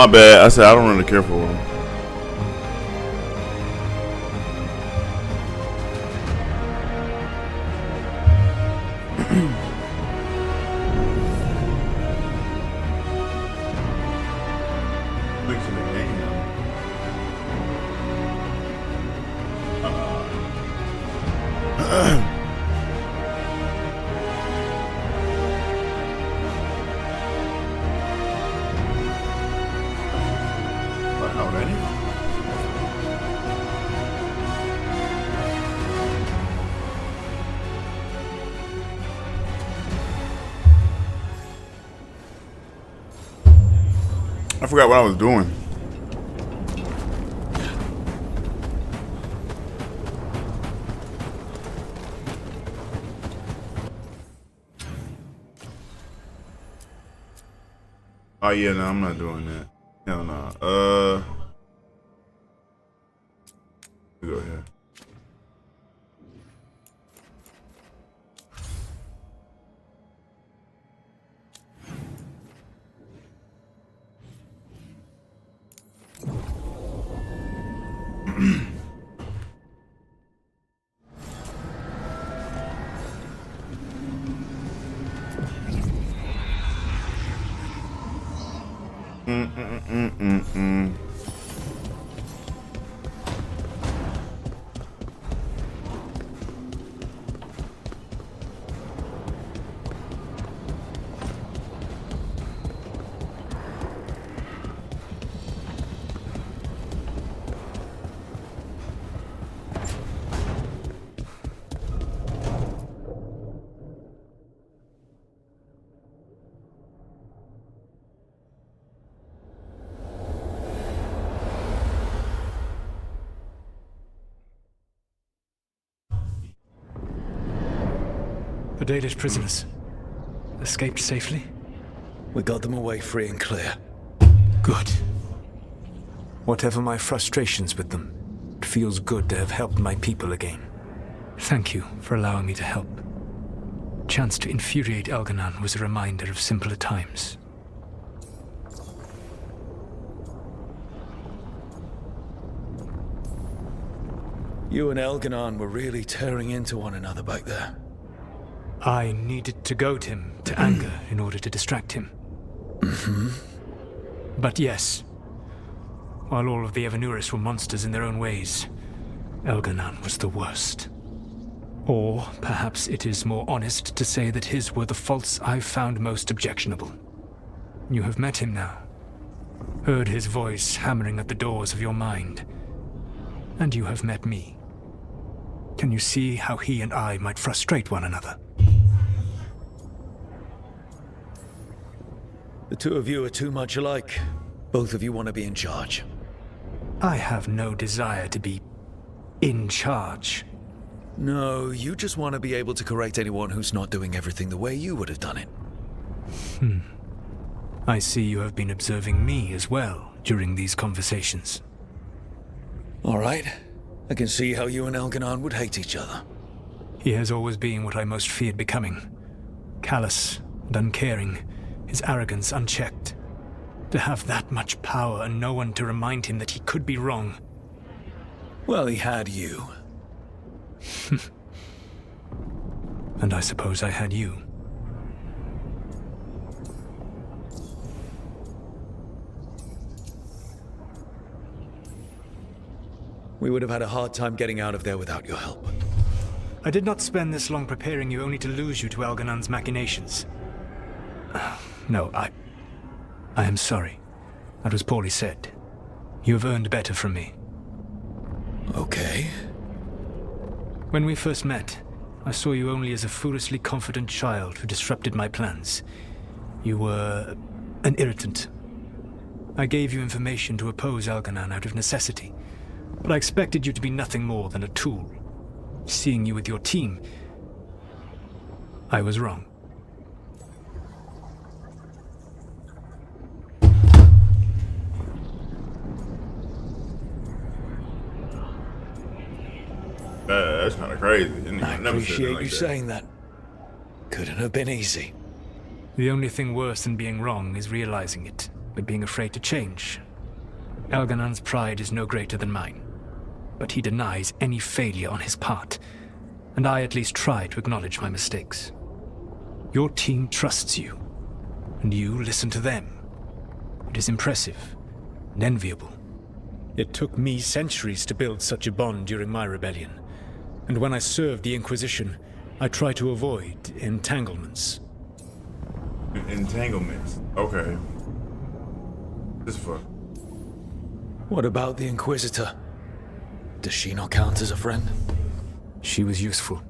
My bad. I said I don't really care for him. I forgot what I was doing. Oh yeah, no, I'm not doing that. Hell no. Go ahead. The Dalish prisoners escaped safely? We got them away free and clear. Good. Whatever my frustrations with them, it feels good to have helped my people again. Thank you for allowing me to help. Chance to infuriate Elganon was a reminder of simpler times. You and Elganon were really tearing into one another back there. I needed to goad him to anger in order to distract him. But yes, while all of the Evanuris were monsters in their own ways, Elganon was the worst. Or perhaps it is more honest to say that his were the faults I've found most objectionable. You have met him now, heard his voice hammering at the doors of your mind, and you have met me. Can you see how he and I might frustrate one another? The two of you are too much alike. Both of you want to be in charge. I have no desire to be in charge. No, you just want to be able to correct anyone who's not doing everything the way you would have done it. I see you have been observing me as well during these conversations. All right. I can see how you and Elganon would hate each other. He has always been what I most feared becoming. Callous and uncaring, his arrogance unchecked. To have that much power and no one to remind him that he could be wrong. Well, he had you. And I suppose I had you. We would have had a hard time getting out of there without your help. I did not spend this long preparing you only to lose you to Elganon's machinations. No, I am sorry. That was poorly said. You have earned better from me. Okay. When we first met, I saw you only as a foolishly confident child who disrupted my plans. You were an irritant. I gave you information to oppose Elganon out of necessity, but I expected you to be nothing more than a tool. Seeing you with your team, I was wrong. That's kind of crazy. I appreciate you saying that. Couldn't have been easy. The only thing worse than being wrong is realizing it. with being afraid to change. Elganan's pride is no greater than mine, but he denies any failure on his part, and I at least try to acknowledge my mistakes. Your team trusts you, and you listen to them. It is impressive and enviable. It took me centuries to build such a bond during my rebellion, and when I served the Inquisition, I try to avoid entanglements. Entanglements. Okay. This fuck. What about the Inquisitor? Does she not count as a friend? She was useful,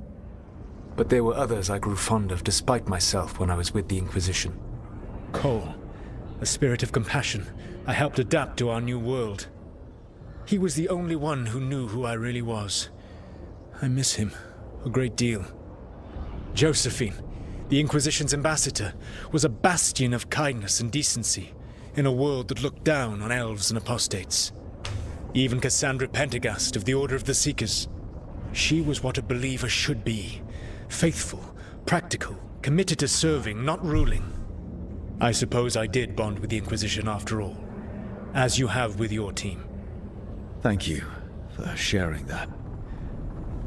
but there were others I grew fond of despite myself when I was with the Inquisition. Cole, a spirit of compassion, I helped adapt to our new world. He was the only one who knew who I really was. I miss him a great deal. Josephine, the Inquisition's ambassador, was a bastion of kindness and decency in a world that looked down on elves and apostates. Even Cassandra Pendergast of the Order of the Seekers. She was what a believer should be. Faithful, practical, committed to serving, not ruling. I suppose I did bond with the Inquisition after all, as you have with your team. Thank you for sharing that.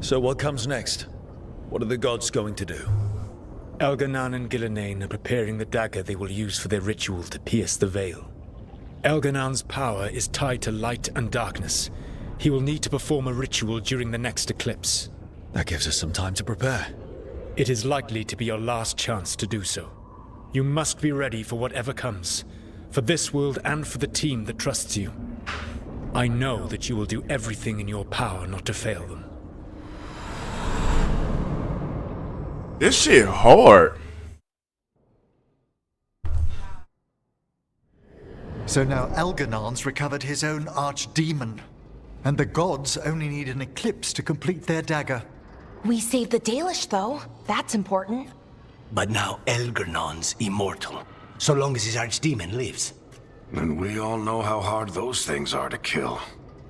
So what comes next? What are the gods going to do? Elganan and Gillenane are preparing the dagger they will use for their ritual to pierce the veil. Elganan's power is tied to light and darkness. He will need to perform a ritual during the next eclipse. That gives us some time to prepare. It is likely to be your last chance to do so. You must be ready for whatever comes, for this world and for the team that trusts you. I know that you will do everything in your power not to fail them. This shit hard. So now Elganan's recovered his own archdemon, and the gods only need an eclipse to complete their dagger. We saved the Dalish, though. That's important. But now Elganan's immortal, so long as his archdemon lives. And we all know how hard those things are to kill.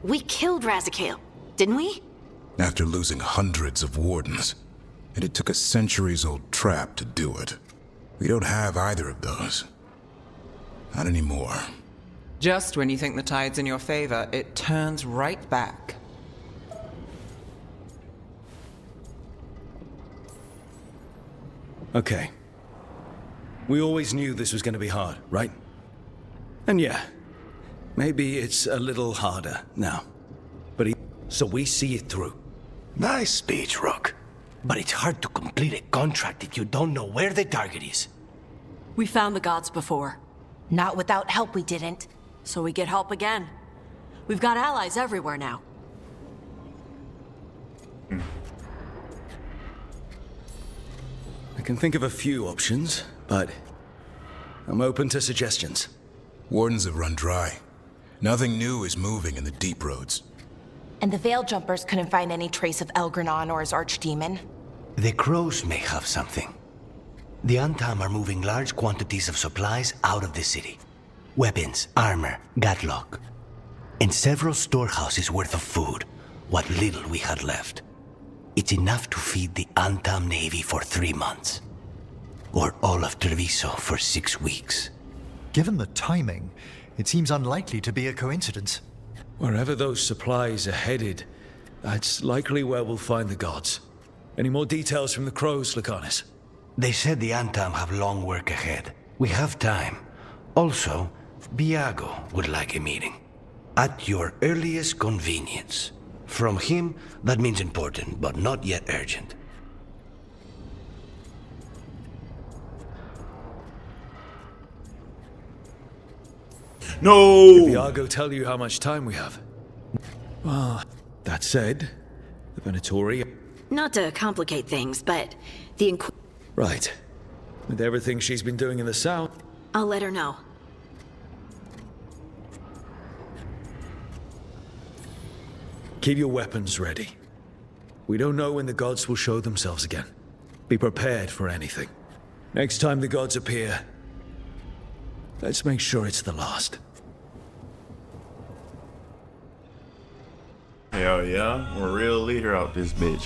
We killed Razikale, didn't we? After losing hundreds of wardens. And it took a centuries-old trap to do it. We don't have either of those. Not anymore. Just when you think the tide's in your favor, it turns right back. Okay. We always knew this was going to be hard, right? And yeah, maybe it's a little harder now. So we see it through. Nice speech, Rook. But it's hard to complete a contract if you don't know where the target is. We found the gods before. Not without help, we didn't. So we get help again. We've got allies everywhere now. I can think of a few options, but I'm open to suggestions. Wardens have run dry. Nothing new is moving in the deep roads. And the Veil Jumpers couldn't find any trace of Elgranon or his archdemon. The crows may have something. The Antam are moving large quantities of supplies out of the city. Weapons, armor, gatlock. And several storehouses worth of food, what little we had left. It's enough to feed the Antam Navy for 3 months. Or all of Treviso for 6 weeks. Given the timing, it seems unlikely to be a coincidence. Wherever those supplies are headed, that's likely where we'll find the gods. Any more details from the crows, Lucanus? They said the Antam have long work ahead. We have time. Also, Biago would like a meeting. At your earliest convenience. From him, that means important, but not yet urgent. No! Did Biago tell you how much time we have? Well, that said, the Venatori... Not to complicate things, but the Right. With everything she's been doing in the south... I'll let her know. Keep your weapons ready. We don't know when the gods will show themselves again. Be prepared for anything. Next time the gods appear, let's make sure it's the last. Hell yeah, we're a real leader out this bitch.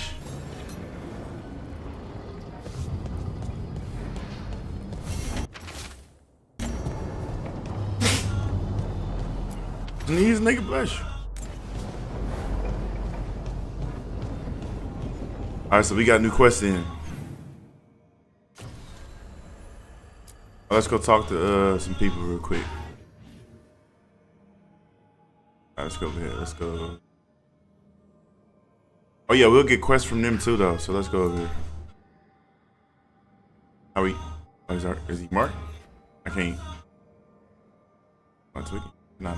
Sneeze, nigga, bless you. Alright, so we got a new quest in. Let's go talk to some people real quick. Alright, let's go over here. Let's go. Oh yeah, we'll get quests from them too though, so let's go over here. How we is he marked? I can't. What's tweaking? Not.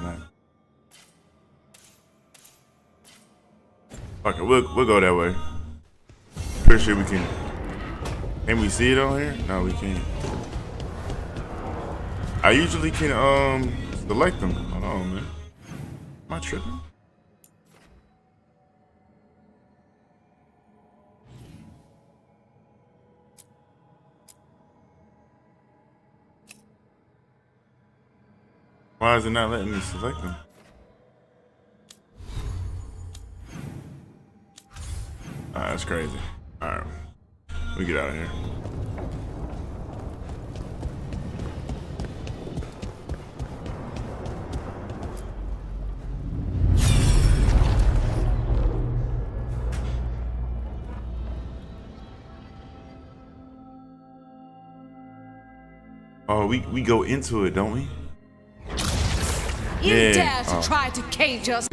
Okay, we'll go that way. Pretty sure we can. Can we see it on here? No, we can't. I usually can select them. Hold on, man. Am I tripping? Why is it not letting me select them? That's crazy. Alright. We get out of here. Oh, we go into it, don't we? You dare to try to cage us?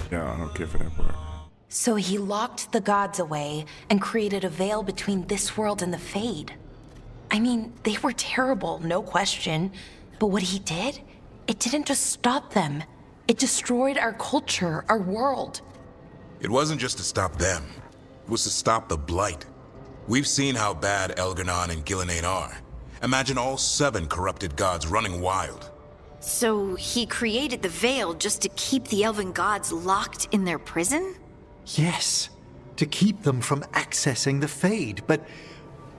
Yeah, I don't care for that part. So he locked the gods away and created a veil between this world and the Fade. I mean, they were terrible, no question. But what he did, it didn't just stop them. It destroyed our culture, our world. It wasn't just to stop them. It was to stop the Blight. We've seen how bad Elganon and Gillenane are. Imagine all 7 corrupted gods running wild. So he created the Veil just to keep the elven gods locked in their prison? Yes, to keep them from accessing the Fade. But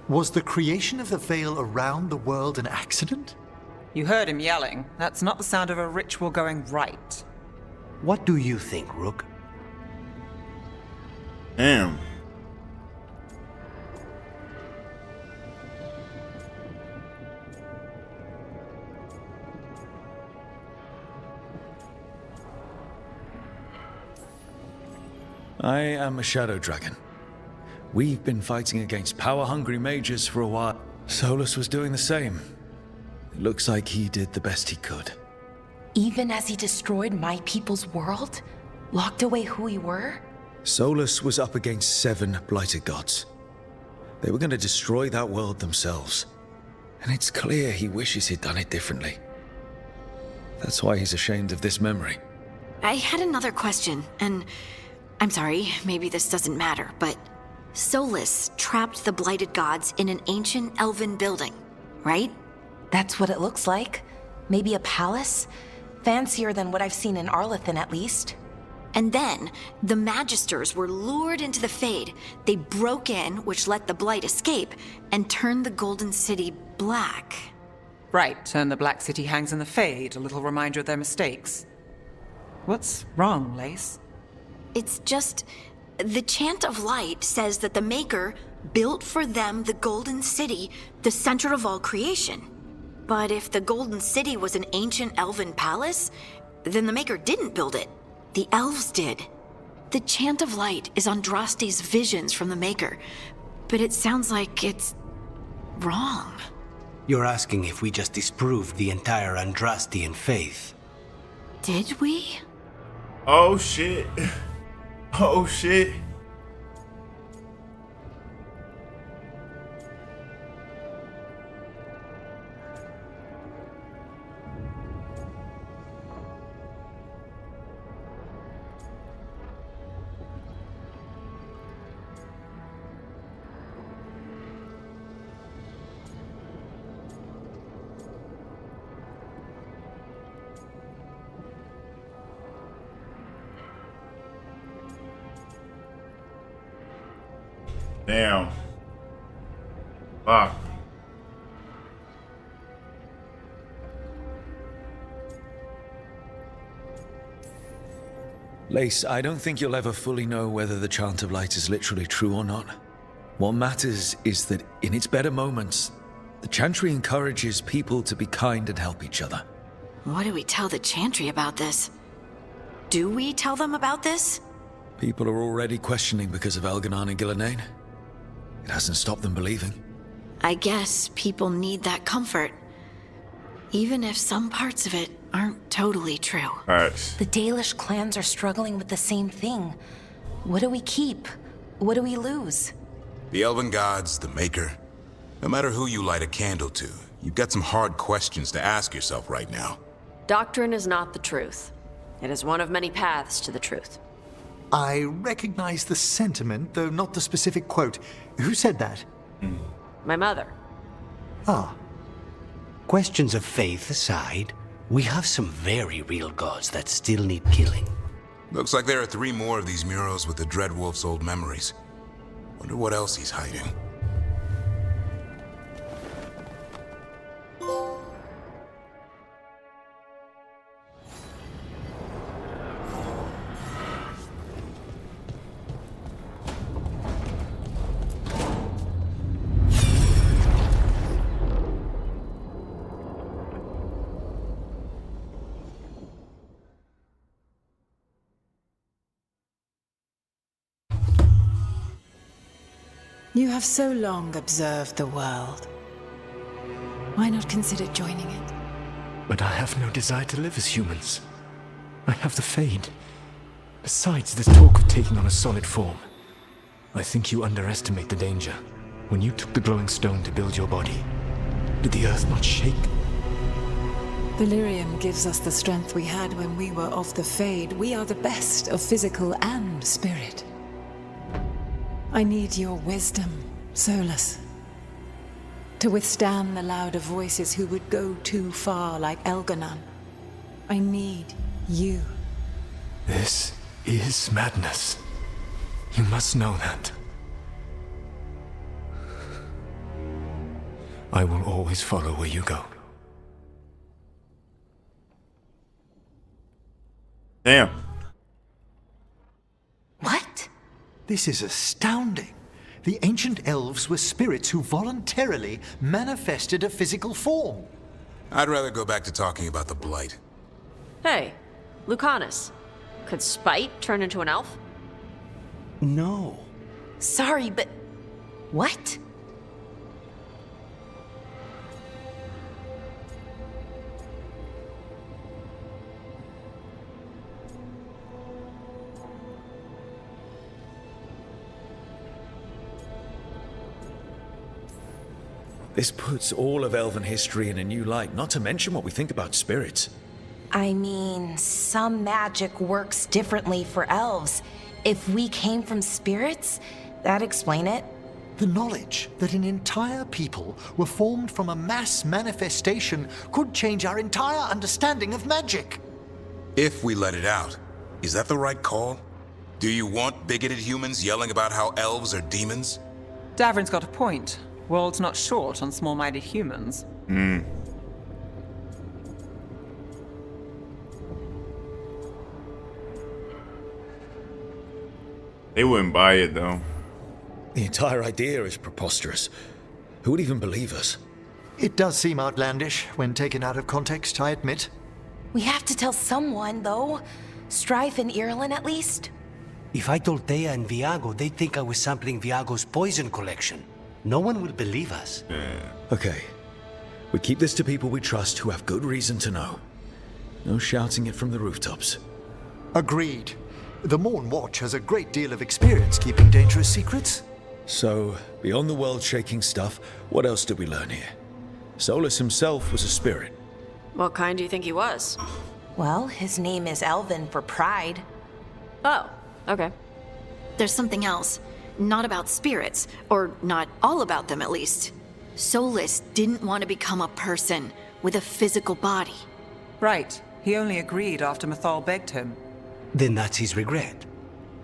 was the creation of the Veil around the world an accident? You heard him yelling. That's not the sound of a ritual going right. What do you think, Rook? Damn. I am a Shadow Dragon. We've been fighting against power-hungry mages for a while. Solus was doing the same. It looks like he did the best he could. Even as he destroyed my people's world? Locked away who we were? Solus was up against 7 blighted gods. They were going to destroy that world themselves. And it's clear he wishes he'd done it differently. That's why he's ashamed of this memory. I had another question, and I'm sorry, maybe this doesn't matter, but Solus trapped the blighted gods in an ancient elven building, right? That's what it looks like. Maybe a palace? Fancier than what I've seen in Arlethan, at least. And then, the Magisters were lured into the Fade. They broke in, which let the Blight escape, and turned the Golden City black. Right, and the Black City hangs in the Fade, a little reminder of their mistakes. What's wrong, Lace? It's just, the Chant of Light says that the Maker built for them the Golden City, the center of all creation. But if the Golden City was an ancient elven palace, then the Maker didn't build it. The elves did. The Chant of Light is Andraste's visions from the Maker, but it sounds like it's wrong. You're asking if we just disproved the entire Andrastian faith. Did we? Oh shit. Oh shit. Damn. Fuck. Lace, I don't think you'll ever fully know whether the Chant of Light is literally true or not. What matters is that in its better moments, The Chantry encourages people to be kind and help each other. What do we tell the Chantry about this? Do we tell them about this? People are already questioning because of Elganon and Gillenane. It hasn't stopped them believing. I guess people need that comfort. Even if some parts of it aren't totally true. Alright. The Dalish clans are struggling with the same thing. What do we keep? What do we lose? The Elven Gods, the Maker. No matter who you light a candle to, you've got some hard questions to ask yourself right now. Doctrine is not the truth. It is one of many paths to the truth. I recognize the sentiment, though not the specific quote. Who said that? My mother. Ah. Questions of faith aside, we have some very real gods that still need killing. Looks like there are 3 more of these murals with the Dreadwolf's old memories. Wonder what else he's hiding. You have so long observed the world. Why not consider joining it? But I have no desire to live as humans. I have the Fade. Besides, this talk of taking on a solid form. I think you underestimate the danger. When you took the glowing stone to build your body, did the earth not shake? Delirium gives us the strength we had when we were of the Fade. We are the best of physical and spirit. I need your wisdom, Solus. To withstand the louder voices who would go too far like Elganon. I need you. This is madness. You must know that. I will always follow where you go. Damn. What? This is astounding. The ancient elves were spirits who voluntarily manifested a physical form. I'd rather go back to talking about the Blight. Hey, Lucanus. Could Spite turn into an elf? No. Sorry, but... what? This puts all of elven history in a new light, not to mention what we think about spirits. I mean, some magic works differently for elves. If we came from spirits, that'd explain it. The knowledge that an entire people were formed from a mass manifestation could change our entire understanding of magic. If we let it out, is that the right call? Do you want bigoted humans yelling about how elves are demons? Davrin's got a point. World's not short on small-minded humans. They wouldn't buy it, though. The entire idea is preposterous. Who would even believe us? It does seem outlandish when taken out of context, I admit. We have to tell someone, though. Strife and Irulan, at least. If I told Thea and Viago, they'd think I was sampling Viago's poison collection. No one will believe us. Okay. We keep this to people we trust who have good reason to know. No shouting it from the rooftops. Agreed. The Morn Watch has a great deal of experience keeping dangerous secrets. So, beyond the world-shaking stuff, what else did we learn here? Solus himself was a spirit. What kind do you think he was? Well, his name is Elven for pride. Oh, okay. There's something else. Not about spirits, or not all about them at least. Solus didn't want to become a person with a physical body. Right. He only agreed after Mathal begged him. Then that's his regret.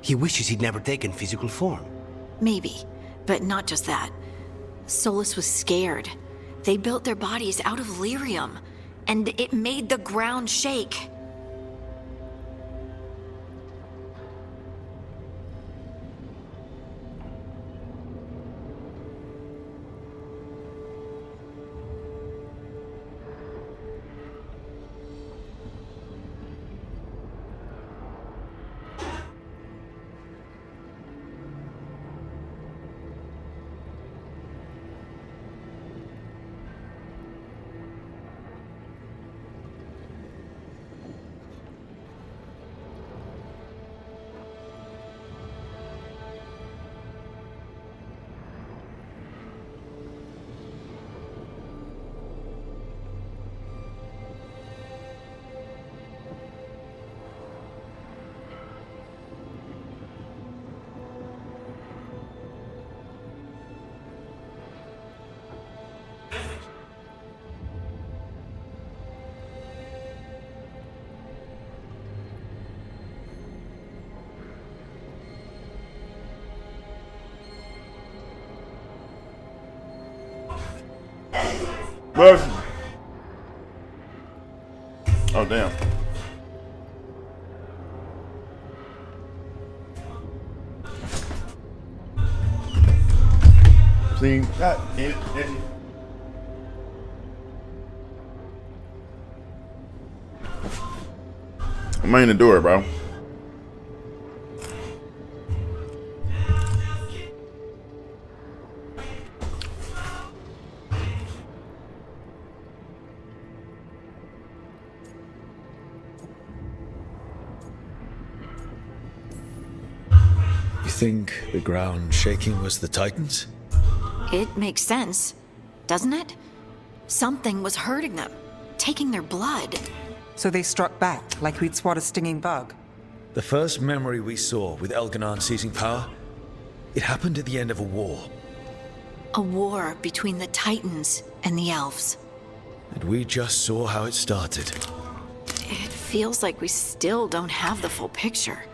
He wishes he'd never taken physical form. Maybe, but not just that. Solus was scared. They built their bodies out of lyrium, and it made the ground shake. Mercy. Oh, damn. See, God damn it, Nancy. I'm in the door, bro. You think the ground shaking was the Titans? It makes sense, doesn't it? Something was hurting them, taking their blood. So they struck back, like we'd swat a stinging bug. The first memory we saw with Elganon seizing power, it happened at the end of a war. A war between the Titans and the elves. And we just saw how it started. It feels like we still don't have the full picture.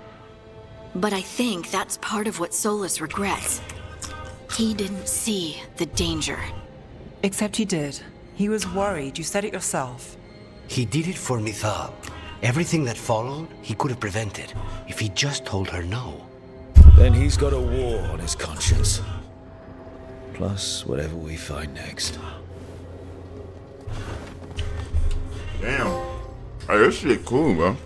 But I think that's part of what Solus regrets. He didn't see the danger. Except he did. He was worried, you said it yourself. He did it for Mithal. Everything that followed, he could have prevented if he just told her no. Then he's got a war on his conscience. Plus, whatever we find next. Damn. Hey, this shit cool, bro.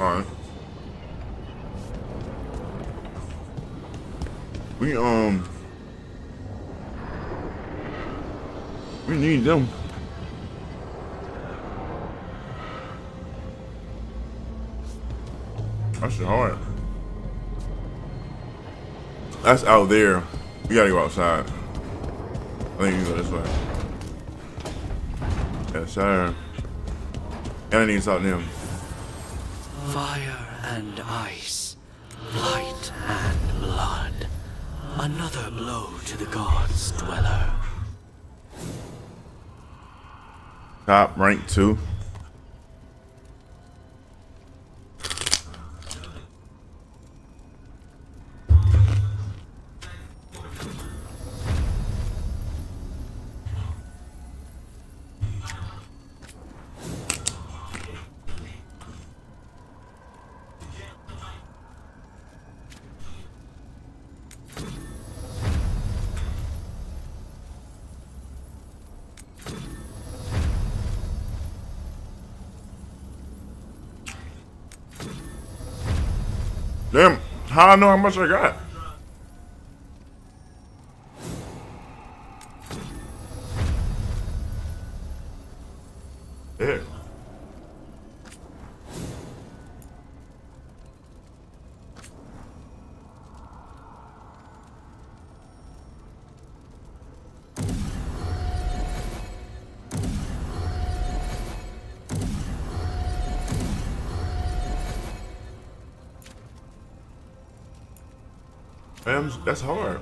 Alright. We need them. That's hard. That's out there. We gotta go outside. I think you go this way. Yes, sir. And I need to stop them. Fire and ice, light and blood. Another blow to the gods' dweller. Top rank 2. Damn, how I know how much I got? Yeah. Man, that's hard.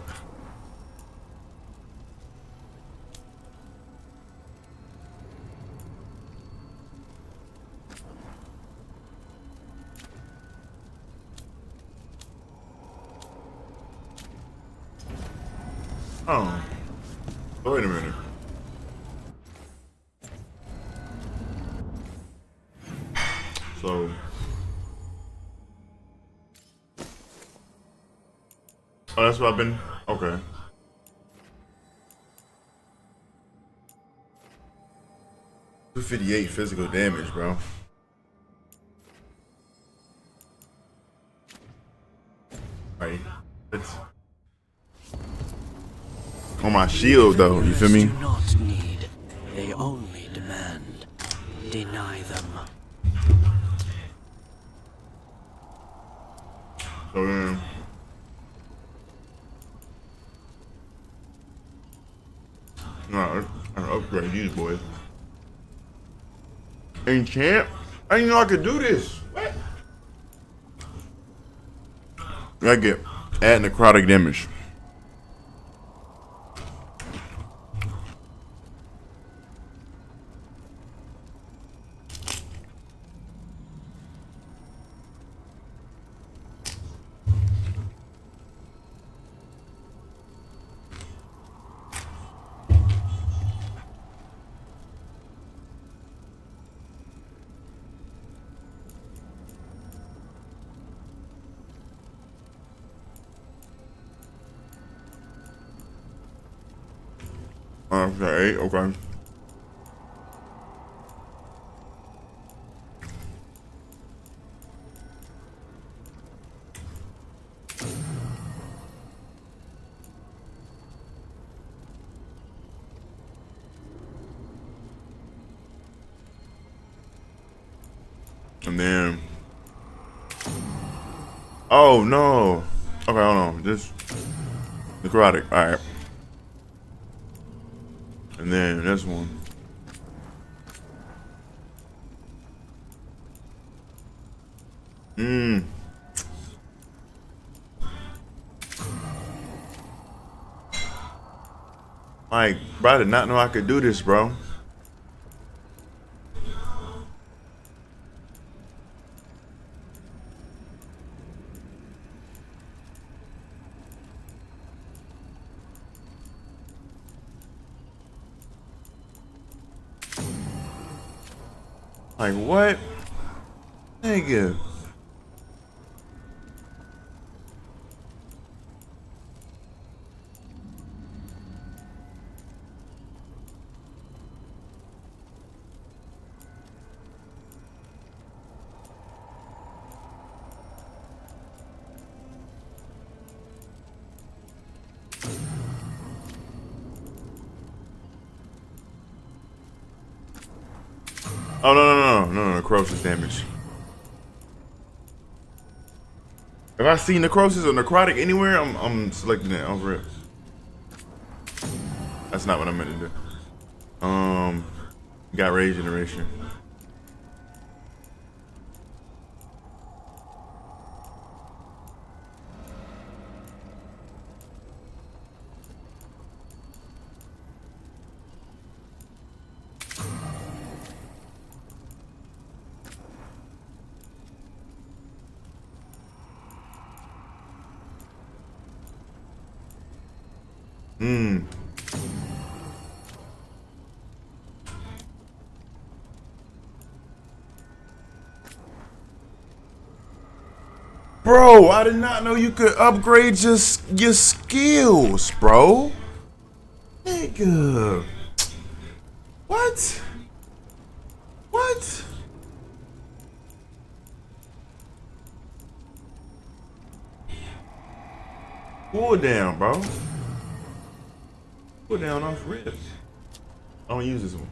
Oh. Wait a minute. So. Oh, that's what I've been. Okay. $258 physical damage, bro. Right. It's on my shield, though. You feel me? Do not need. They only demand. Deny them. So then. No, I can upgrade these boys. Enchant? I didn't know I could do this. What? I get add necrotic damage. Okay, 8, okay. And then, oh no. Okay, hold on. Just necrotic. All right. And then this one. Like, bro, I did not know I could do this, bro. Like, what? Nigga. Oh, no, necrosis damage. If I see necrosis or necrotic anywhere, I'm selecting that over it. That's not what I meant to do. Got rage generation. Bro, I did not know you could upgrade just your skills, bro. Nigga. What? What? Pull down, bro. Pull down off rip. I don't use this one.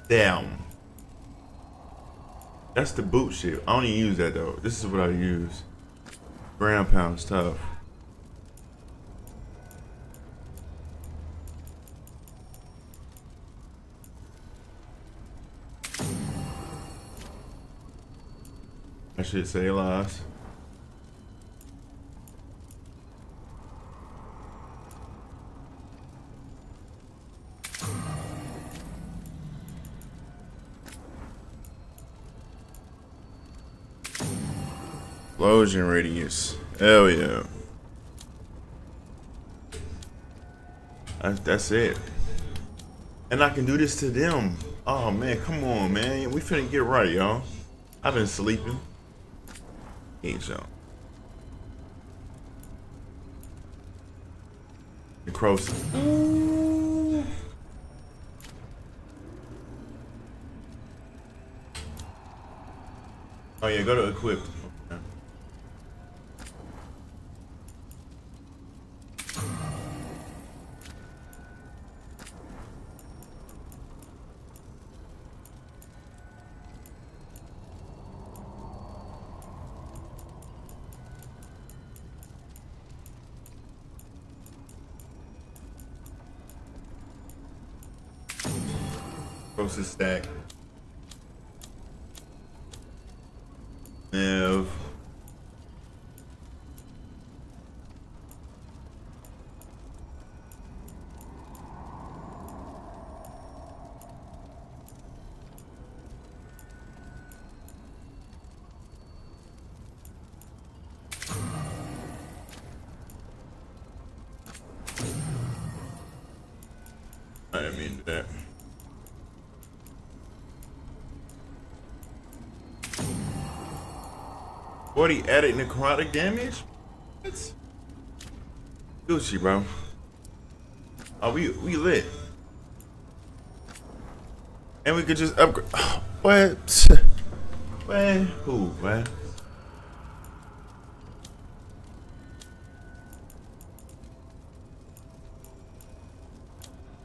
Damn. That's the boot shit. I don't even use that though. This is what I use. Ground pound stuff. I should say lies. Explosion radius. Hell yeah. That's it. And I can do this to them. Oh man, come on, man. We finna get right, y'all. I've been sleeping. Ain't y'all. Necrosis. Oh yeah, go to equip. Okay. Necrosis stack. Nev. I didn't mean to do that. 40 added necrotic damage? What? Gucci, bro. Oh, we lit. And we could just upgrade. Oh, what? Man, who, man?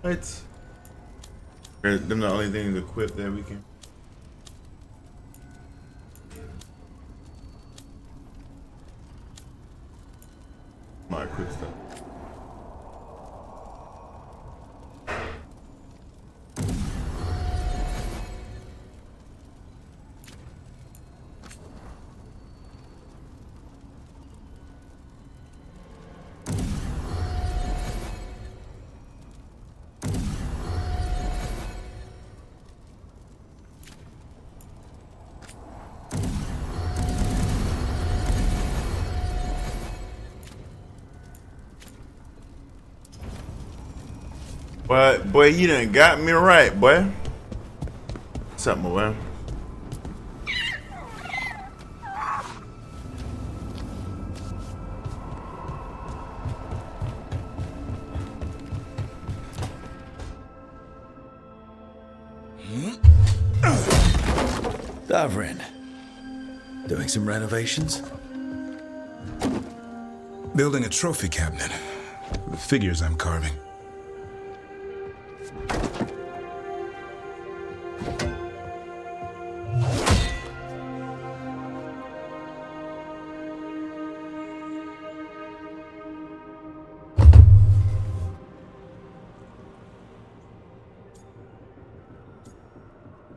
What? Them the only things equipped that we can. My quick stuff. But boy, you done got me right, boy. What's up, my boy? Davrin, doing some renovations? Building a trophy cabinet for the figures I'm carving.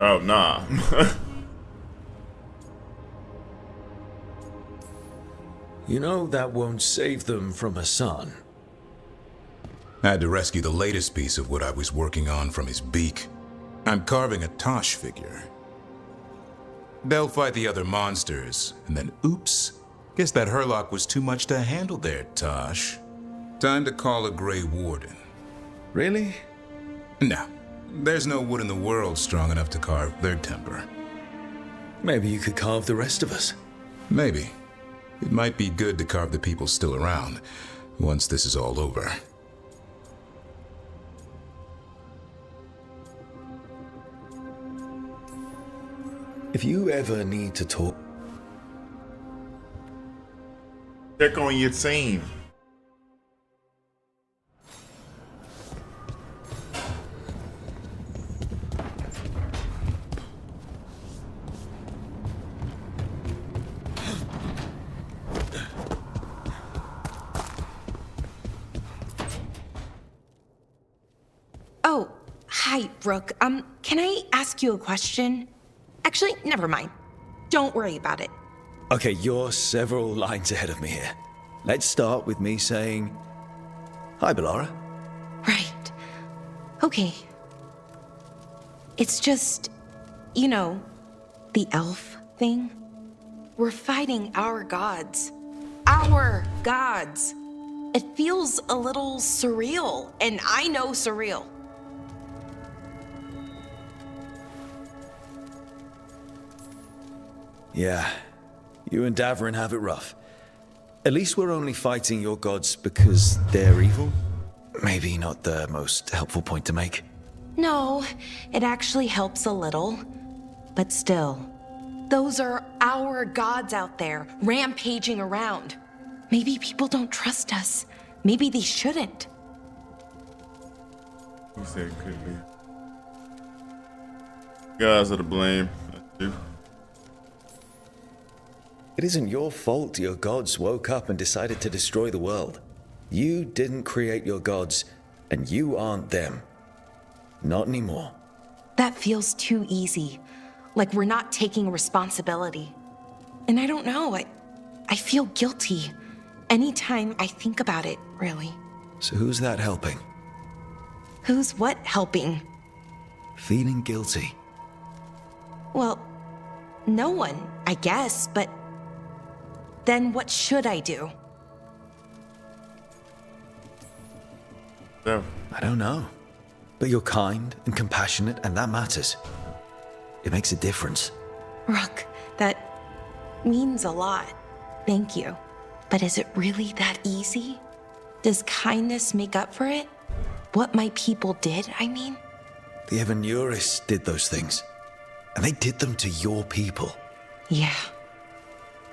Oh, nah. You know that won't save them from a son. I had to rescue the latest piece of what I was working on from his beak. I'm carving a Tosh figure. They'll fight the other monsters, and then oops, guess that Herlock was too much to handle there, Tosh. Time to call a Grey Warden. Really? No. There's no wood in the world strong enough to carve their temper. Maybe you could carve the rest of us. Maybe. It might be good to carve the people still around, once this is all over. If you ever need to talk... Check on your team. Oh, hi, Brooke. Can I ask you a question? Actually, never mind. Don't worry about it. Okay, you're several lines ahead of me here. Let's start with me saying, hi, Bellara. Right. Okay. It's just, you know, the elf thing. We're fighting our gods. Our gods. It feels a little surreal, and I know surreal. Yeah, you and Davrin have it rough. At least we're only fighting your gods because they're evil? Maybe not the most helpful point to make. No, it actually helps a little. But still, those are our gods out there, rampaging around. Maybe people don't trust us. Maybe they shouldn't. Who said it could be? Guys are to blame. That's you. It isn't your fault your gods woke up and decided to destroy the world. You didn't create your gods, and you aren't them. Not anymore. That feels too easy. Like we're not taking responsibility. And I don't know, I feel guilty. Anytime I think about it, really. So who's that helping? Who's what helping? Feeling guilty. Well, no one, I guess, but then what should I do? No. I don't know. But you're kind and compassionate, and that matters. It makes a difference. Rook, that means a lot. Thank you. But is it really that easy? Does kindness make up for it? What my people did, I mean? The Evanurists did those things. And they did them to your people. Yeah.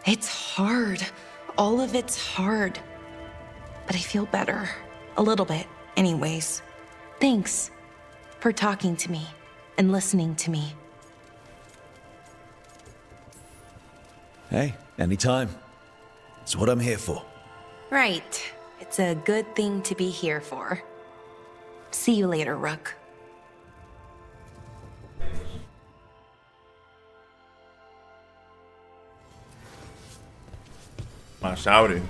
It's hard. All of it's hard. But I feel better. A little bit, anyways. Thanks for talking to me and listening to me. Hey, anytime. It's what I'm here for. Right. It's a good thing to be here for. See you later, Rook. I shouted.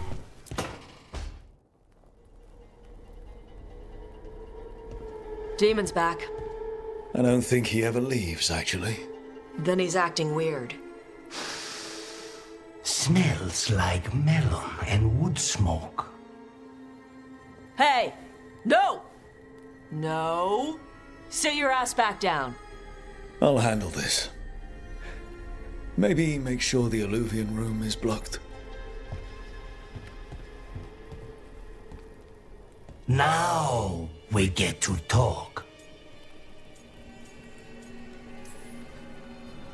Demon's back. I don't think he ever leaves, actually. Then he's acting weird. Smells like melon and wood smoke. Hey! No! No! Sit your ass back down. I'll handle this. Maybe make sure the Alluvian room is blocked. Now we get to talk.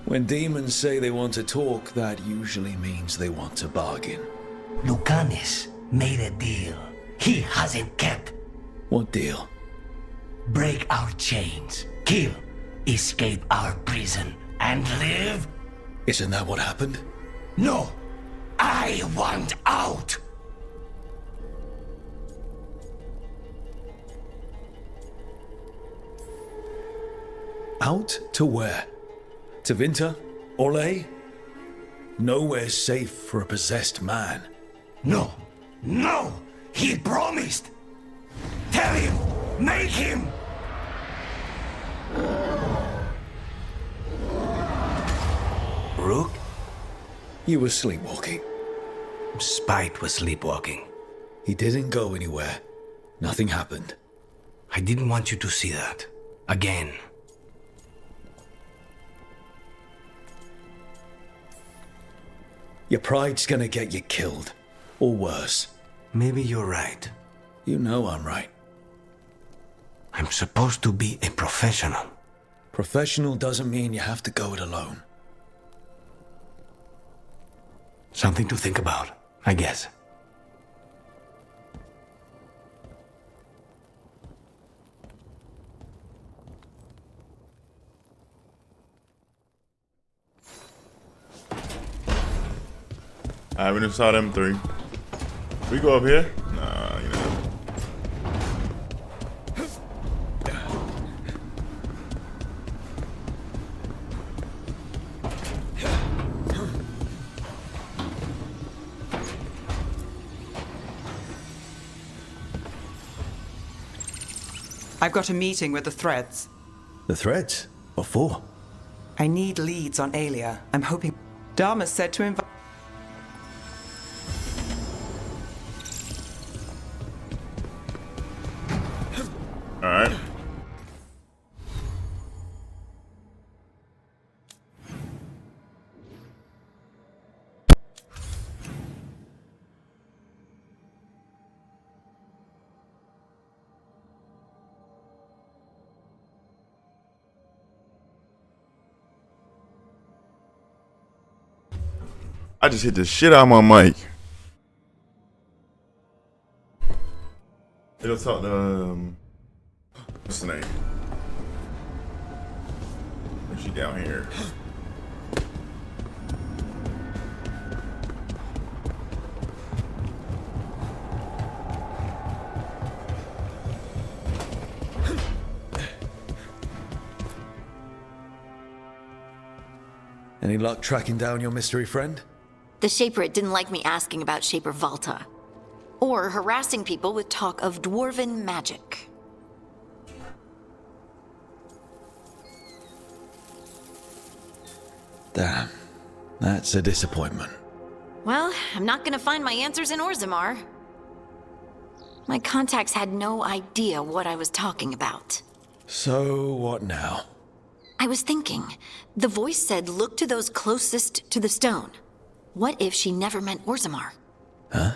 When demons say they want to talk, that usually means they want to bargain. Lucanus made a deal he hasn't kept. What deal? Break our chains, kill, escape our prison, and live? Isn't that what happened? No! I want out! Out to where? To Vinter? Orlais? Nowhere's safe for a possessed man. No! No! He promised! Tell him! Make him! Rook? You were sleepwalking. Spite was sleepwalking. He didn't go anywhere. Nothing happened. I didn't want you to see that. Again. Your pride's gonna get you killed. Or worse. Maybe you're right. You know I'm right. I'm supposed to be a professional. Professional doesn't mean you have to go it alone. Something to think about, I guess. I haven't saw them three. We go up here? Nah, you know. I've got a meeting with the Threads. The Threads? What for? I need leads on Aelia. I'm hoping... Dharma said to invite... Alright. I just hit the shit out of my mic. It'll talk to what's the name? Is she down here? Any luck tracking down your mystery friend? The Shaper didn't like me asking about Shaper Valta. Or harassing people with talk of dwarven magic. Damn. That's a disappointment. Well, I'm not gonna find my answers in Orzammar. My contacts had no idea what I was talking about. So, what now? I was thinking, the voice said look to those closest to the stone. What if she never meant Orzammar? Huh?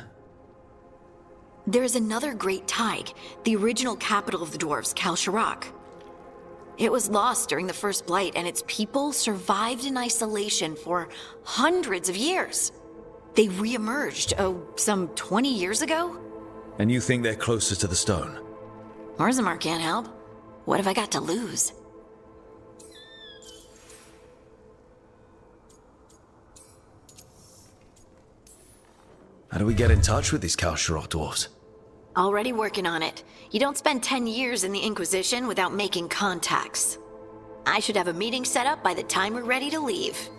There is another great Tig, the original capital of the dwarves, Kalsharak. It was lost during the First Blight, and its people survived in isolation for hundreds of years. They re-emerged, some 20 years ago? And you think they're closer to the stone? Orzammar can't help. What have I got to lose? How do we get in touch with these Kalsharak dwarves? Already working on it. You don't spend 10 years in the Inquisition without making contacts. I should have a meeting set up by the time we're ready to leave.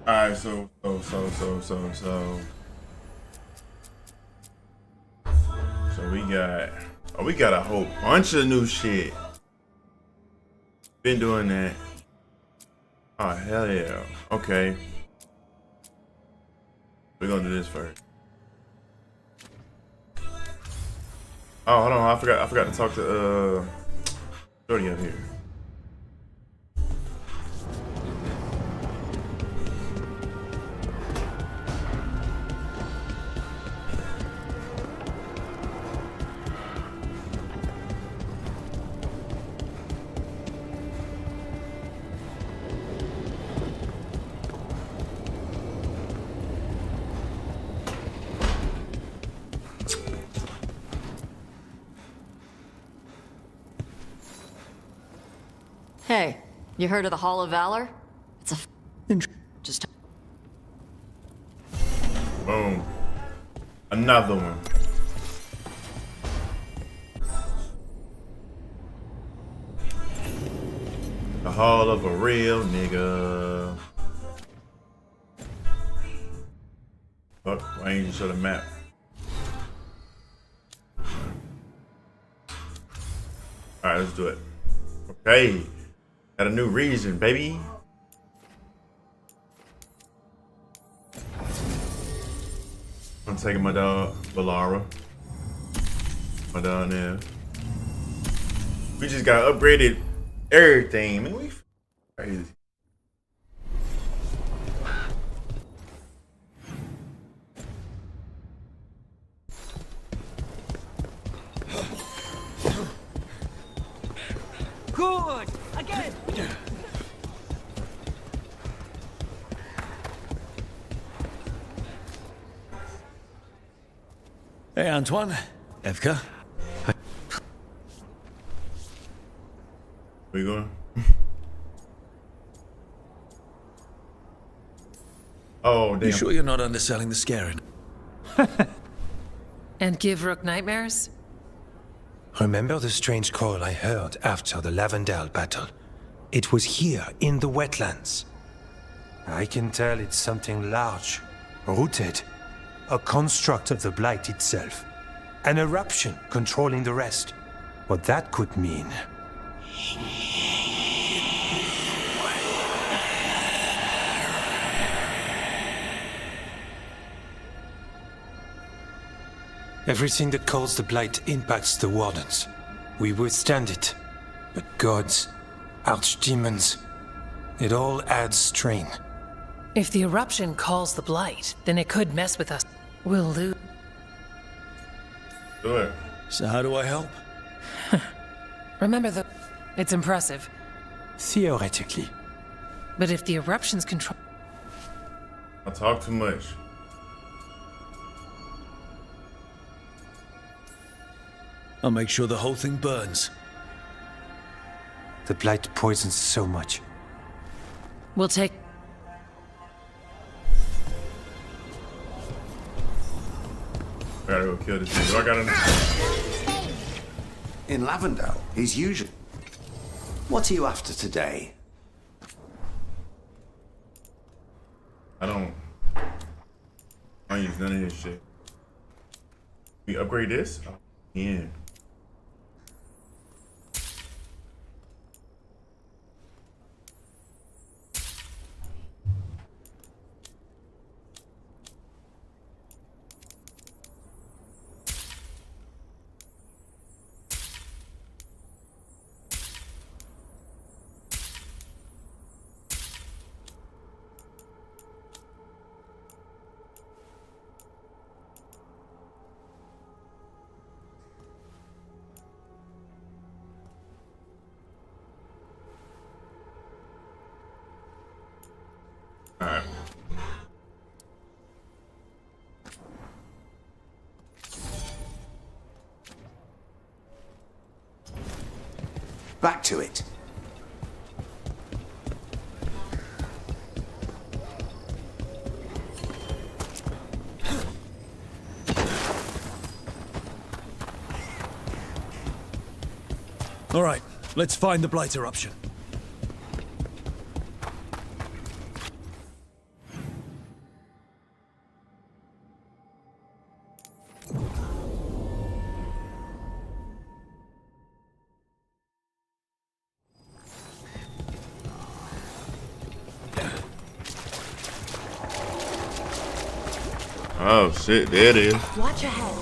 Alright, so we got a whole bunch of new shit. Been doing that. Oh hell yeah. Okay. We're gonna do this first. Oh, hold on, I forgot to talk to Jody up here. Hey, you heard of the Hall of Valor? It's a just Boom. Another one. The Hall of a real nigga. Fuck, why ain't you show the map? Alright, let's do it. Okay. Got a new region, baby. I'm taking my dog, Valara. My dog there. We just got upgraded everything, man. We crazy. Good! Again! Hey, Antoine. Evka. Where you going? Oh, damn. You sure you're not underselling the scaring? And give Rook nightmares? Remember the strange call I heard after the Lavendale battle? It was here, in the wetlands. I can tell it's something large, rooted. A construct of the Blight itself. An eruption controlling the rest. What that could mean. Everything that calls the Blight impacts the Wardens. We withstand it. But gods, archdemons, it all adds strain. If the eruption calls the Blight, then it could mess with us. We'll lose. Do it. So how do I help? Remember it's impressive. Theoretically. But if the eruption's control... I talk too much. I'll make sure the whole thing burns. The Blight poisons so much. We'll take... I gotta go kill this dude. Do I gotta... In Lavendale, he's usual. What are you after today? I don't... I don't use none of his shit. We upgrade this? Oh, yeah. All right. Back to it. All right, let's find the Blight eruption. Oh shit, there it is. Watch ahead.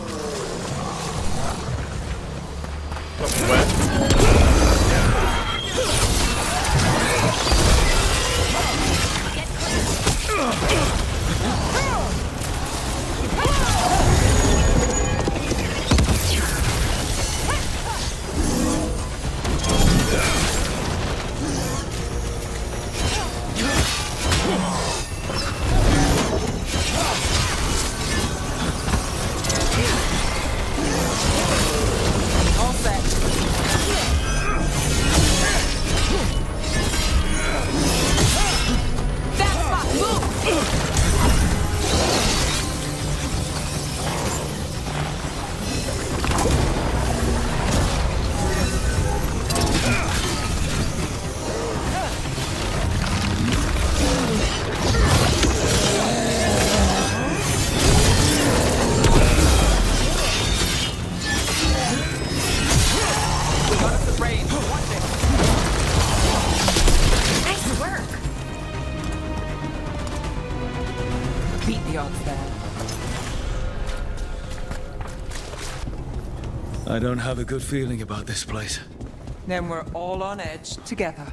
All set. Fast spot, move! Got us the range. Watch it. Nice work. Beat the odds there. I don't have a good feeling about this place. Then we're all on edge together.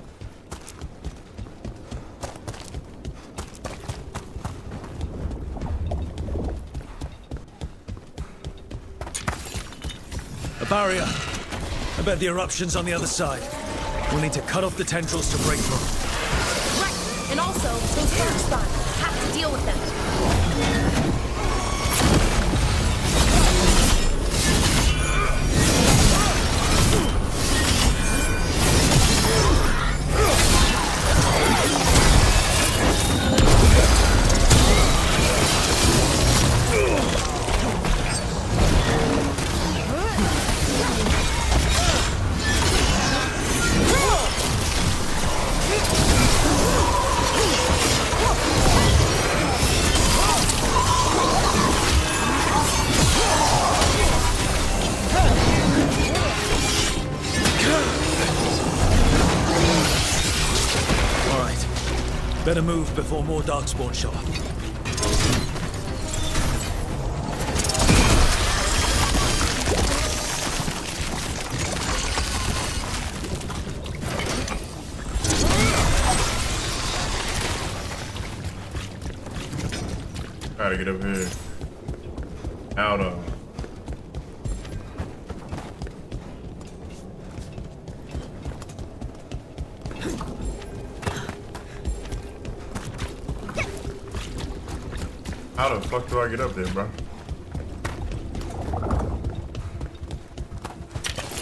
A barrier. I bet the eruption's on the other side. We'll need to cut off the tendrils to break through. Right. And also, those dark spots. Have to deal with them. All right. Better move before more darkspawn show up. Gotta get up here. Out of. How the fuck do I get up there, bro?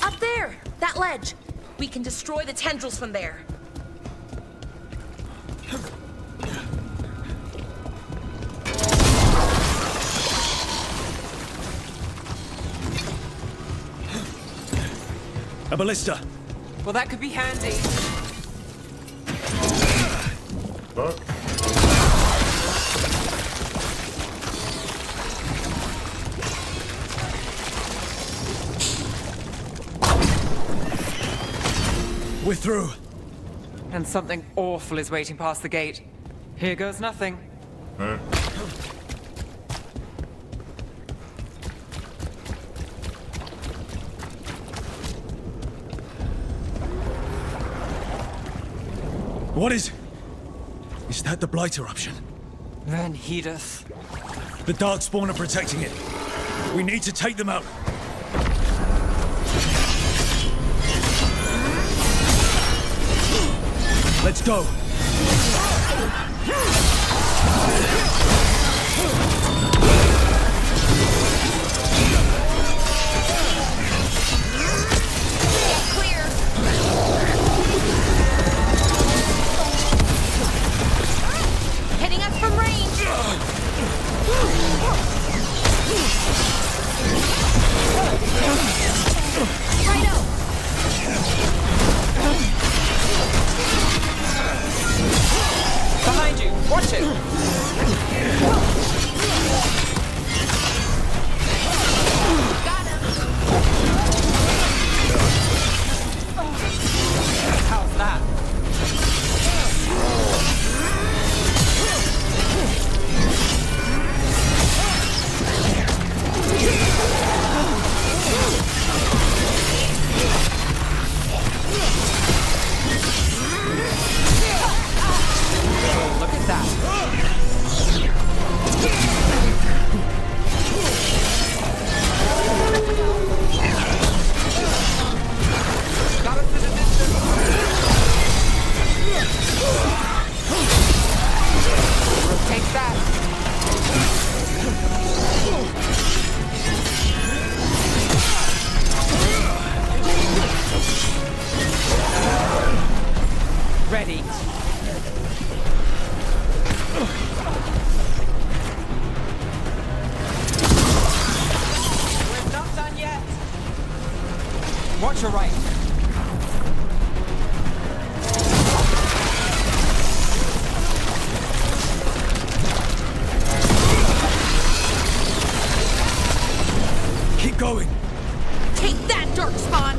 Up there! That ledge! We can destroy the tendrils from there. A ballista. Well, that could be handy. Fuck. We're through. And something awful is waiting past the gate. Here goes nothing. Alright. What is... Is that the Blight eruption? Then heedeth. The Darkspawn are protecting it. We need to take them out. Let's go. Hitting us from range. Righto. Behind you! Watch it! Got him. How's that? Look at that. Got us to the distance. Take that. Ready. We're not done yet. Watch your right. Keep going. Take that, Darkspawn.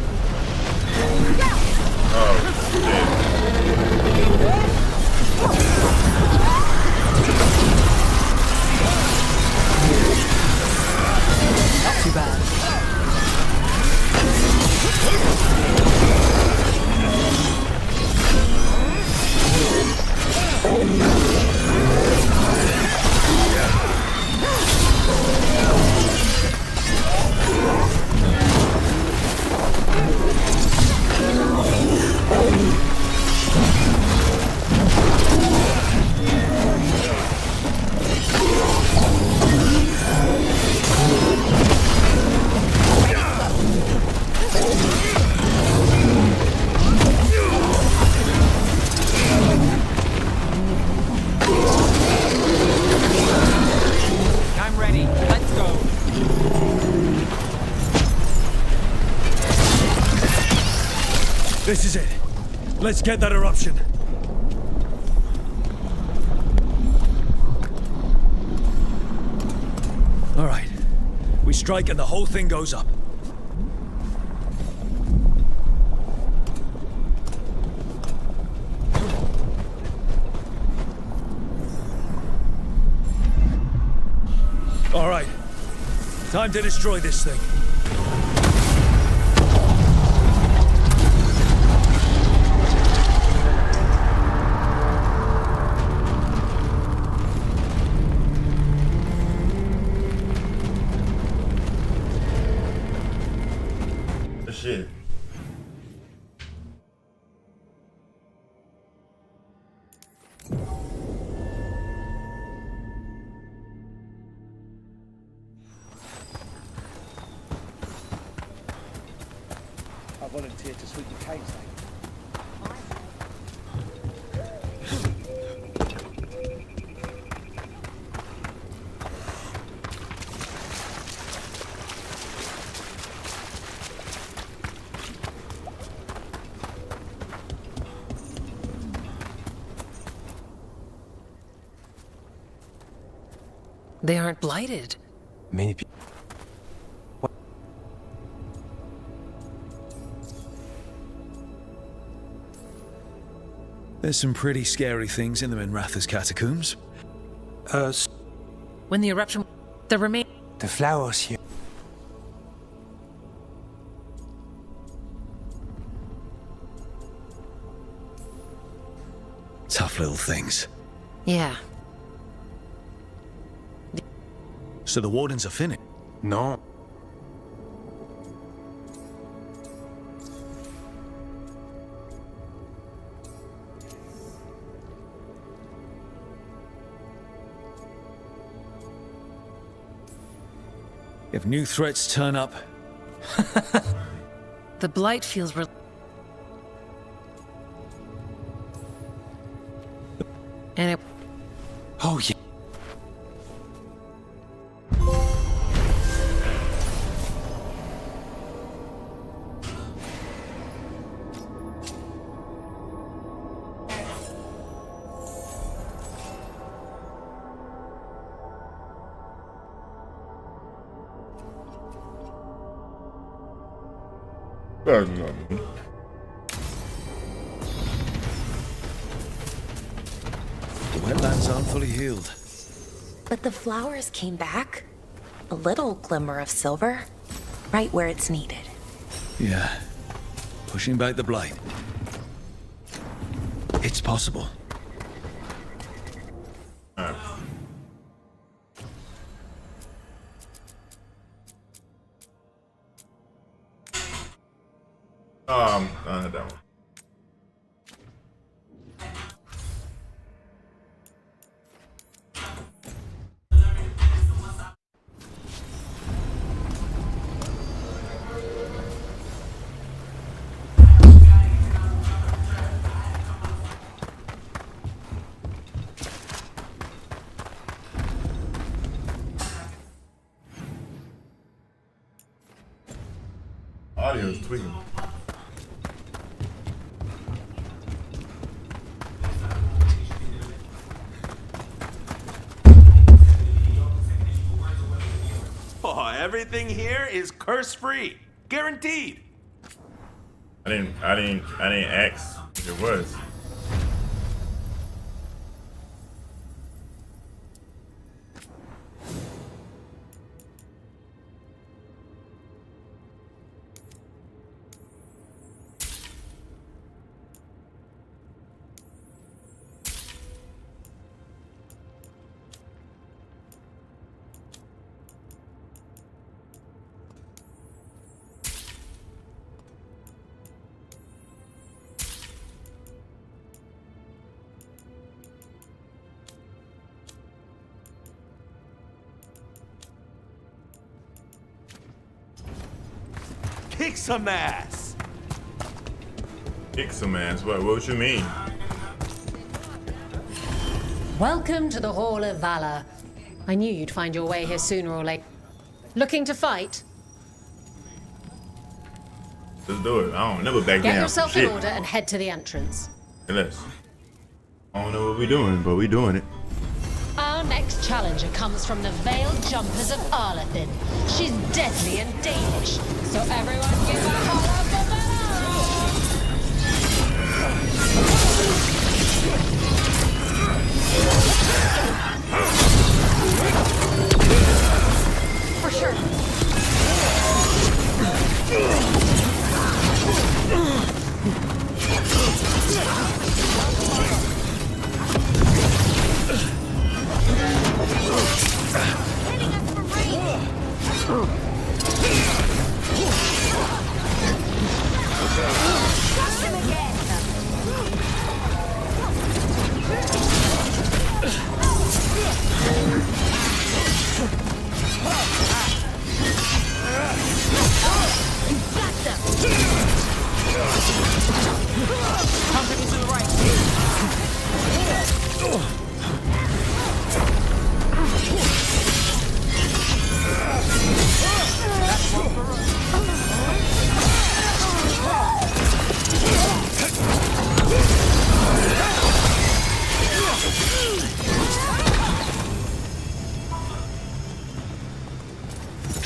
Not too bad. I'm ready. Let's go. This is it. Let's get that eruption. All right. We strike and the whole thing goes up. All right. Time to destroy this thing. Shit. I volunteered to sweep the caves. They aren't blighted. Many people. There's some pretty scary things in the Minratha's catacombs. When the eruption... The remain... The flowers here. Tough little things. Yeah. So the Wardens are finished? No. If new threats turn up... The Blight feels... And it... Oh, yeah. There's nothing. The wetlands aren't fully healed. But the flowers came back. A little glimmer of silver. Right where it's needed. Yeah. Pushing back the Blight. It's possible. That one. Audio's tweaking. Oh, everything here is curse-free, guaranteed. I didn't ask if it was. Kick some ass. Kick some ass? What you mean? Welcome to the Hall of Valor. I knew you'd find your way here sooner or later. Looking to fight? Let's do it. I don't never back down. Get yourself Shit. in order and head to the entrance. Hey, let's. I don't know what we're doing, but we're doing it. Our next challenger comes from the Veiled Jumpers of Arlethin. She's deadly and Danish, so everyone give a holler for Valor! For sure.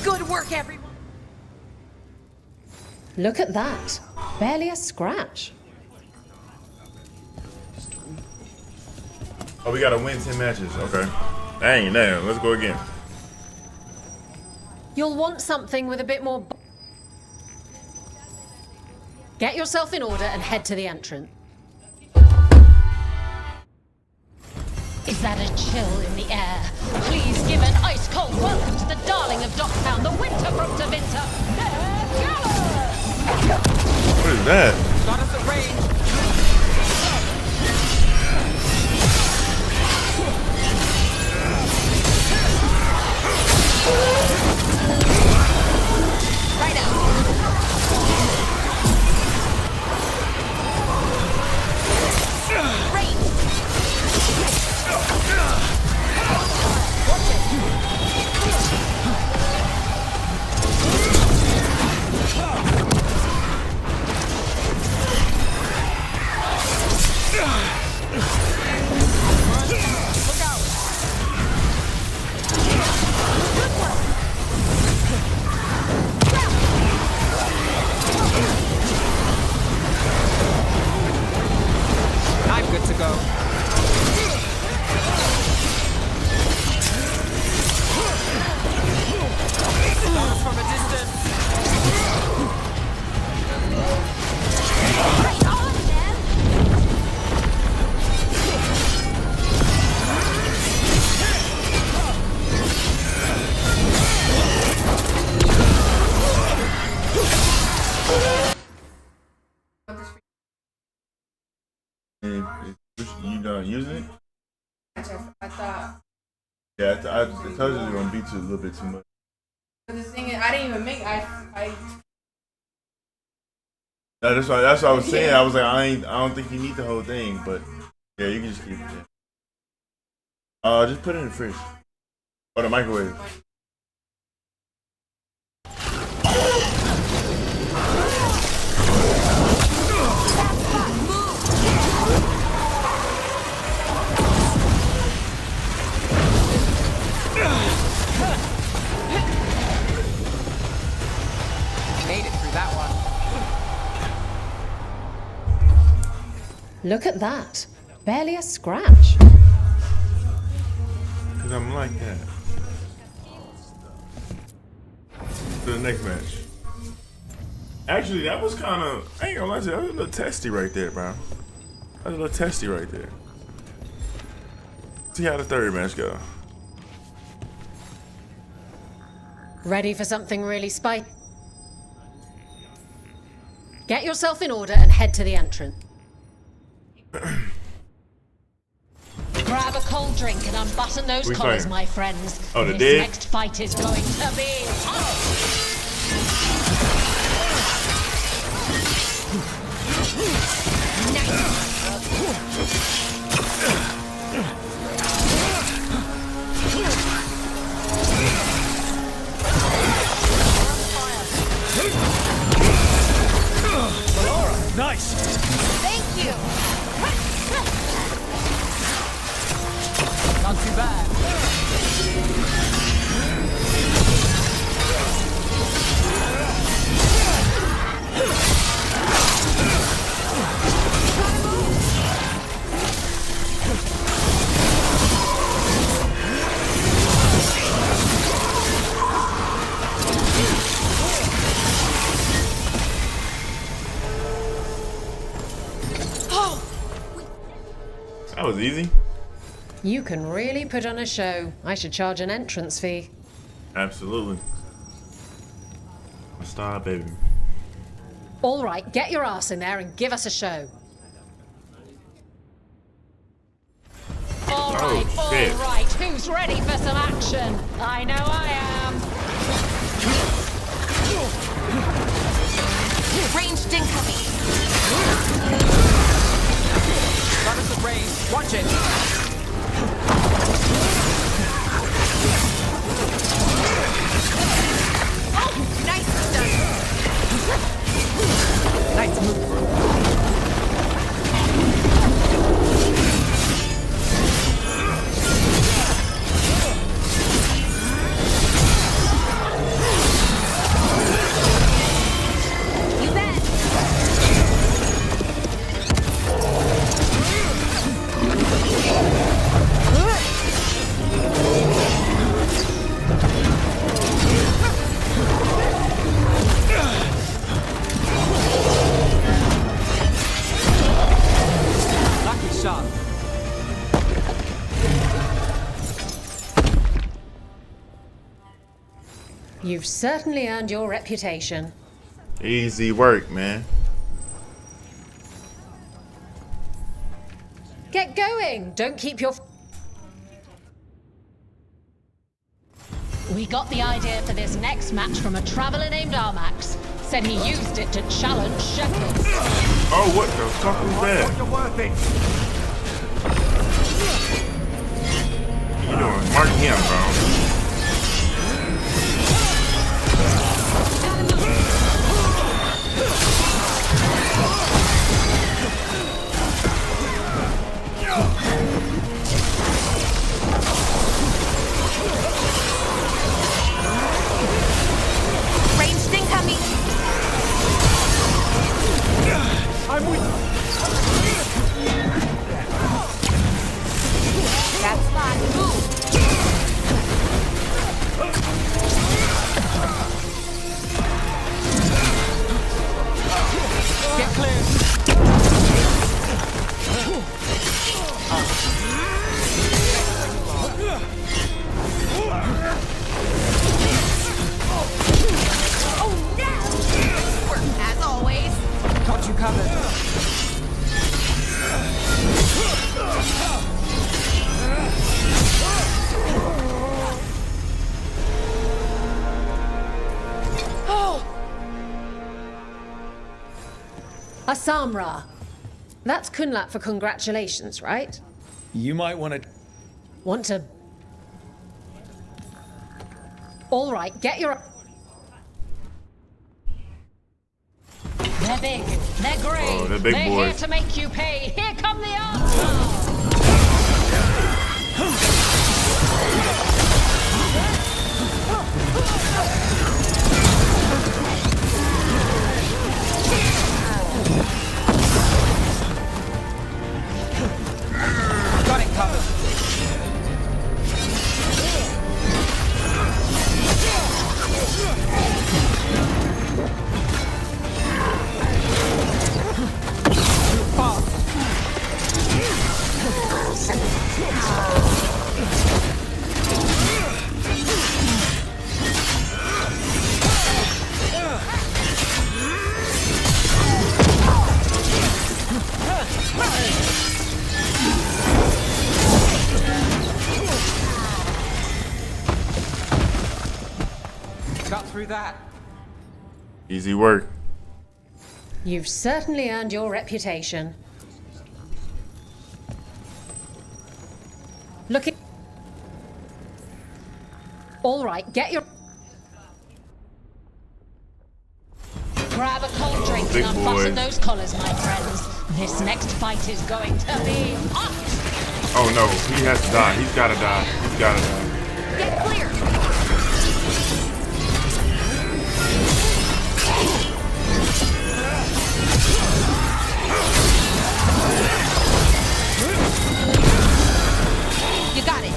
Good work, everyone. Look at that. Barely a scratch. Oh, we gotta win 10 matches. Okay. Dang, damn. Let's go again. You'll want something with a bit more. Get yourself in order and head to the entrance. Is that a chill in the air? Please give an ice-cold welcome to the darling of Docktown, the winter from Tevinter, What is that? Got us at range. Right out. I'm good to go. Bounce from a distance. Right on, man. You done using it? I thought. Yeah, I told you it was gonna be a little bit too much. But the thing is, I didn't even make. No, that's what I was saying. I was like, I don't think you need the whole thing, but yeah, you can just keep it. Just put it in the fridge or the microwave. Made it through that one. Look at that. Barely a scratch. Cause I'm like that. To the next match. Actually, that was kind of, I ain't gonna lie to you, that was a little testy right there, bro. That was a little testy right there. See how the third match go. Ready for something really spicy? Get yourself in order and head to the entrance. Grab a cold drink and unbutton those We collars, fighting? my friends. Oh, the this dead? next fight is going to be Nice! Thank you. Not too bad. That was easy. You can really put on a show. I should charge an entrance fee. Absolutely. A star, baby. All right, get your ass in there and give us a show. All right, shit. all right. Who's ready for some action? I know I am. Ranged incoming. Got us at range. Watch it. Oh, nice done. Nice move, bro. You bet. You've certainly earned your reputation. Easy work, man. Get going! Don't keep your... We got the idea for this next match from a traveler named Armax. Said he used it to challenge shepherds. Oh, what the fuck was that? You doing? Mark him, bro. Range sting coming. I'm with That's fine. Move. Get clear. Oh, no! Work as always. Got you covered. Asamra. That's Kunlat for congratulations, right? You might want to... Want to... All right, get your... They're big. They're great. Oh, they're big here boys. to make you pay. Here come the arms. Got it covered. Got through that. Easy work. You've certainly earned your reputation. Look at... All right, get your... Grab a cold drink big and unfasten boy. those collars, my friends. This next fight is going to be hot. Oh no, he has to die. He's gotta die. He's gotta die. Get clear. You got it.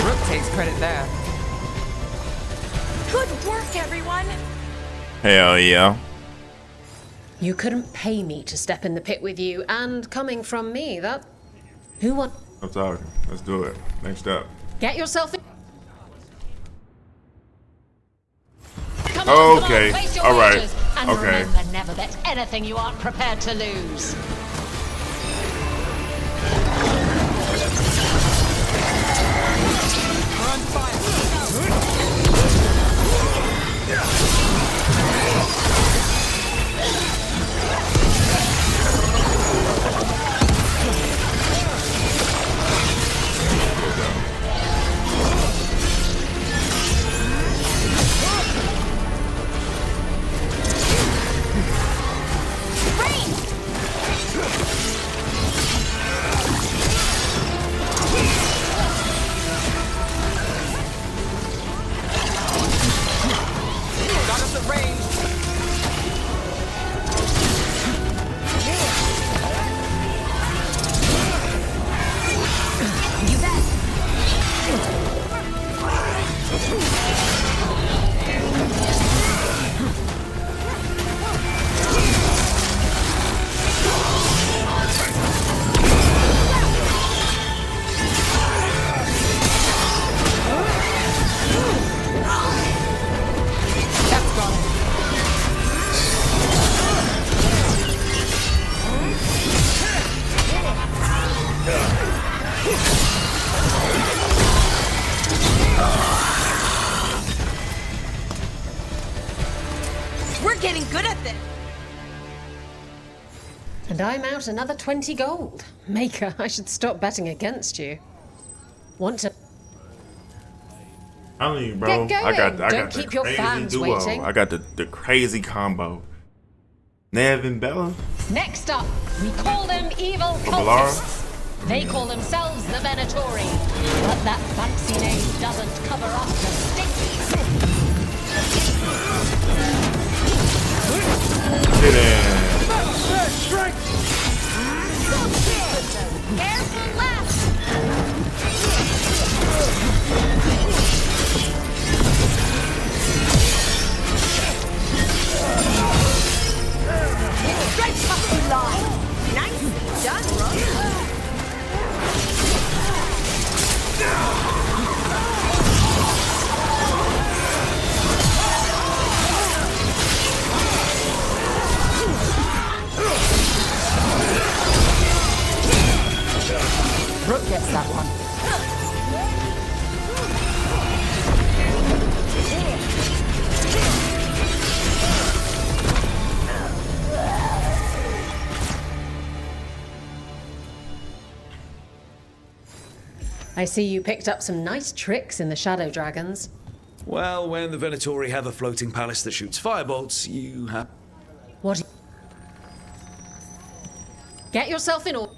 Rook takes credit there. Good work, everyone. Hell yeah. You couldn't pay me to step in the pit with you, and coming from me, that... Who want... I'm talking. Let's do it. Next up. Get yourself in... Come on, Okay. place your All right. wagers. And Okay. remember, never bet anything you aren't prepared to lose. We're getting good at this. And I'm out another 20 gold. Maker, I should stop betting against you. Want to... I mean, bro, Get I going. got Don't the keep your crazy fans duo. waiting. I got the crazy combo. Nev and Bella. Next up, we call them evil Balara. cultists. They call themselves the Venatori, but that fancy name doesn't cover up the stinky. Get in. Careful left. Straight up the line. Nicely done, Rook. Brooke gets that one. I see you picked up some nice tricks in the Shadow Dragons. Well, when the Venatori have a floating palace that shoots firebolts, you have... What? Get yourself in order.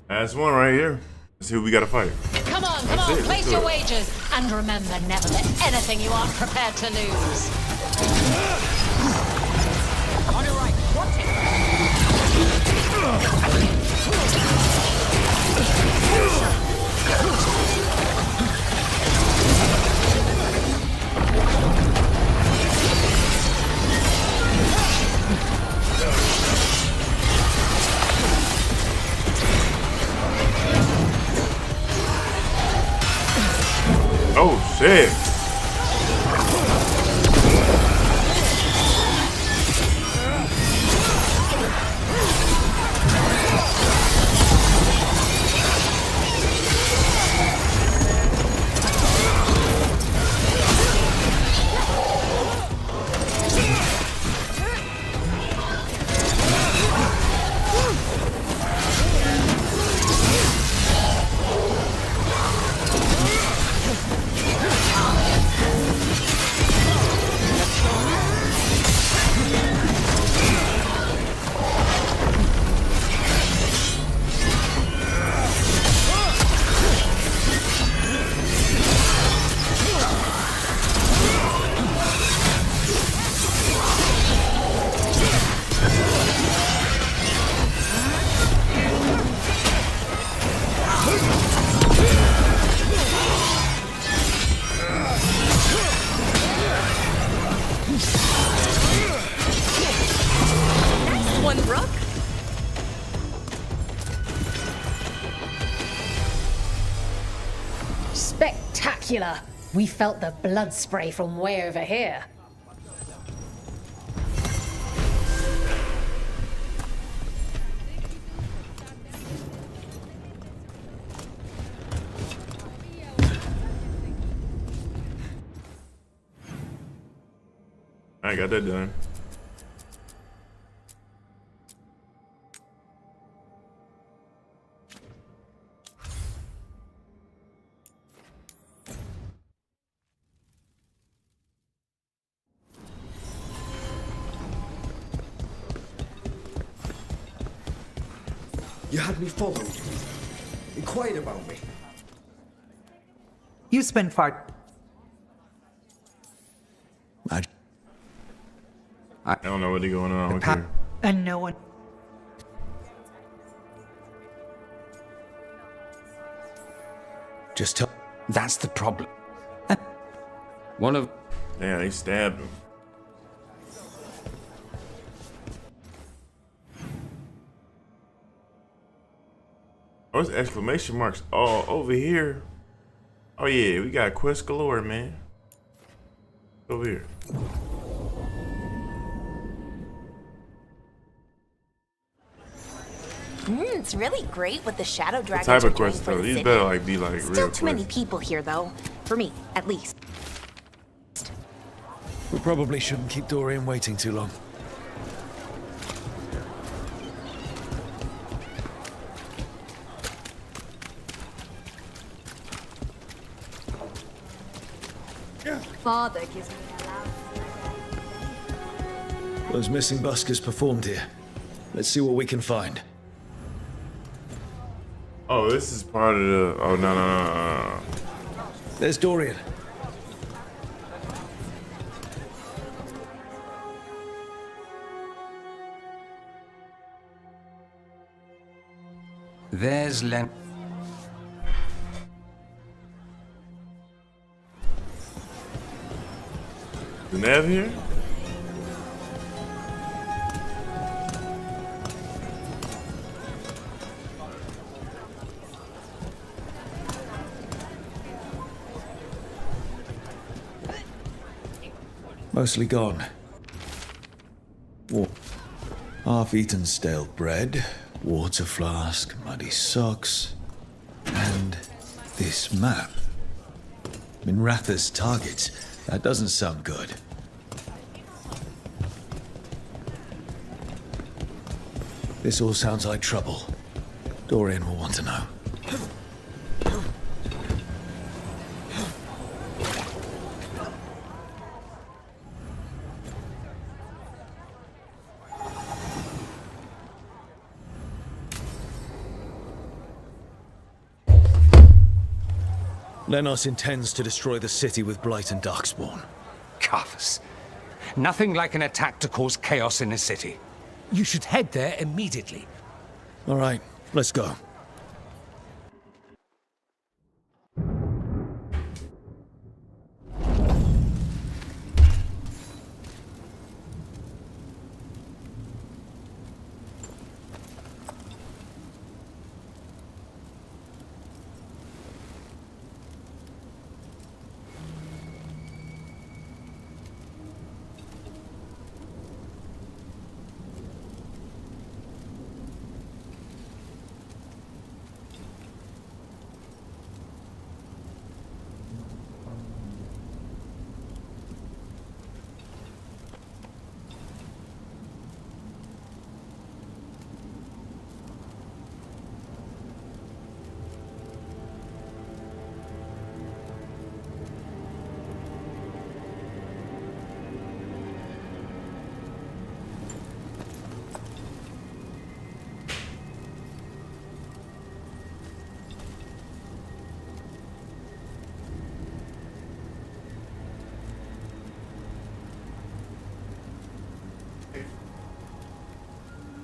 That's one right here. Let's see who we gotta fight. Come on, That's it, place let's do your it. wagers. And remember, never let anything you aren't prepared to lose. On your right, watch Oh shit. One, Rook. Spectacular! We felt the blood spray from way over here. I got that done. You had me followed. Inquired about me. You spent far. I don't know what's going on. Okay. And no one. Just tell. That's the problem. One of... Damn, they stabbed him. Oh, there's exclamation marks all over here. Oh yeah, we got quest galore, man. Over here. It's really great with the shadow What dragons. type are of doing quest for though? the These city. better like be like Still real too many quests. people here, though. For me, at least. We probably shouldn't keep Dorian waiting too long. Father gives me a Those missing buskers performed here. Let's see what we can find. Oh, this is part of the. Oh no. There's Dorian. There's Len... The Nav here? Mostly gone. Half-eaten stale bread, water flask, muddy socks, and this map. Minratha's targets. That doesn't sound good. This all sounds like trouble. Dorian will want to know. Lenos intends to destroy the city with Blight and Darkspawn. Carthus. Nothing like an attack to cause chaos in a city. You should head there immediately. All right, let's go.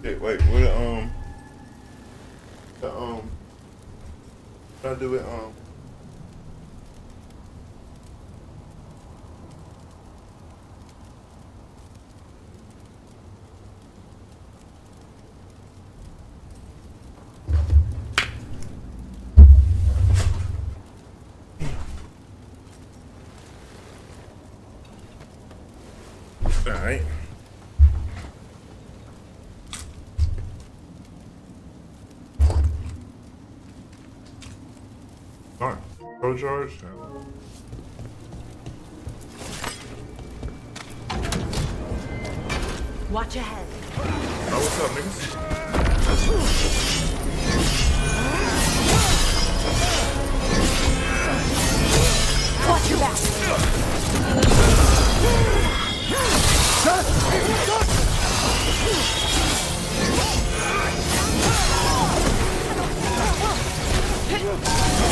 Okay, wait, what what I do it, all right. All right, pro charge. Watch ahead. Oh, what's up, niggas? Watch your back.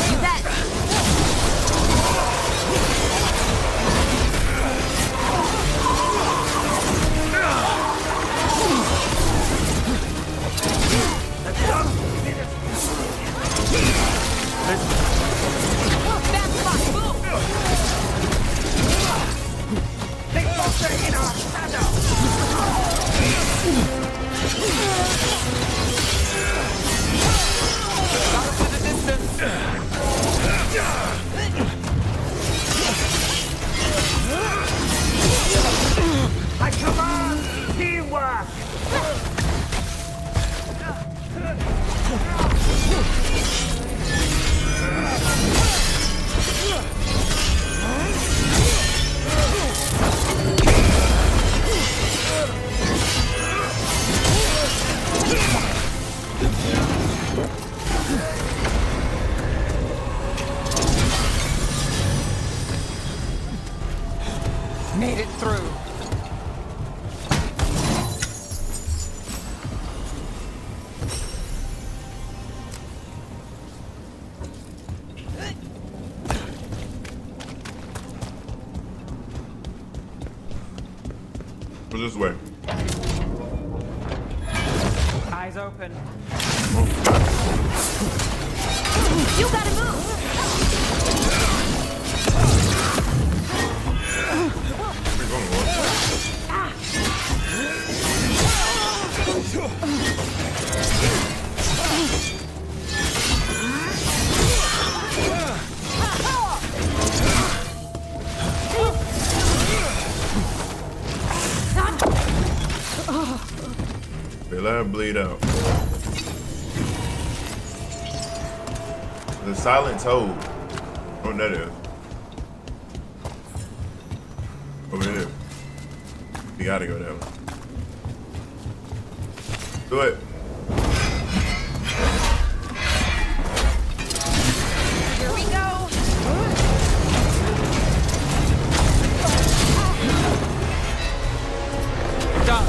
You bet. Made it through. Go this way. Eyes open. You gotta move! Where you going, Lord? They let her bleed out. The silent toad. Oh, that is. Over here. We gotta go that way. Do it. Here we go. Done.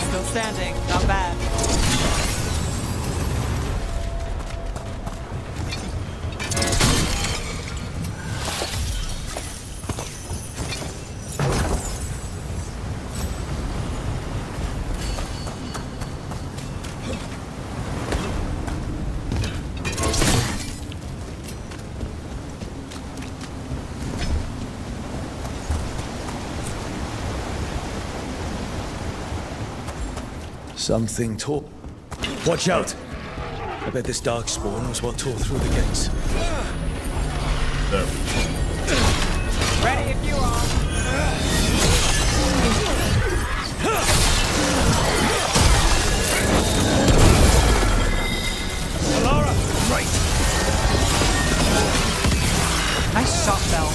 Still standing. Not bad. Something tore. Watch out! I bet this dark spawn was what tore through the gates. Ready if you are. Alara! Right. Nice shot, Bell.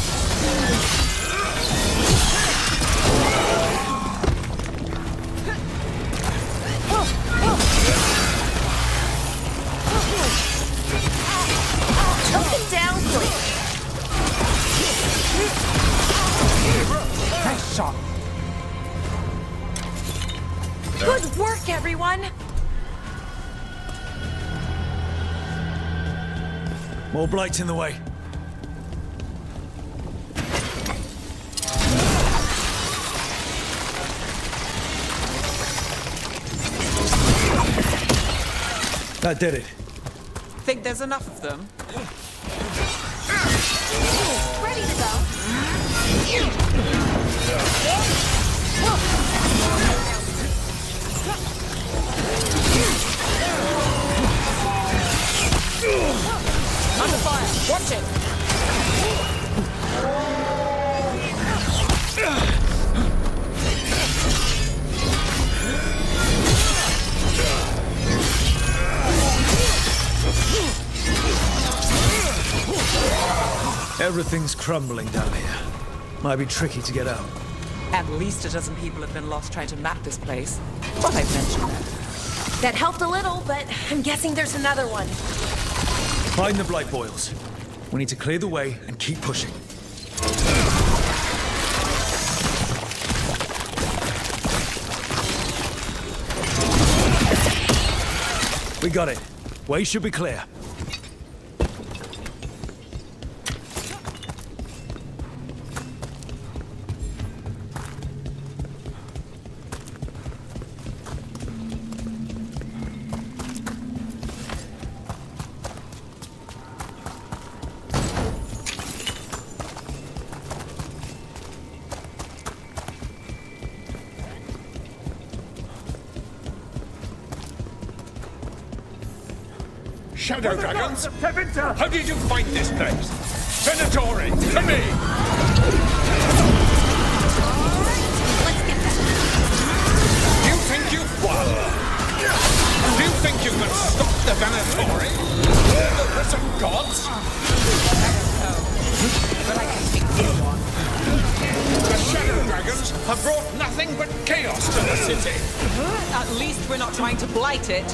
Choke him down quick. Nice shot. Good work, everyone. More blights in the way. That did it. Think there's enough of them? Ready to go. Under fire. Watch it. Everything's crumbling down here. Might be tricky to get out. At least a dozen people have been lost trying to map this place. But I've mentioned that. That helped a little, but I'm guessing there's another one. Find the blight boils. We need to clear the way and keep pushing. We got it. Way should be clear. Shadow dragons? How did you find this place? Venatori, to me! have brought nothing but chaos to the city. At least we're not trying to blight it.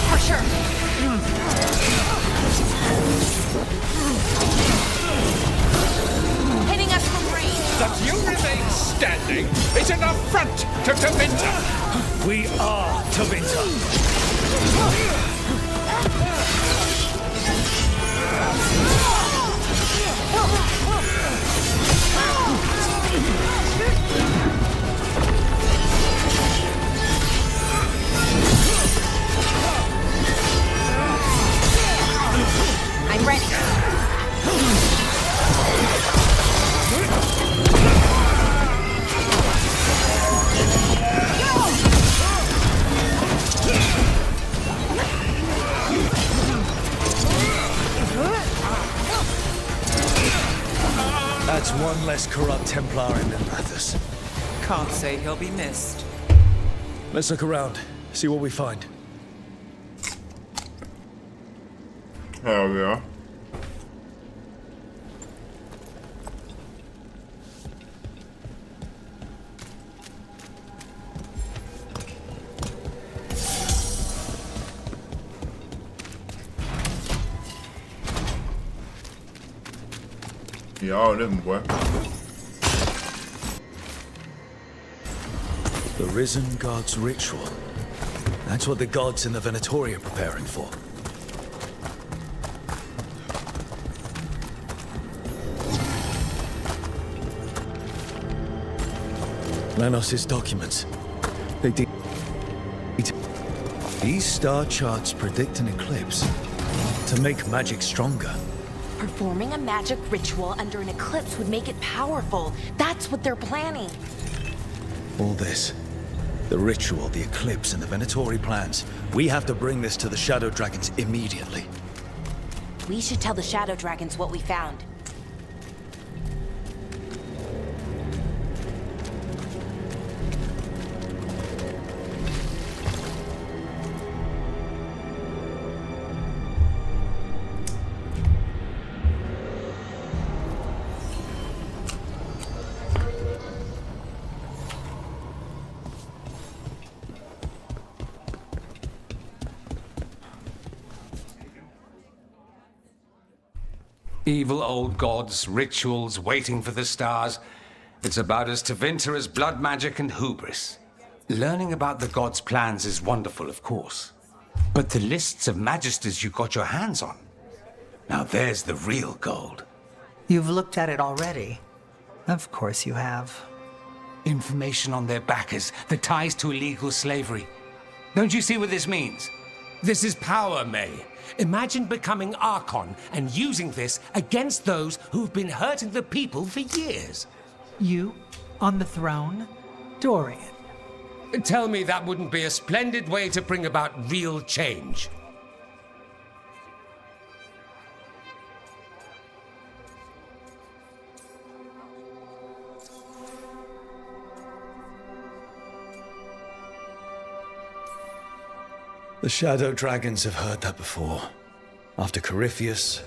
For sure. Hitting us from range. That you remain standing is an affront to Tevinter. We are Tevinter. I'm ready. That's one less corrupt Templar in Membrathus. Can't say he'll be missed. Let's look around, see what we find. Hell yeah. Yeah, all of them, boy. The Risen God's ritual. That's what the gods in the Venatori are preparing for. Lanos' documents. These star charts predict an eclipse to make magic stronger. Performing a magic ritual under an eclipse would make it powerful. That's what they're planning. All this. The ritual, the eclipse, and the Venatori plans. We have to bring this to the Shadow Dragons immediately. We should tell the Shadow Dragons what we found. Evil old gods, rituals, waiting for the stars. It's about as Tevinter as blood magic and hubris. Learning about the gods' plans is wonderful, of course. But the lists of magisters you got your hands on, now there's the real gold. You've looked at it already. Of course you have. Information on their backers, the ties to illegal slavery. Don't you see what this means? This is power, May. Imagine becoming Archon and using this against those who've been hurting the people for years. You on the throne? Dorian. Tell me that wouldn't be a splendid way to bring about real change. The Shadow Dragons have heard that before. After Corypheus,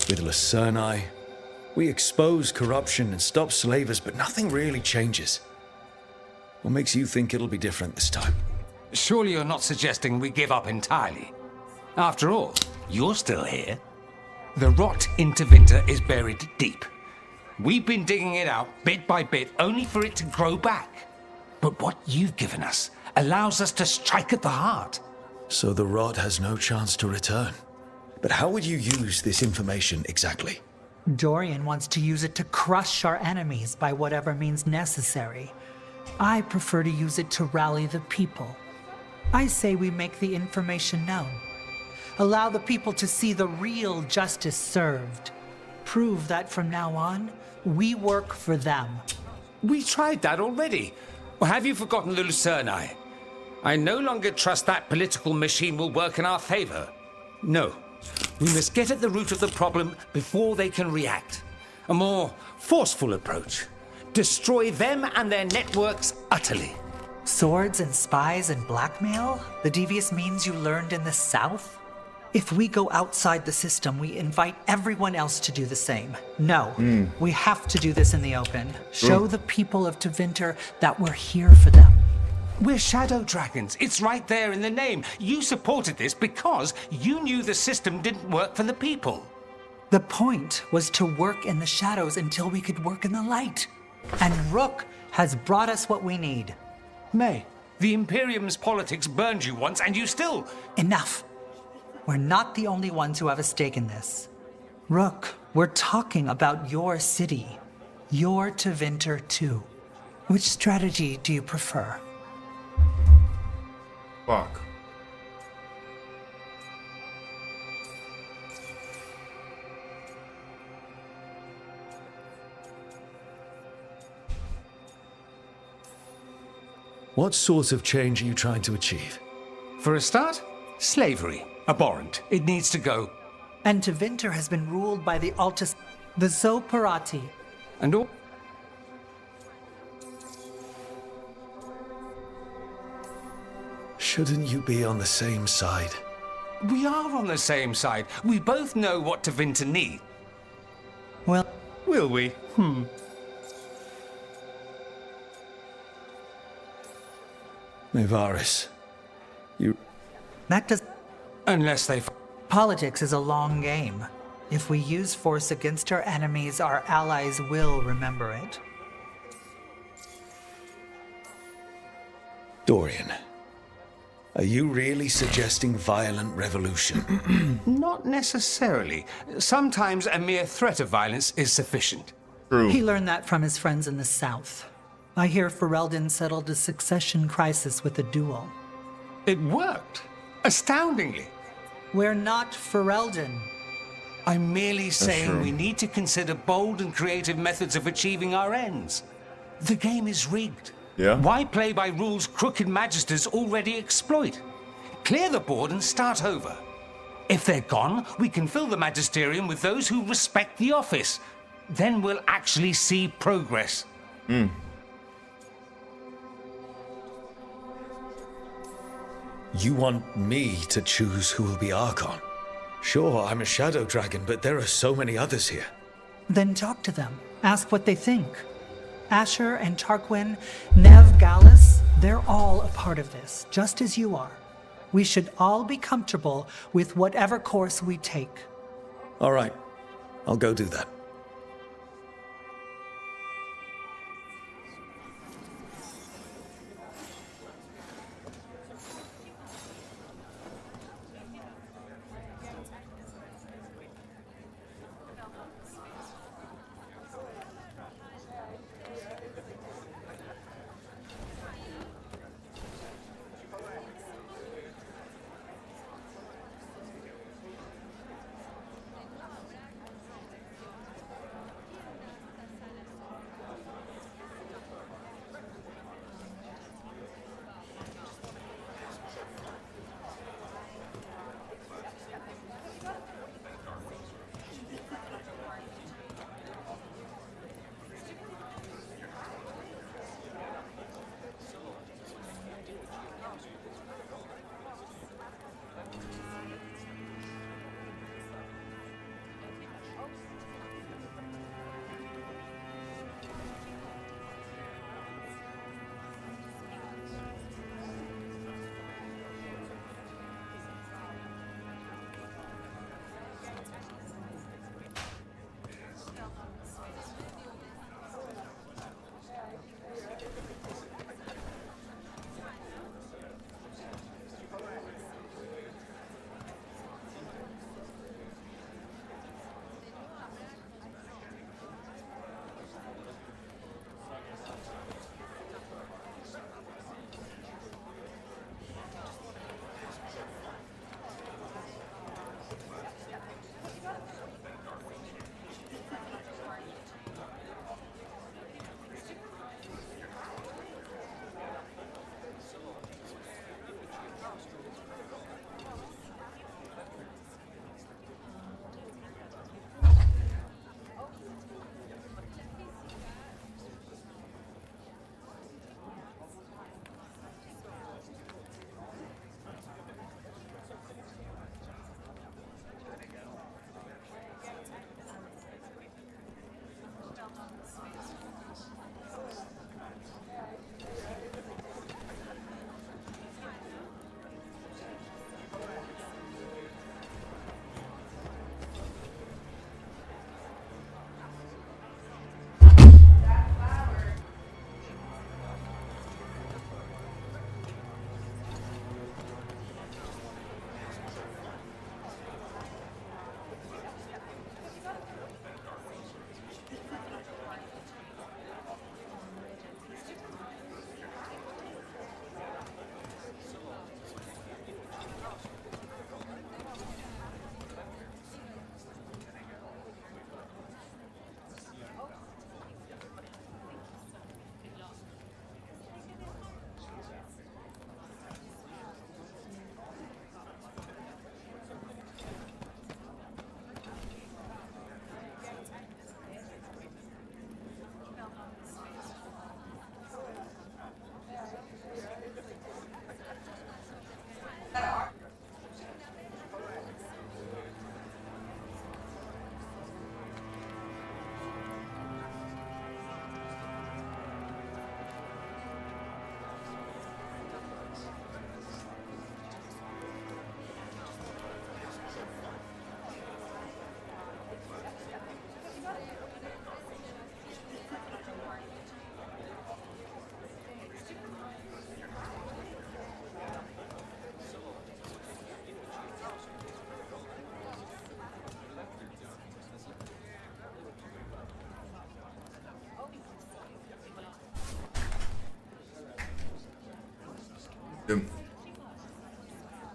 with Lucerni, we expose corruption and stop slavers, but nothing really changes. What makes you think it'll be different this time? Surely you're not suggesting we give up entirely. After all, you're still here. The rot in Tevinter is buried deep. We've been digging it out bit by bit, only for it to grow back. But what you've given us allows us to strike at the heart. So the rot has no chance to return. But how would you use this information exactly? Dorian wants to use it to crush our enemies by whatever means necessary. I prefer to use it to rally the people. I say we make the information known. Allow the people to see the real justice served. Prove that from now on, we work for them. We tried that already. Or have you forgotten the Lucerni? I no longer trust that political machine will work in our favor. No. We must get at the root of the problem before they can react. A more forceful approach. Destroy them and their networks utterly. Swords and spies and blackmail? The devious means you learned in the South? If we go outside the system, we invite everyone else to do the same. No, we have to do this in the open. Show the people of Tevinter that we're here for them. We're shadow dragons. It's right there in the name. You supported this because you knew the system didn't work for the people. The point was to work in the shadows until we could work in the light. And Rook has brought us what we need. May, the Imperium's politics burned you once and you still... Enough. We're not the only ones who have a stake in this. Rook, we're talking about your city. Your Tevinter too. Which strategy do you prefer? Fuck. What sort of change are you trying to achieve? For a start, slavery. Abhorrent. It needs to go. And Tevinter has been ruled by the Altus, the Zoparati. And all... Shouldn't you be on the same side? We are on the same side. We both know what Tevinter need. Well... Will we? Nevaris, you... That does... Unless they... Politics is a long game. If we use force against our enemies, our allies will remember it. Dorian, are you really suggesting violent revolution? Not necessarily. Sometimes a mere threat of violence is sufficient. True. He learned that from his friends in the South. I hear Ferelden settled a succession crisis with a duel. It worked. Astoundingly. We're not Ferelden. I'm merely saying true. we need to consider bold and creative methods of achieving our ends. The game is rigged. Yeah. Why play by rules crooked magisters already exploit? Clear the board and start over. If they're gone, we can fill the magisterium with those who respect the office. Then we'll actually see progress. You want me to choose who will be Archon? Sure, I'm a shadow dragon, but there are so many others here. Then talk to them. Ask what they think. Asher and Tarquin, Nev, Gallus, they're all a part of this, just as you are. We should all be comfortable with whatever course we take. All right, I'll go do that.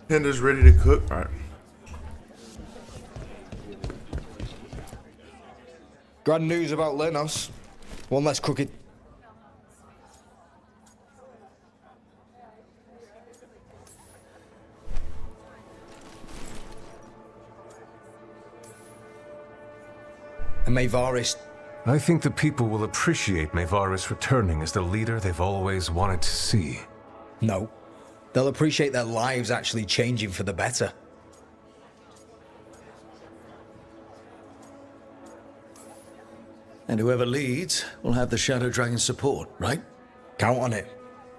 Tender's ready to cook. All right. Grand news about Lenos. One less crooked. And Mayvaris. I think the people will appreciate Mayvaris returning as the leader they've always wanted to see. No. They'll appreciate their lives actually changing for the better. And whoever leads will have the Shadow Dragon's support, right? Count on it.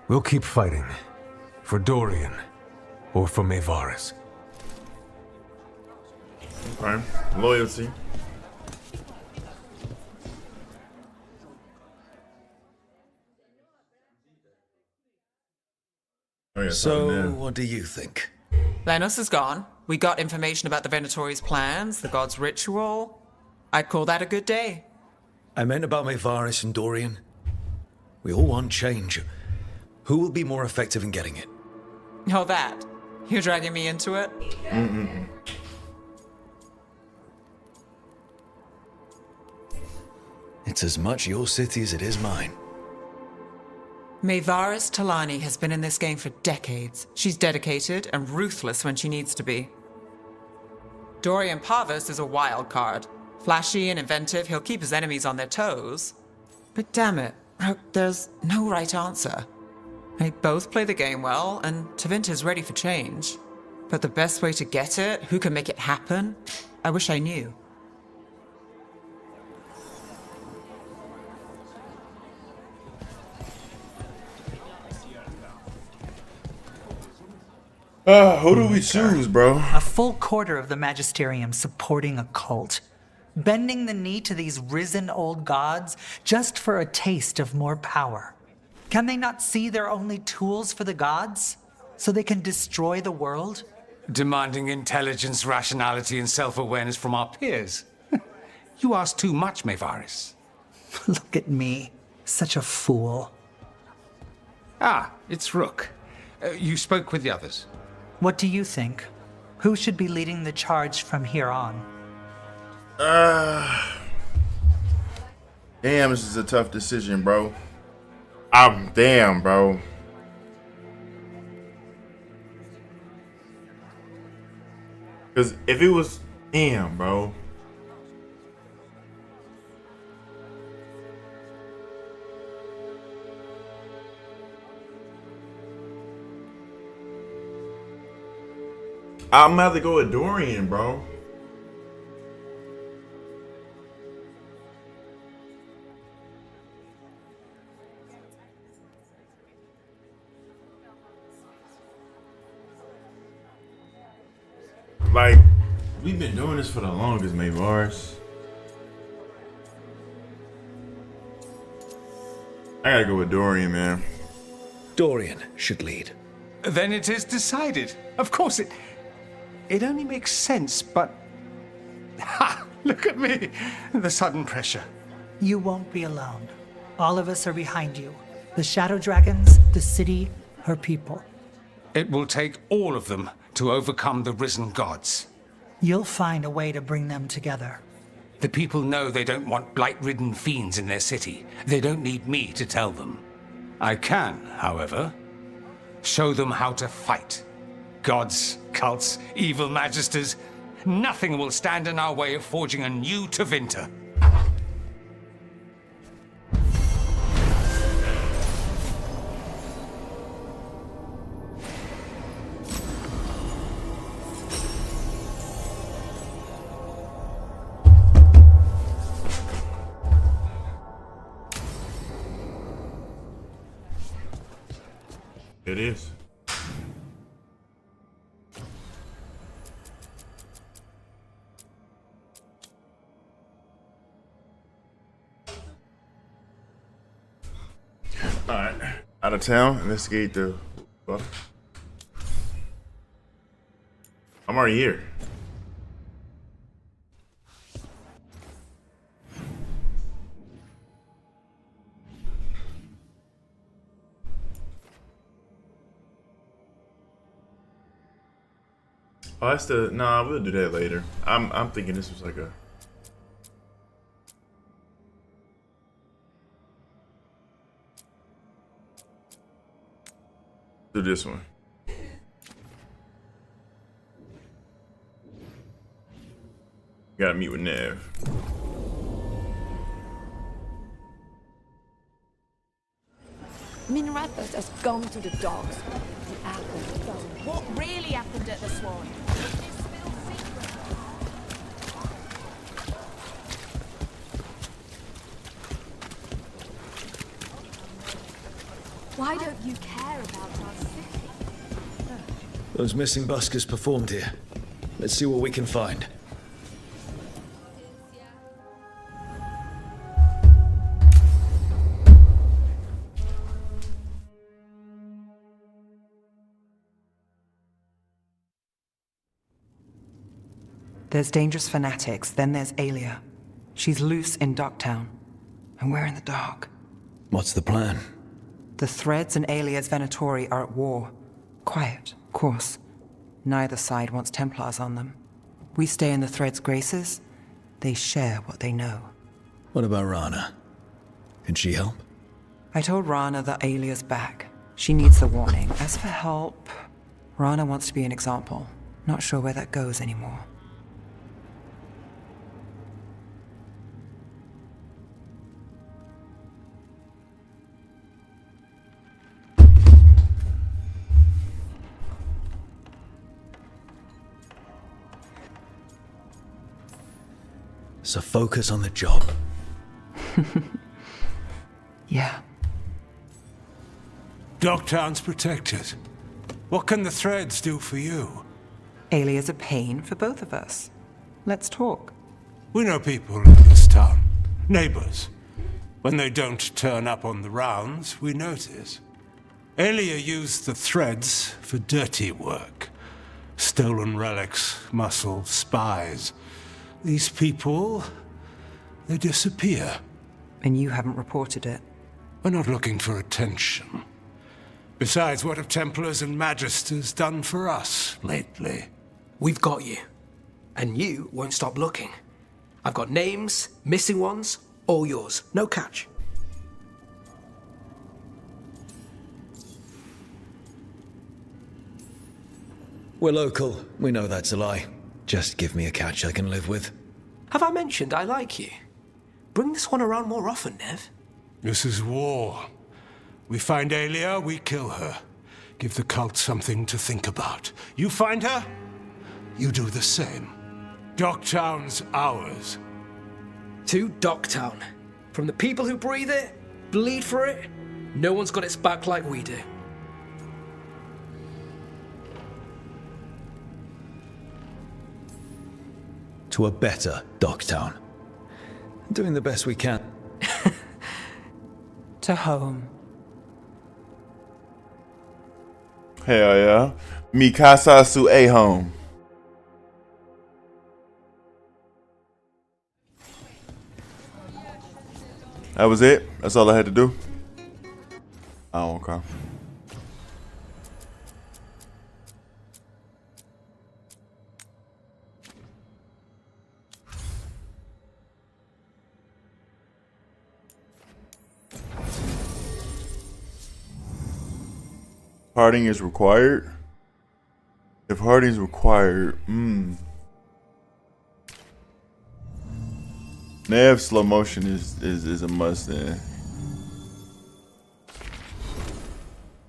We'll keep fighting. For Dorian. Or for Mayvaris. Prime. Loyalty. Oh, yeah, so, what do you think? Lenos is gone. We got information about the Venatori's plans, the god's ritual. I'd call that a good day. I meant about Mayvaris and Dorian. We all want change. Who will be more effective in getting it? Oh, that. You're dragging me into it? It's as much your city as it is mine. Mayvaris Talani has been in this game for decades. She's dedicated and ruthless when she needs to be. Dorian Parvis is a wild card. Flashy and inventive, he'll keep his enemies on their toes. But damn it, there's no right answer. They both play the game well, and Tevinter's ready for change. But the best way to get it, who can make it happen, I wish I knew. Who do we choose, bro? A full quarter of the Magisterium supporting a cult. Bending the knee to these risen old gods just for a taste of more power. Can they not see they're only tools for the gods? So they can destroy the world? Demanding intelligence, rationality, and self-awareness from our peers. You ask too much, Mayvaris. Look at me. Such a fool. Ah, it's Rook. You spoke with the others. What do you think? Who should be leading the charge from here on? Damn, this is a tough decision, bro. Damn, bro. Because if it was, damn, bro. I'm about to go with Dorian, bro. Like, we've been doing this for the longest, Mayvaris. I gotta go with Dorian, man. Dorian should lead. Then it is decided. Of course, it only makes sense, but... Ha! Look at me! The sudden pressure. You won't be alone. All of us are behind you. The Shadow Dragons, the city, her people. It will take all of them to overcome the risen gods. You'll find a way to bring them together. The people know they don't want blight-ridden fiends in their city. They don't need me to tell them. I can, however, show them how to fight. Gods, cults, evil magisters, nothing will stand in our way of forging a new Tevinter. It is. Alright. Out of town, investigate the... I'm already here. Oh, that's the nah. We'll do that later. I'm thinking this was like a. Do this one. Gotta meet with Nev. Minrathos has gone to the dogs. The apple doesn't. What really happened at the Swan? Why don't you care about our city? Those missing buskers performed here. Let's see what we can find. There's dangerous fanatics, then there's Alia. She's loose in Docktown, and we're in the dark. What's the plan? The Threads and Alia's Venatori are at war. Quiet, of course. Neither side wants Templars on them. We stay in the Threads' graces. They share what they know. What about Rana? Can she help? I told Rana that Alia's back. She needs the warning. As for help, Rana wants to be an example. Not sure where that goes anymore. So focus on the job. Yeah. Docktown's protected. What can the Threads do for you? Alia's a pain for both of us. Let's talk. We know people in this town. Neighbors. When they don't turn up on the rounds, we notice. Alia used the Threads for dirty work. Stolen relics, muscle, spies. These people, they disappear. And you haven't reported it. We're not looking for attention. Besides, what have Templars and Magisters done for us lately? We've got you. And you won't stop looking. I've got names, missing ones, all yours. No catch. We're local. We know that's a lie. Just give me a catch I can live with. Have I mentioned I like you? Bring this one around more often, Nev. This is war. We find Alia, we kill her. Give the cult something to think about. You find her, you do the same. Docktown's ours. To Docktown. From the people who breathe it, bleed for it, no one's got its back like we do. To a better Docktown. Doing the best we can. To home. Hell yeah. Mi casa su a home. That was it? That's all I had to do? Oh, okay. Harding is required? If harding is required, Nav slow motion is a must then.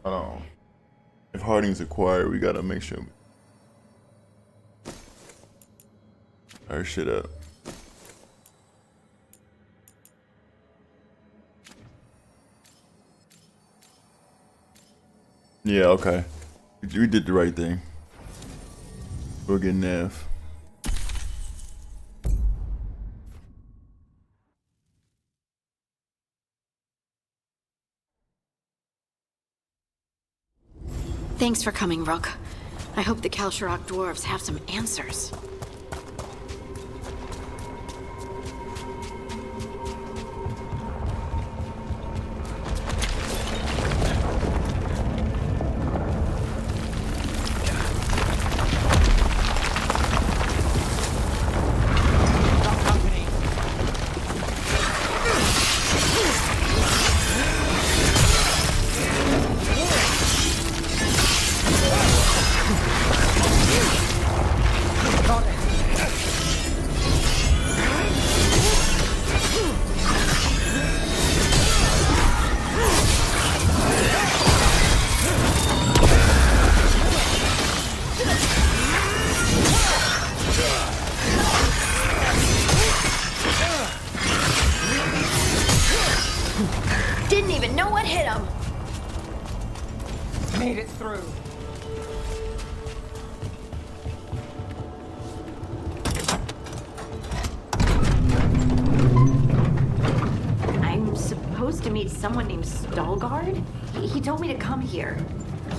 Hold on. If harding's required, we gotta make sure our shit up. Yeah, okay. We did the right thing. We'll get Nav. Thanks for coming, Rook. I hope the Kalsharok dwarves have some answers. someone named Stalgard. He told me to come here.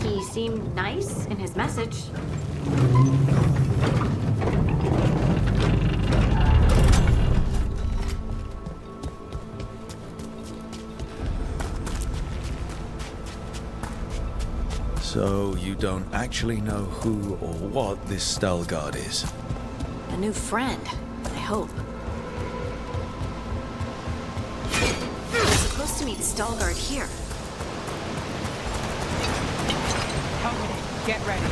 He seemed nice in his message. So you don't actually know who or what this Stalgard is? A new friend, I hope. We're supposed to meet Stalgard here. Get ready.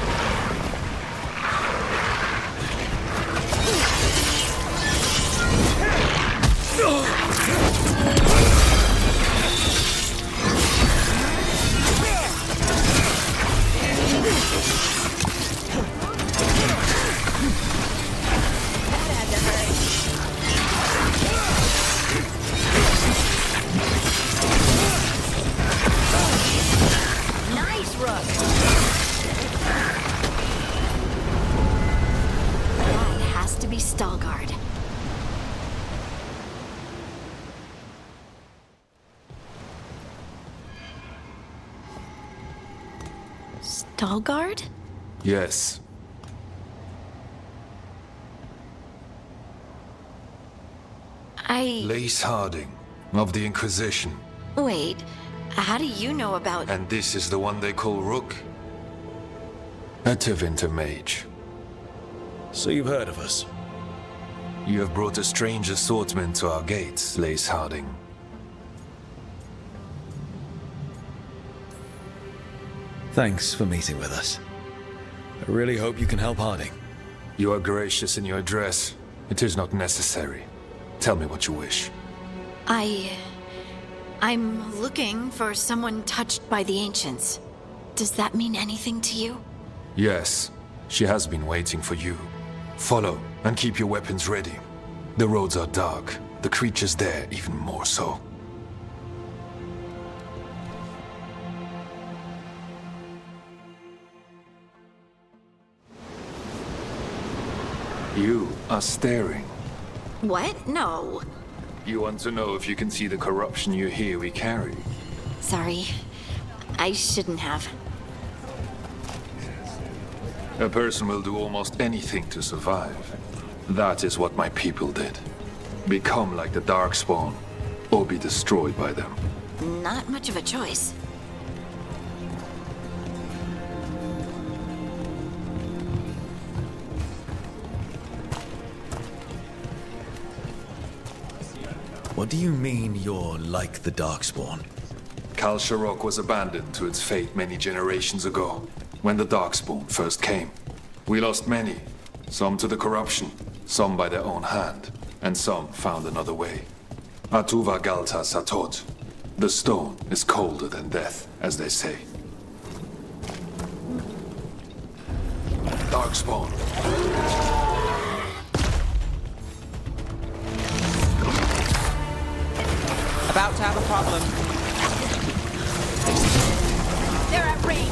Nice, Rook! That has to be Stalgard. Stalgard? Yes. Lace Harding, of the Inquisition. Wait, how do you know about... And this is the one they call Rook? A Tevinter mage. So you've heard of us? You have brought a strange assortment to our gates, Lace Harding. Thanks for meeting with us. I really hope you can help Harding. You are gracious in your address. It is not necessary. Tell me what you wish. I'm looking for someone touched by the Ancients. Does that mean anything to you? Yes, she has been waiting for you. Follow, and keep your weapons ready. The roads are dark, the creatures there even more so. You are staring. What? No. You want to know if you can see the corruption you hear we carry? Sorry. I shouldn't have. A person will do almost anything to survive. That is what my people did. Become like the Darkspawn, or be destroyed by them. Not much of a choice. What do you mean you're like the Darkspawn? Kal Sharok was abandoned to its fate many generations ago, when the Darkspawn first came. We lost many, some to the corruption, some by their own hand, and some found another way. Atuva Galta Satot. The stone is colder than death, as they say. Darkspawn. About to have a problem. They're at range.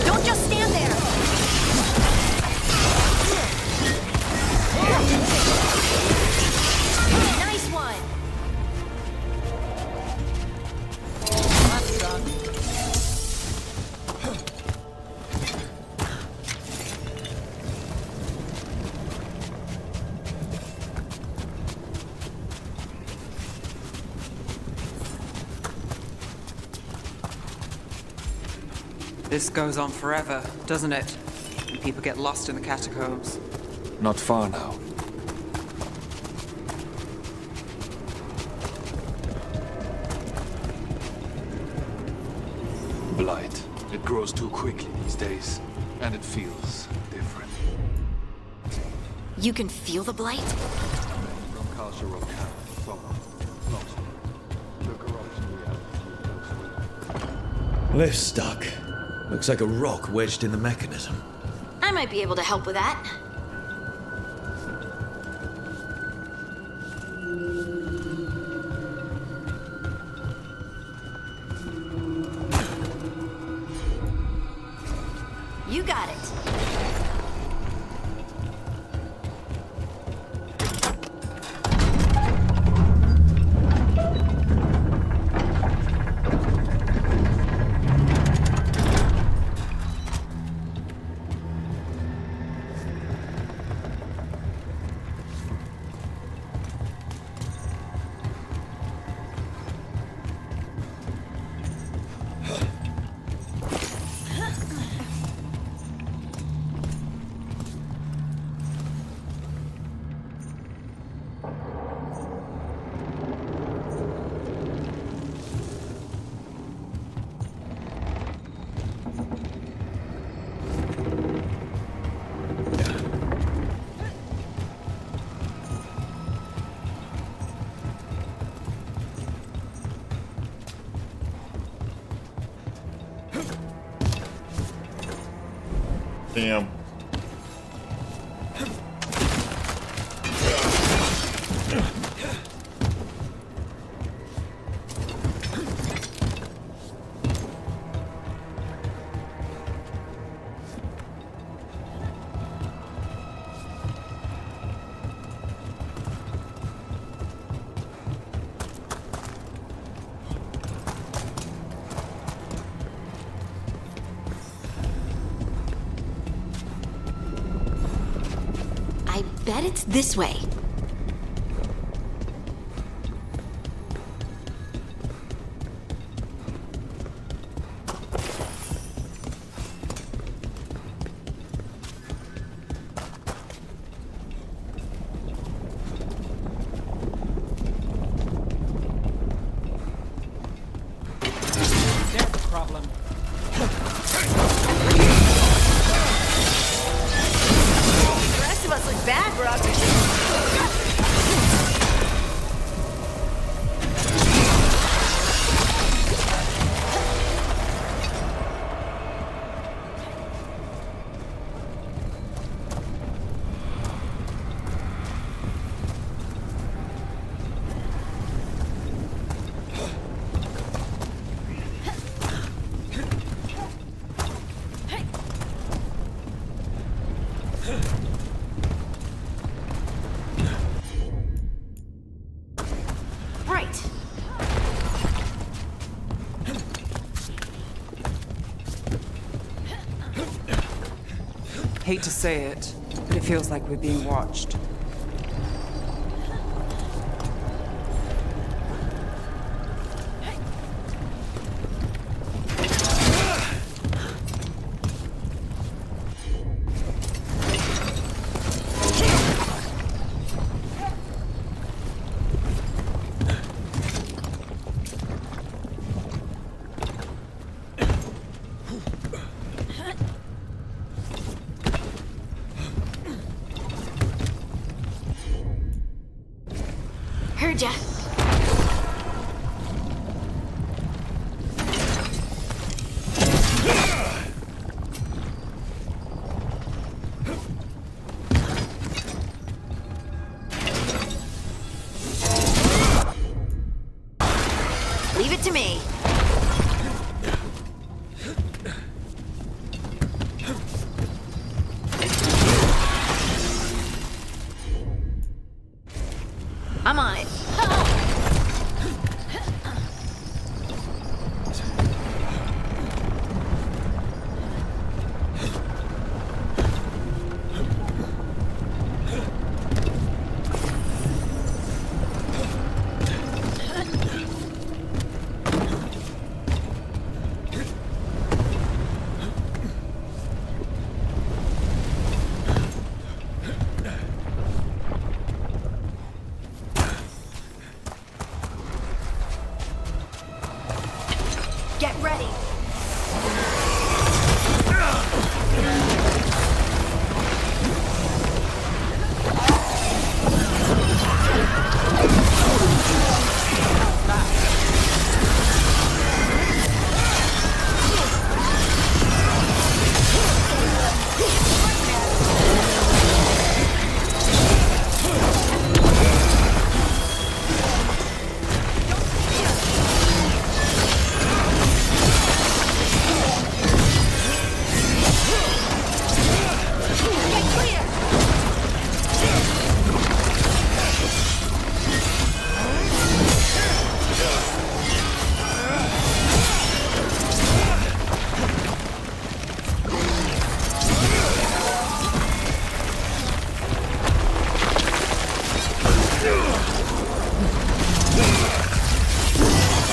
Don't just stand there. Nice one. That's done. This goes on forever, doesn't it? People get lost in the catacombs. Not far now. Blight. It grows too quickly these days, and it feels different. You can feel the blight? From Kal Sharok camp, somewhere. The corruption we have. Lift's stuck. Looks like a rock wedged in the mechanism. I might be able to help with that. You got it. Damn. I bet it's this way. There's the problem. The rest of us look bad, we're out to Right. Hate to say it, but it feels like we're being watched. Heard ya. Leave it to me. I'm on it.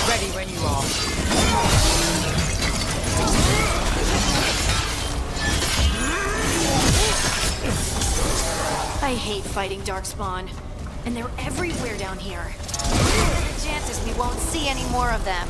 Ready when you are. I hate fighting Darkspawn. And they're everywhere down here. What are the chances we won't see any more of them?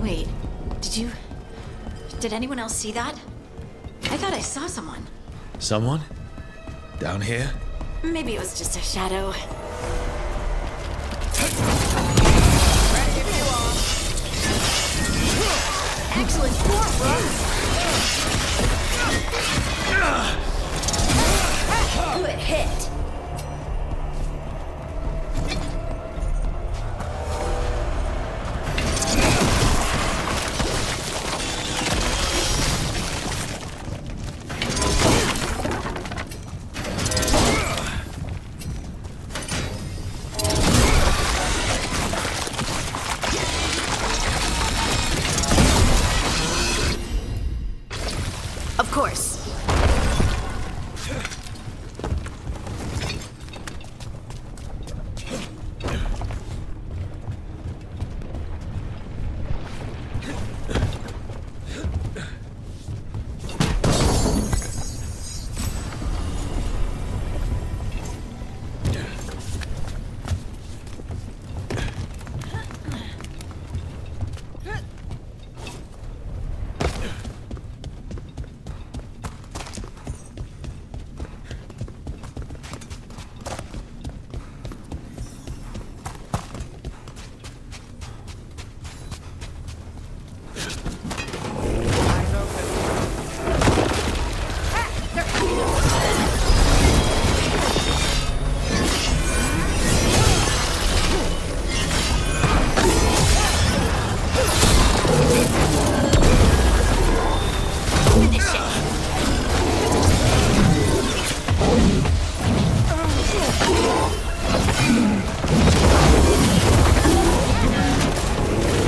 Wait, did anyone else see that? I thought I saw someone. Someone? Down here? Maybe it was just a shadow. Excellent form, bro! Good hit. Of course.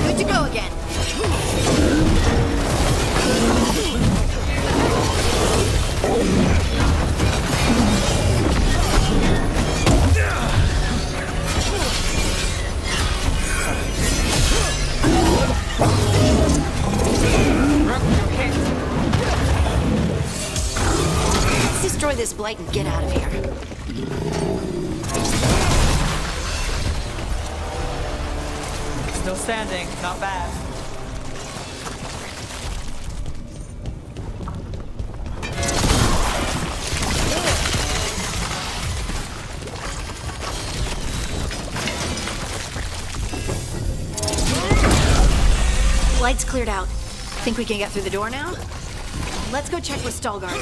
Good to go again. Let's destroy this blight and get out of here. Still standing, not bad. Light's cleared out. Think we can get through the door now? Let's go check with Stalgard.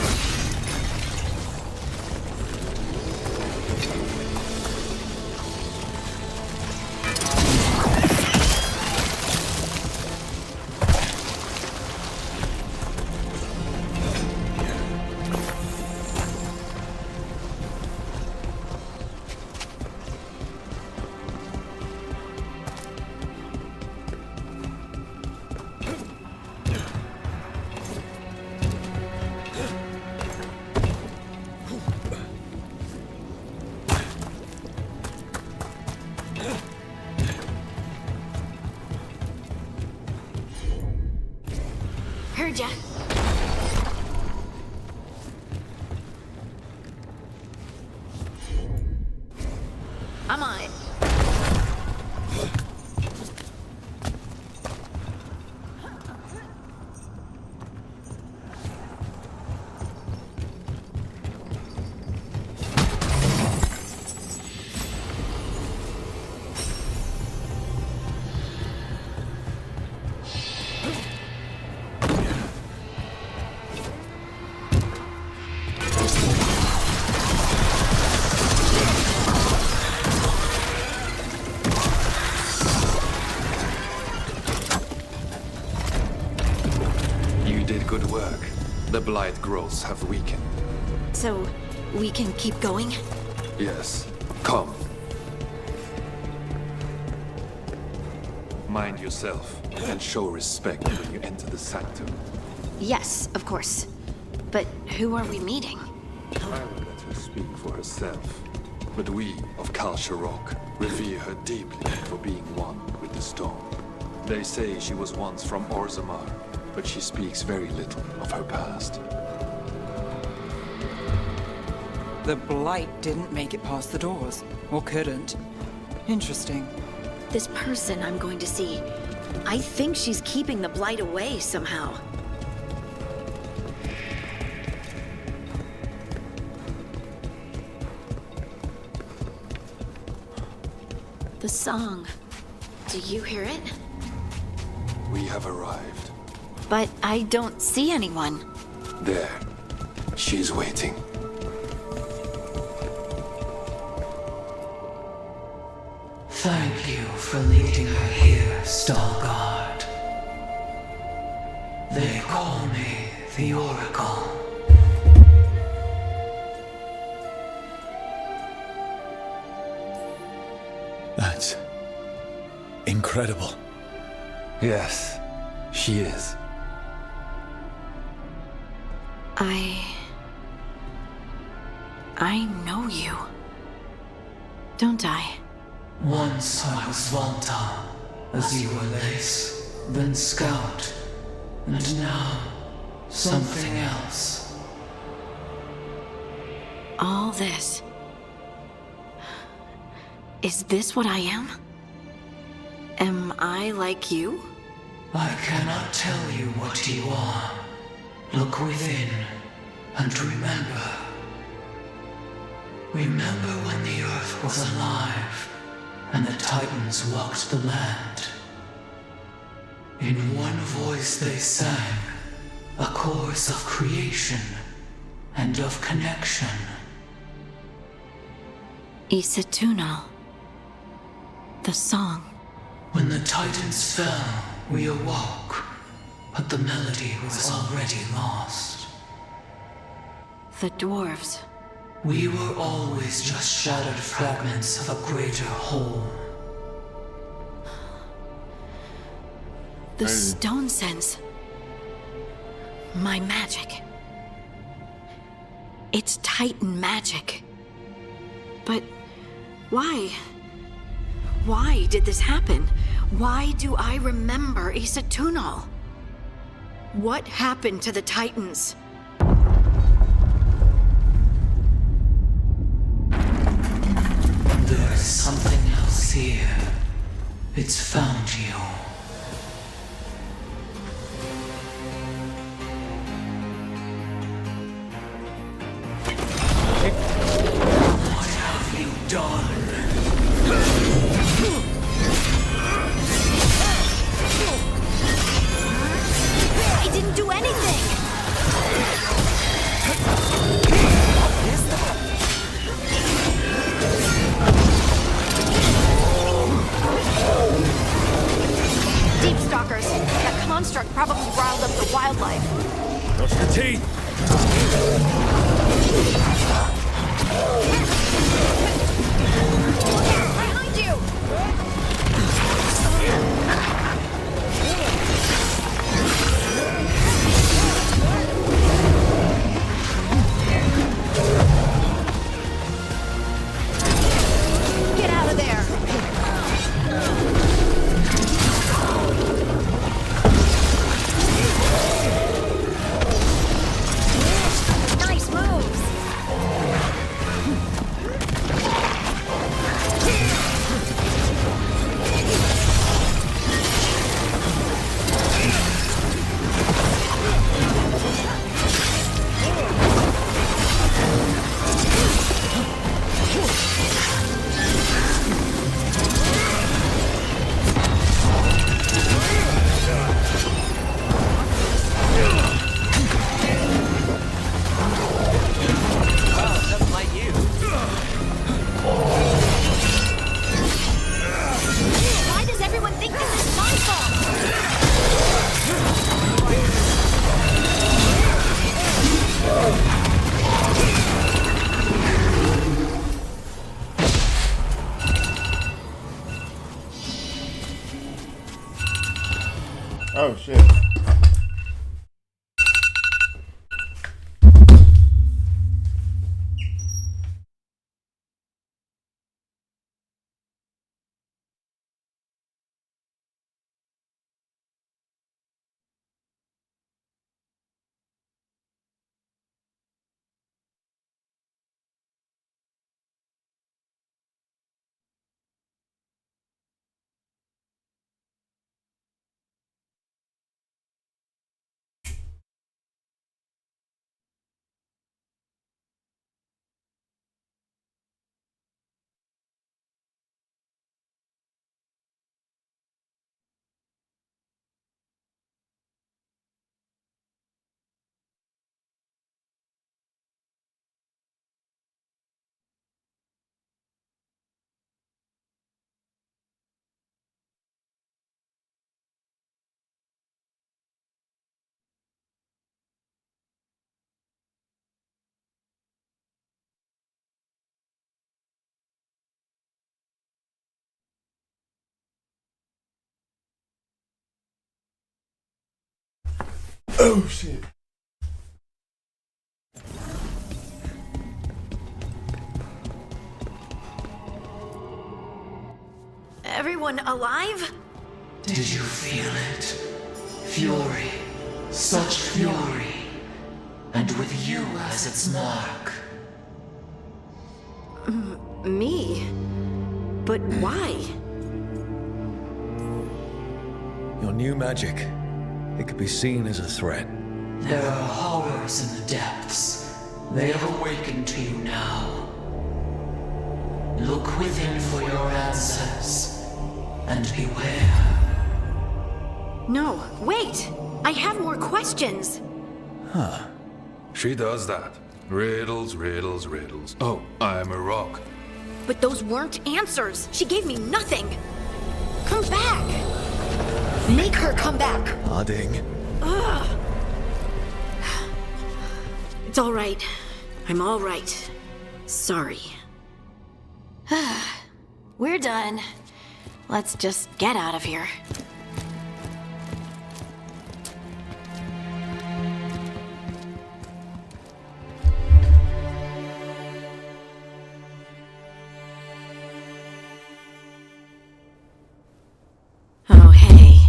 Heard ya. I'm on it. did good work. The blight growths have weakened. So, we can keep going? Yes. Come. Mind yourself, and show respect when you enter the sanctum. Yes, of course. But who are we meeting? I will let her speak for herself. But we of Kal Sharok revere her deeply for being one with the stone. They say she was once from Orzammar, but she speaks very little of her past. The Blight didn't make it past the doors. Or couldn't. Interesting. This person I'm going to see, I think she's keeping the blight away somehow. The song. Do you hear it? We have arrived. But I don't see anyone. There. She's waiting. Thank you for leading her here, Stalguard. They call me the Oracle. That's incredible. Yes, she is. I know you. Don't I? Once I was Volta, as you were Lace, then Scout, and now something else. All this. Is this what I am? Am I like you? I cannot tell you what you are. Look within, and remember. Remember when the Earth was alive, and the Titans walked the land. In one voice they sang, a chorus of creation and of connection. Isatunal. The song. When the Titans fell, we awoke, but the melody was already lost. The dwarves. We were always just shattered fragments of a greater whole. The stone sense. My magic. It's Titan magic. But why? Why did this happen? Why do I remember Isatunal? What happened to the Titans? There is something else here. It's found you. What have you done? I didn't do anything! Deep stalkers. That construct probably riled up the wildlife. Watch the teeth! Behind you! Get out of there! Nice moves! Oh shit. Oh shit. Everyone alive? Did you feel it? Fury. Such fury. And with you as its mark. Me? But why? Your new magic. It could be seen as a threat. There are horrors in the depths. They have awakened to you now. Look within for your answers. And beware. No, wait! I have more questions! Huh. She does that. Riddles, riddles, riddles. Oh, I'm a rock. But those weren't answers! She gave me nothing! Come back! Make her come back! Harding. Ugh. It's alright. I'm alright. Sorry. We're done. Let's just get out of here. Oh, hey.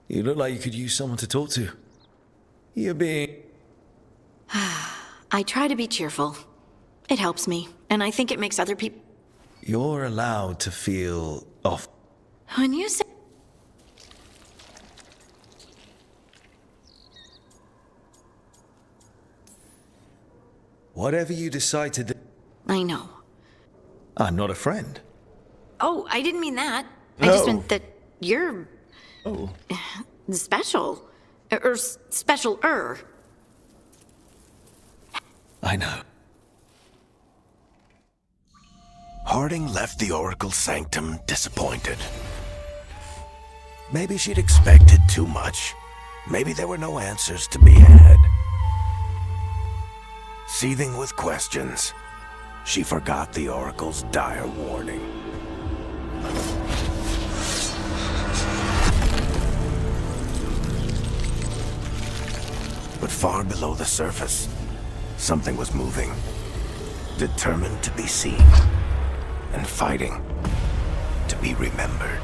You look like you could use someone to talk to. You're being... I try to be cheerful. It helps me, and I think it makes other people... You're allowed to feel off. When you say... Whatever you decide to do... I know. I'm not a friend. Oh, I didn't mean that. I No. just meant that you're... Oh. Special. Or special-er. I know. Harding left the Oracle's sanctum disappointed. Maybe she'd expected too much. Maybe there were no answers to be had. Seething with questions, she forgot the Oracle's dire warning. But far below the surface, something was moving, determined to be seen, and fighting to be remembered.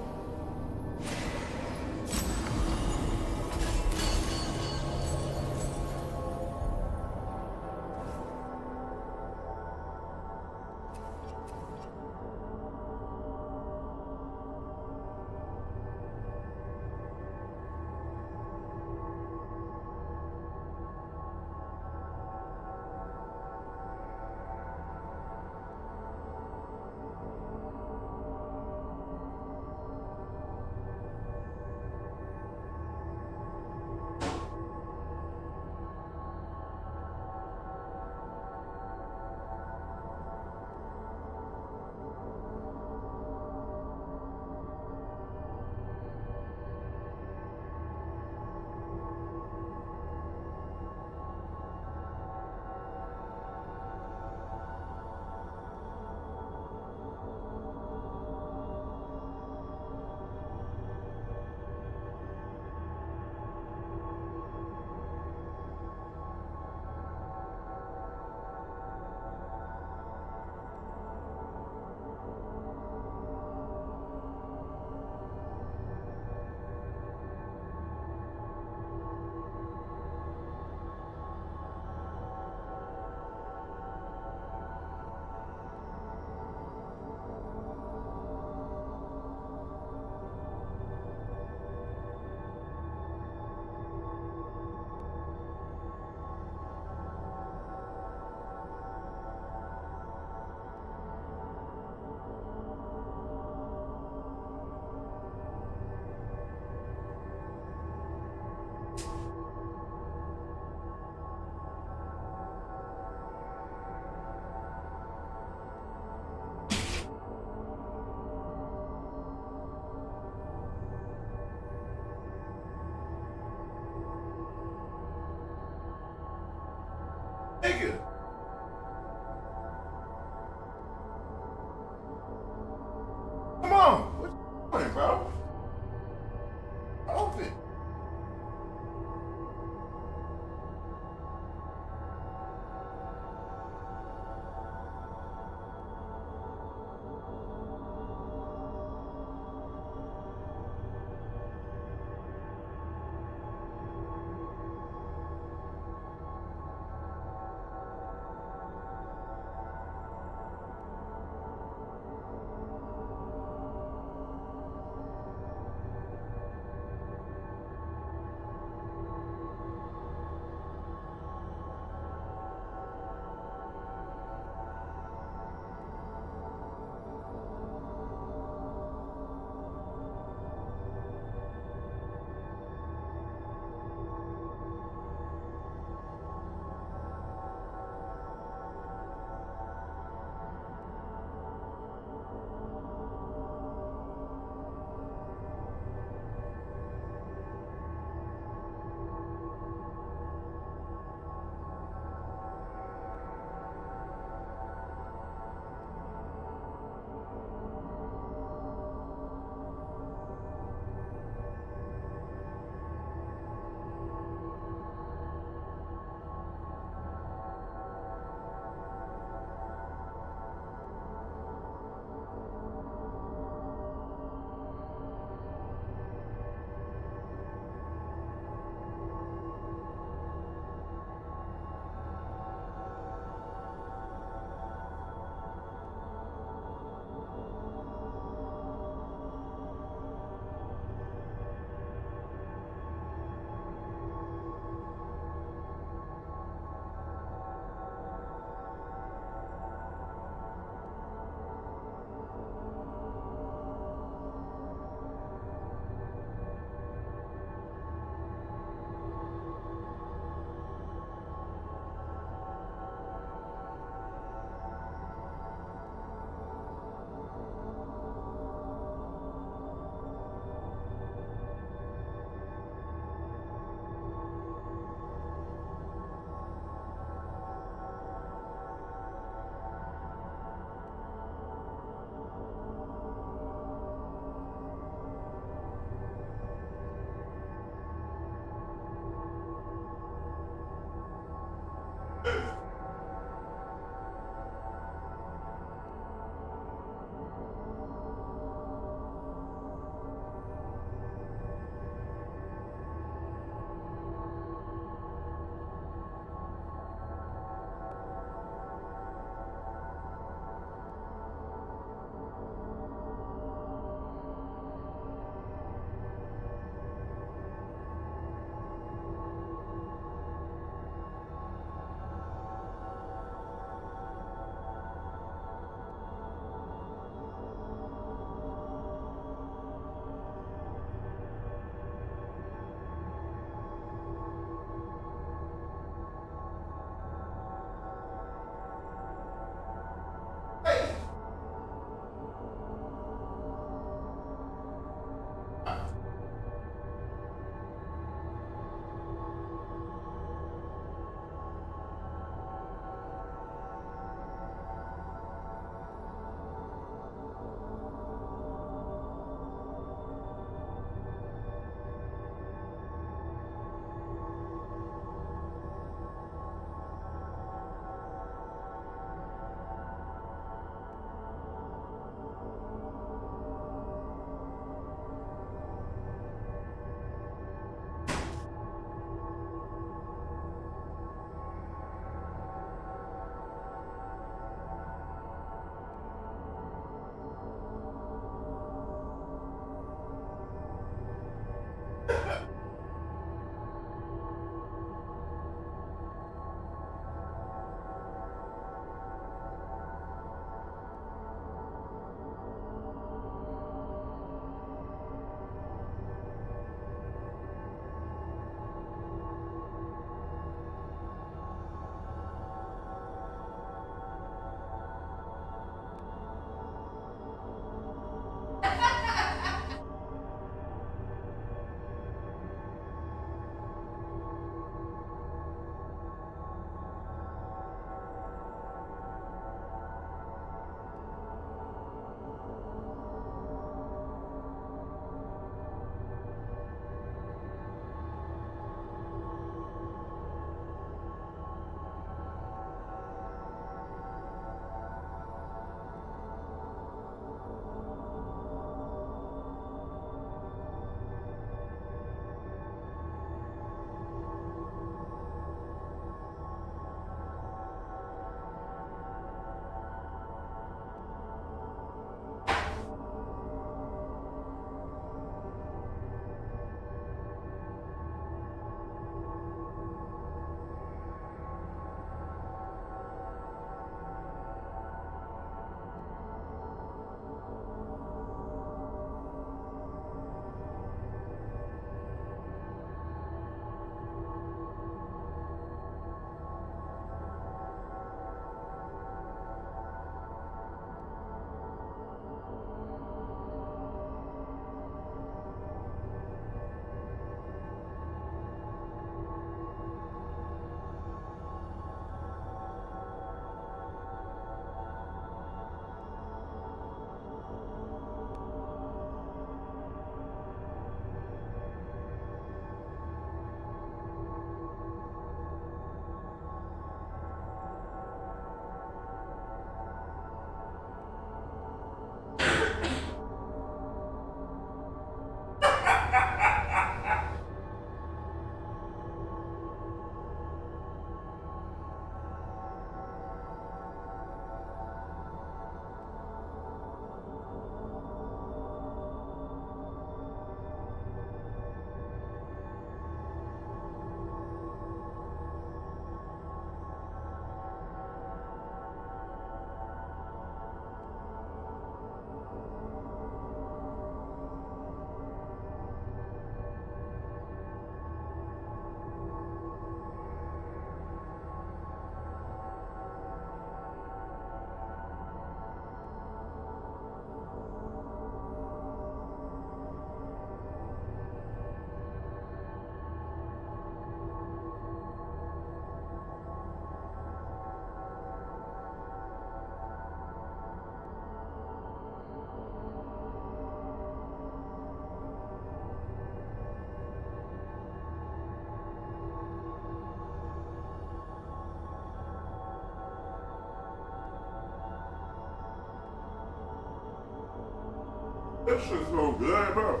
That shit's so good, bro.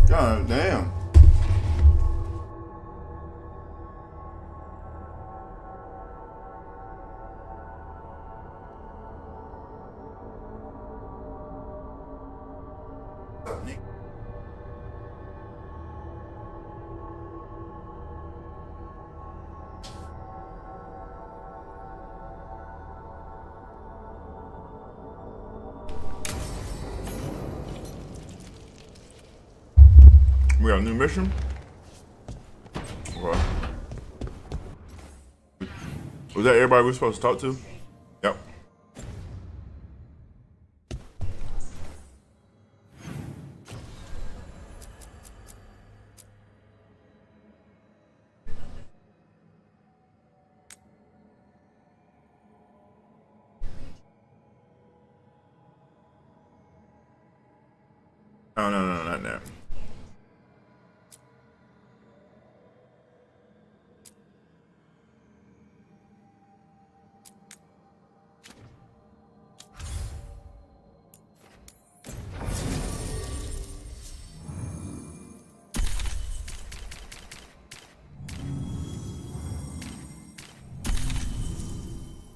God damn. We got a new mission. Okay. Was that everybody we were supposed to talk to? Yep. Oh, no, not that.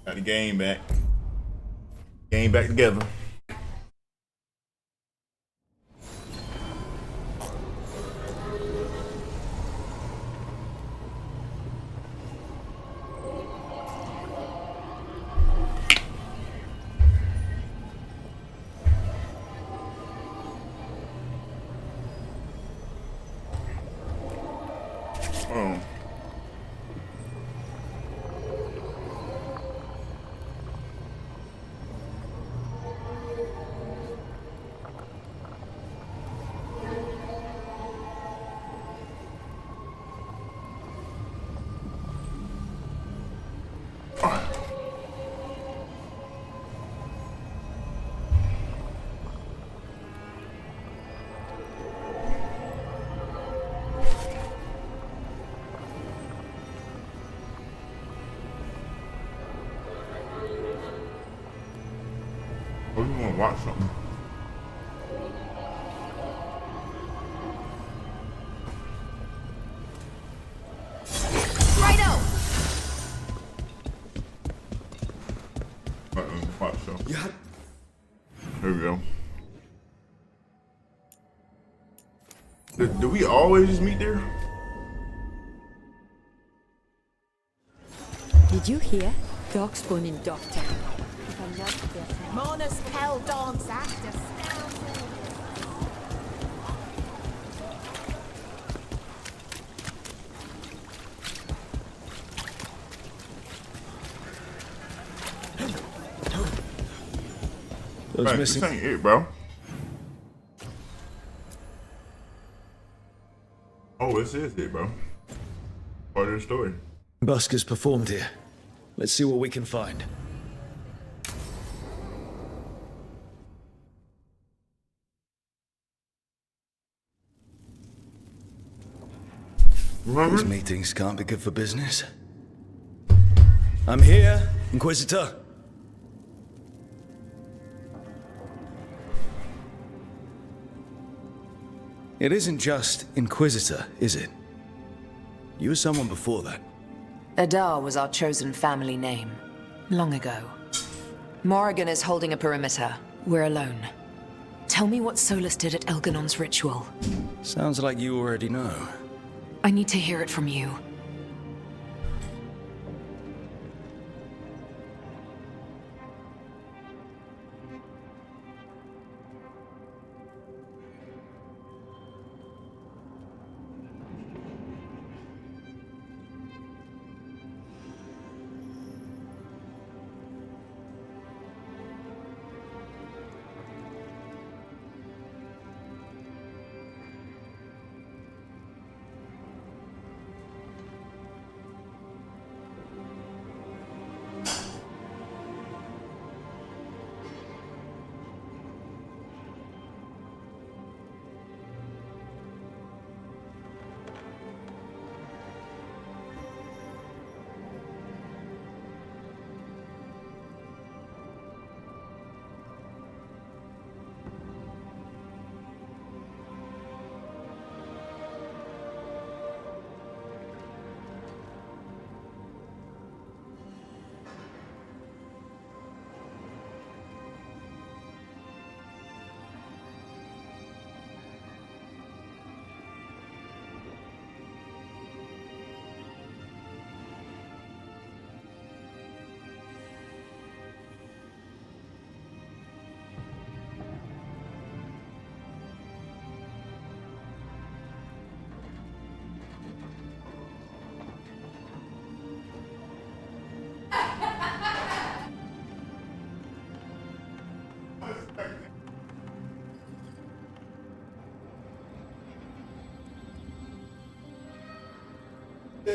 Got the game back. Game back together. Oh. Oh, you want to watch something? Righto! Watch something. Yeah. There we go. Do we always just meet there? Did you hear? Dogs born in Dogtown. Mona's Pell dance actor. Those Man, missing. this ain't it, bro. Oh, this is it, bro. Part of the story. Buskers performed here. Let's see what we can find. These meetings can't be good for business. I'm here, Inquisitor. It isn't just Inquisitor, is it? You were someone before that. Adar was our chosen family name, long ago. Morrigan is holding a perimeter. We're alone. Tell me what Solus did at Elganon's ritual. Sounds like you already know. I need to hear it from you. Is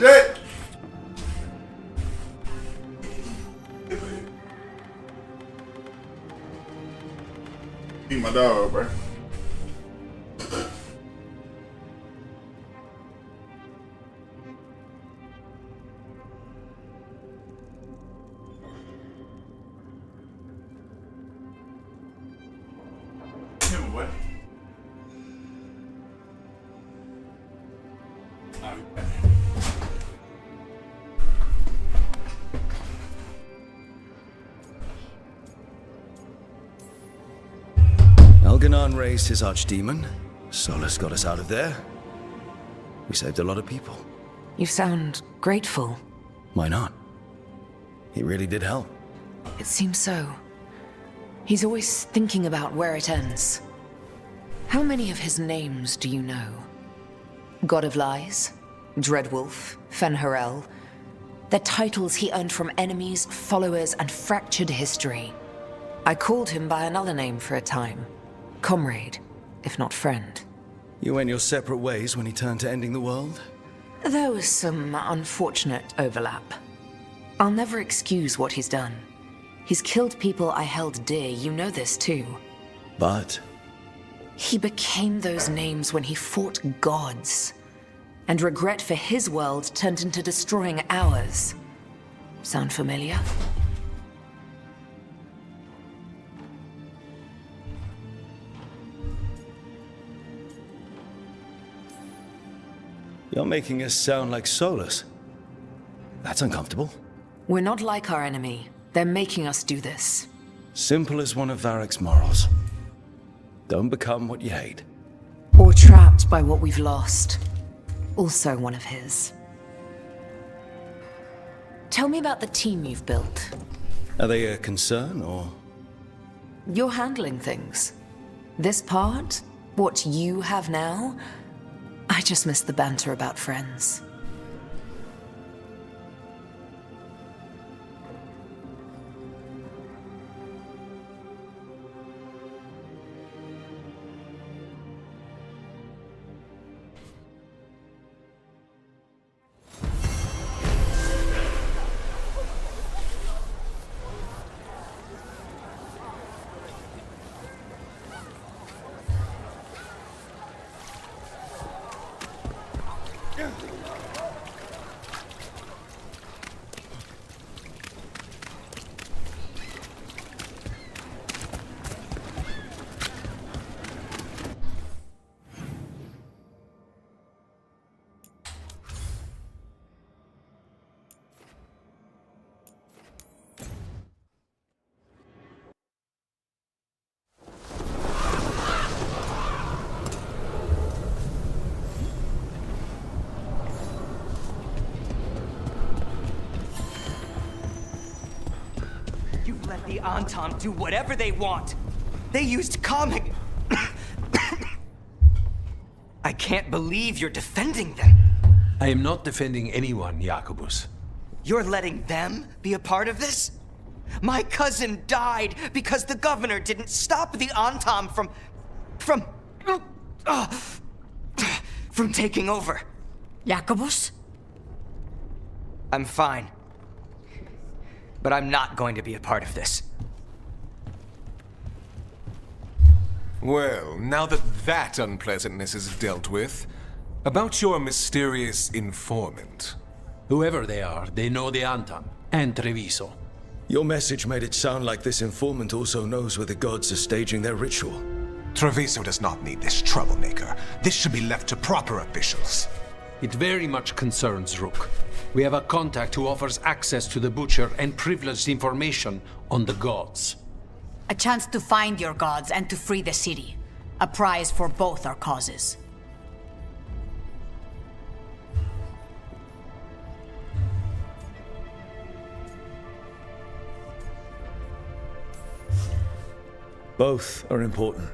it? Beat my dog, bro. What? Elganon raised his archdemon. Solus got us out of there. We saved a lot of people. You sound grateful. Why not? He really did help. It seems so. He's always thinking about where it ends. How many of his names do you know? God of Lies, Dreadwolf, Fen'Harel. They're titles he earned from enemies, followers, and fractured history. I called him by another name for a time. Comrade, if not friend. You went your separate ways when he turned to ending the world? There was some unfortunate overlap. I'll never excuse what he's done. He's killed people I held dear, you know this too. But he became those names when he fought gods. And regret for his world turned into destroying ours. Sound familiar? you're making us sound like Solus. That's uncomfortable. We're not like our enemy. They're making us do this. Simple as one of Varric's morals. Don't become what you hate. Or trapped by what we've lost. Also one of his. Tell me about the team you've built. Are they a concern, or...? You're handling things. This part, what you have now, I just miss the banter about friends. Let the Antam do whatever they want. They used comic... I can't believe you're defending them. I am not defending anyone, Jacobus. You're letting them be a part of this? My cousin died because the governor didn't stop the Antam from taking over. Jacobus? I'm fine. But I'm not going to be a part of this. Well, now that that unpleasantness is dealt with, about your mysterious informant. Whoever they are, they know the Antam and Treviso. Your message made it sound like this informant also knows where the gods are staging their ritual. Treviso does not need this troublemaker. This should be left to proper officials. It very much concerns Rook. We have a contact who offers access to the Butcher and privileged information on the gods. A chance to find your gods and to free the city. A prize for both our causes. Both are important.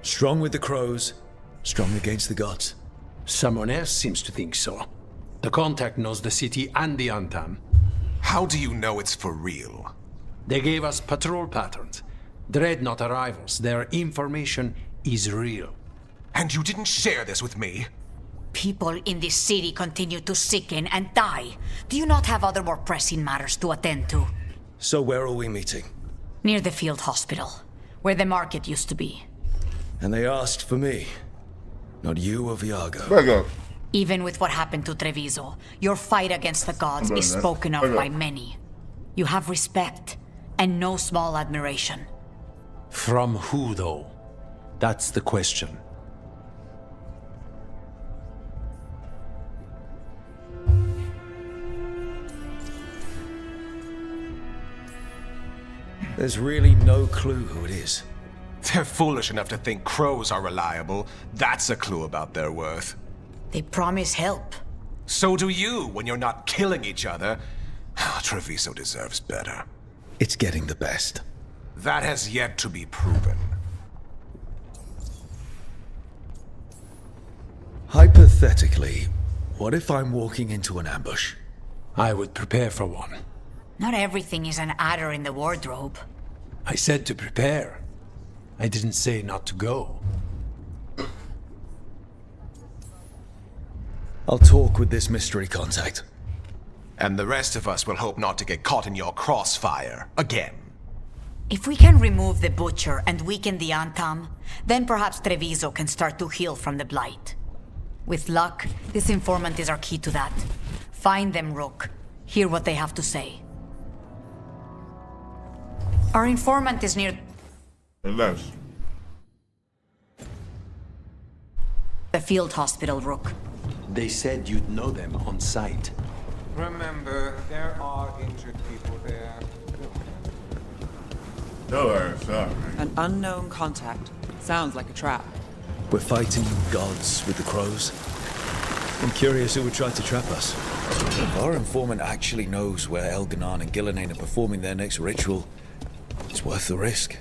Strong with the crows, strong against the gods. Someone else seems to think so. The contact knows the city and the Antam. How do you know it's for real? They gave us patrol patterns. Dreadnought arrivals. Their information is real. And you didn't share this with me? People in this city continue to sicken and die. Do you not have other more pressing matters to attend to? So where are we meeting? Near the field hospital, where the market used to be. And they asked for me. Not you or Viago. Back up. Even with what happened to Treviso, your fight against the gods is spoken of by many. You have respect, and no small admiration. From who, though? That's the question. There's really no clue who it is. They're foolish enough to think crows are reliable. That's a clue about their worth. They promise help. So do you when you're not killing each other. Treviso deserves better. It's getting the best. That has yet to be proven. Hypothetically, what if I'm walking into an ambush? I would prepare for one. Not everything is an adder in the wardrobe. I said to prepare. I didn't say not to go. I'll talk with this mystery contact. And the rest of us will hope not to get caught in your crossfire again. If we can remove the Butcher and weaken the Antam, then perhaps Treviso can start to heal from the Blight. With luck, this informant is our key to that. Find them, Rook. Hear what they have to say. Our informant is near the field hospital, Rook. They said you'd know them on sight. Remember, there are injured people there. An unknown contact. Sounds like a trap. We're fighting gods with the crows. I'm curious who would try to trap us. If our informant actually knows where Elganon and Gillenane are performing their next ritual, it's worth the risk.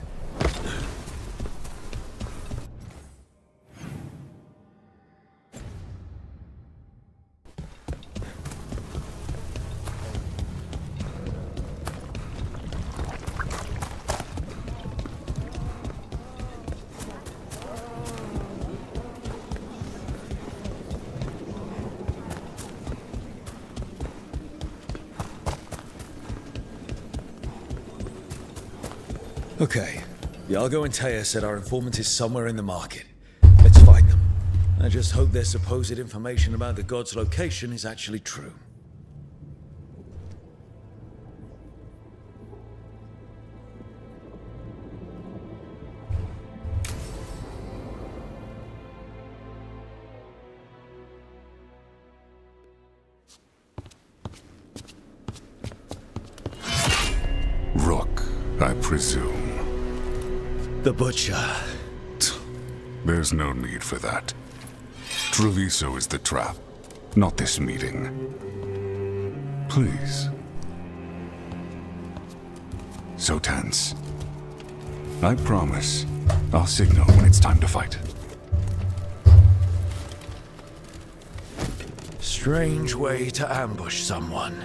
Okay. Iago and Taya said our informant is somewhere in the market. Let's find them. I just hope their supposed information about the god's location is actually true. Rook, I presume. The Butcher. There's no need for that. Treviso is the trap, not this meeting. Please. So tense. I promise, I'll signal when it's time to fight. Strange way to ambush someone.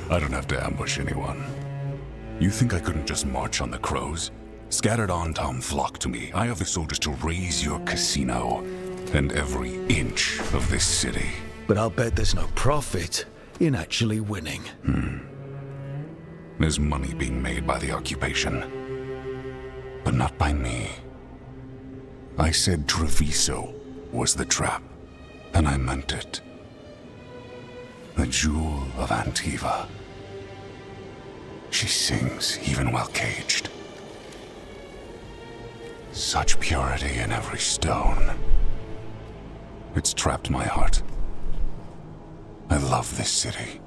I don't have to ambush anyone. You think I couldn't just march on the crows? Scattered Antam flock to me. I have the soldiers to raise your casino and every inch of this city. But I'll bet there's no profit in actually winning. There's money being made by the occupation. But not by me. I said Treviso was the trap, and I meant it. The Jewel of Antiva. She sings even while caged. Such purity in every stone. It's trapped my heart. I love this city.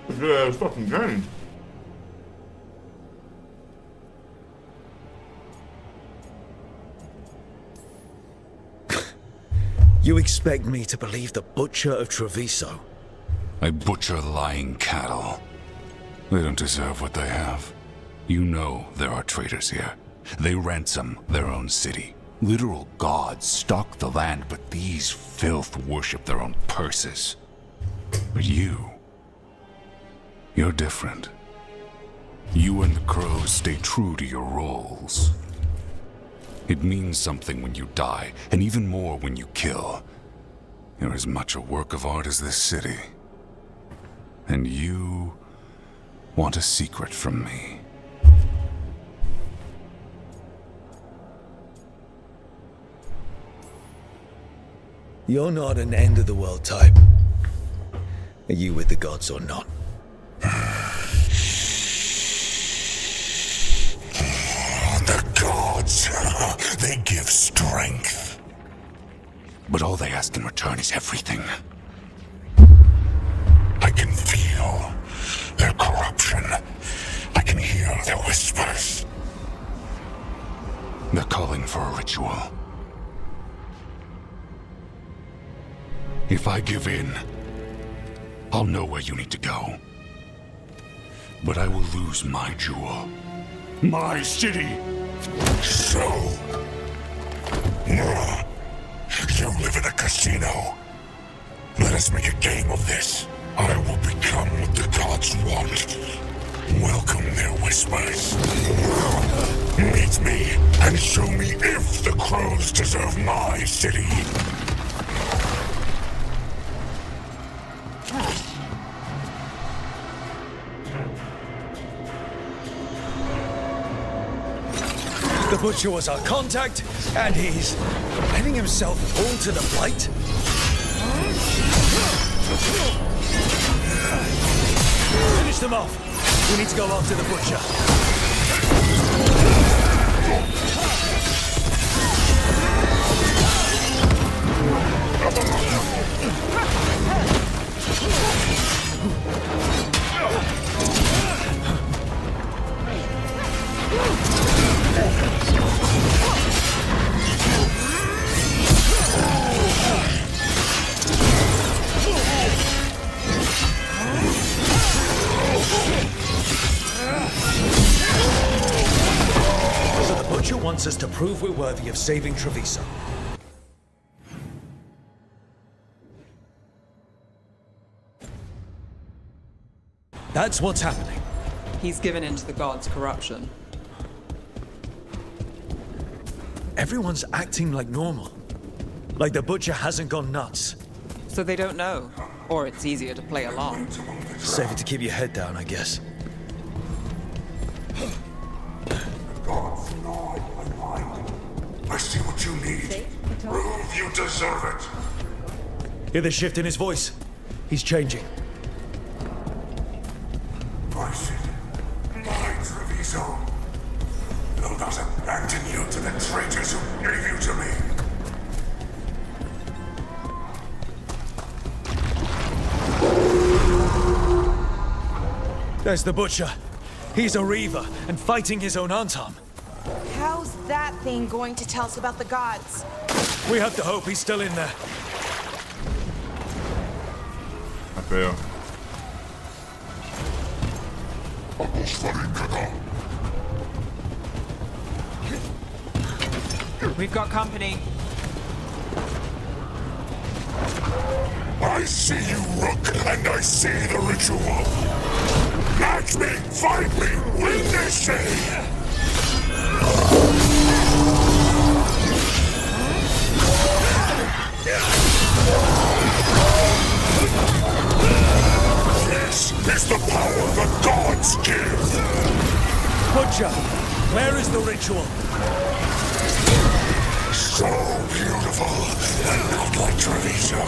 It's a good ass fucking game. You expect me to believe the Butcher of Treviso? I butcher lying cattle. They don't deserve what they have. You know there are traitors here. They ransom their own city. Literal gods stalk the land, but these filth worship their own purses. But you're different. You and the crows stay true to your roles. It means something when you die, and even more when you kill. You're as much a work of art as this city. And you want a secret from me. You're not an end-of-the-world type. Are you with the gods or not? The gods, they give strength. But all they ask in return is everything. I can feel their corruption. I can hear their whispers. They're calling for a ritual. If I give in, I'll know where you need to go. But I will lose my jewel. My city! So... you live in a casino. Let us make a game of this. I will become what the gods want. Welcome their whispers. Meet me and show me if the crows deserve my city. The Butcher was our contact, and he's letting himself fall to the Blight? Finish them off. We need to go after the Butcher. So the Butcher wants us to prove we're worthy of saving Treviso. That's what's happening. He's given in to the gods' corruption. Everyone's acting like normal. Like the Butcher hasn't gone nuts. So they don't know. Or it's easier to play along. Safer to keep your head down, I guess. I see what you need. Prove you deserve it. Hear the shift in his voice? He's changing. My city, my Treviso. Will not abandon you to the traitors who gave you to me. There's the Butcher. He's a Reaver and fighting his own Antam. How's that thing going to tell us about the gods? We have to hope he's still in there. I fail. We've got company. I see you, Rook, and I see the ritual. Match me, fight me, win this day. This is the power the gods give. Butcher, where is the ritual? So beautiful, and not like Treviso.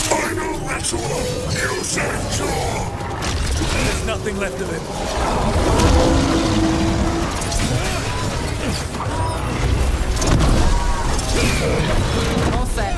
Final ritual, use it, There's nothing left of him. All set.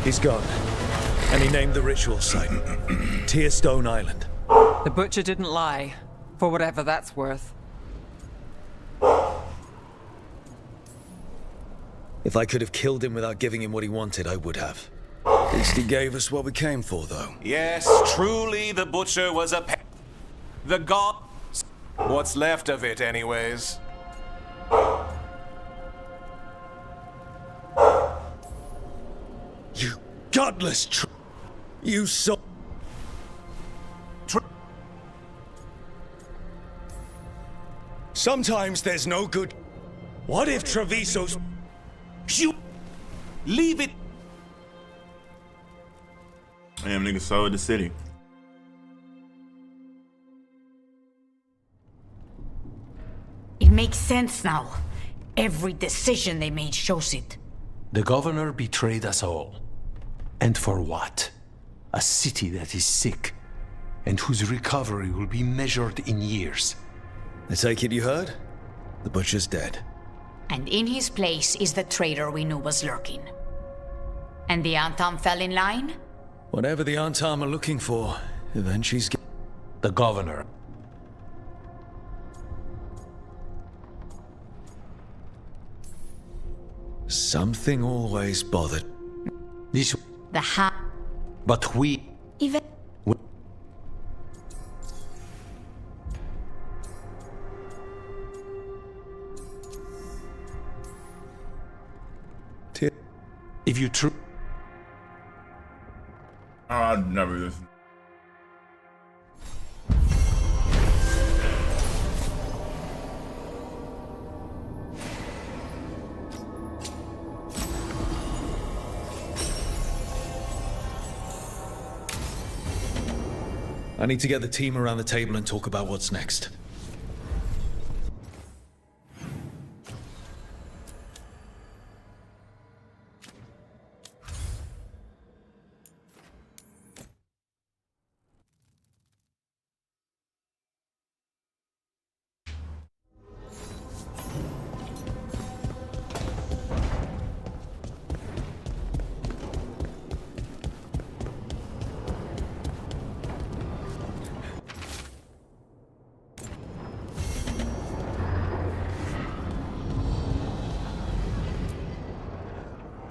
He's gone. And he named the ritual site Tearstone Island. The butcher didn't lie, for whatever that's worth. If I could have killed him without giving him what he wanted, I would have. At least he gave us what we came for, though. Yes, truly the butcher was a the god. What's left of it, anyways. You godless you saw. Sometimes there's no good. What if Treviso's... You... Leave it. Damn, nigga sold the city. It makes sense now. Every decision they made shows it. The governor betrayed us all. And for what? A city that is sick, and whose recovery will be measured in years. I take it you heard? The butcher's dead. And in his place is the traitor we knew was lurking. And the Antam fell in line? Whatever the Antam are looking for, Eventually's... The governor. Something always bothered. This... The But we... Even... If you true... I'd never listen. I need to get the team around the table and talk about what's next.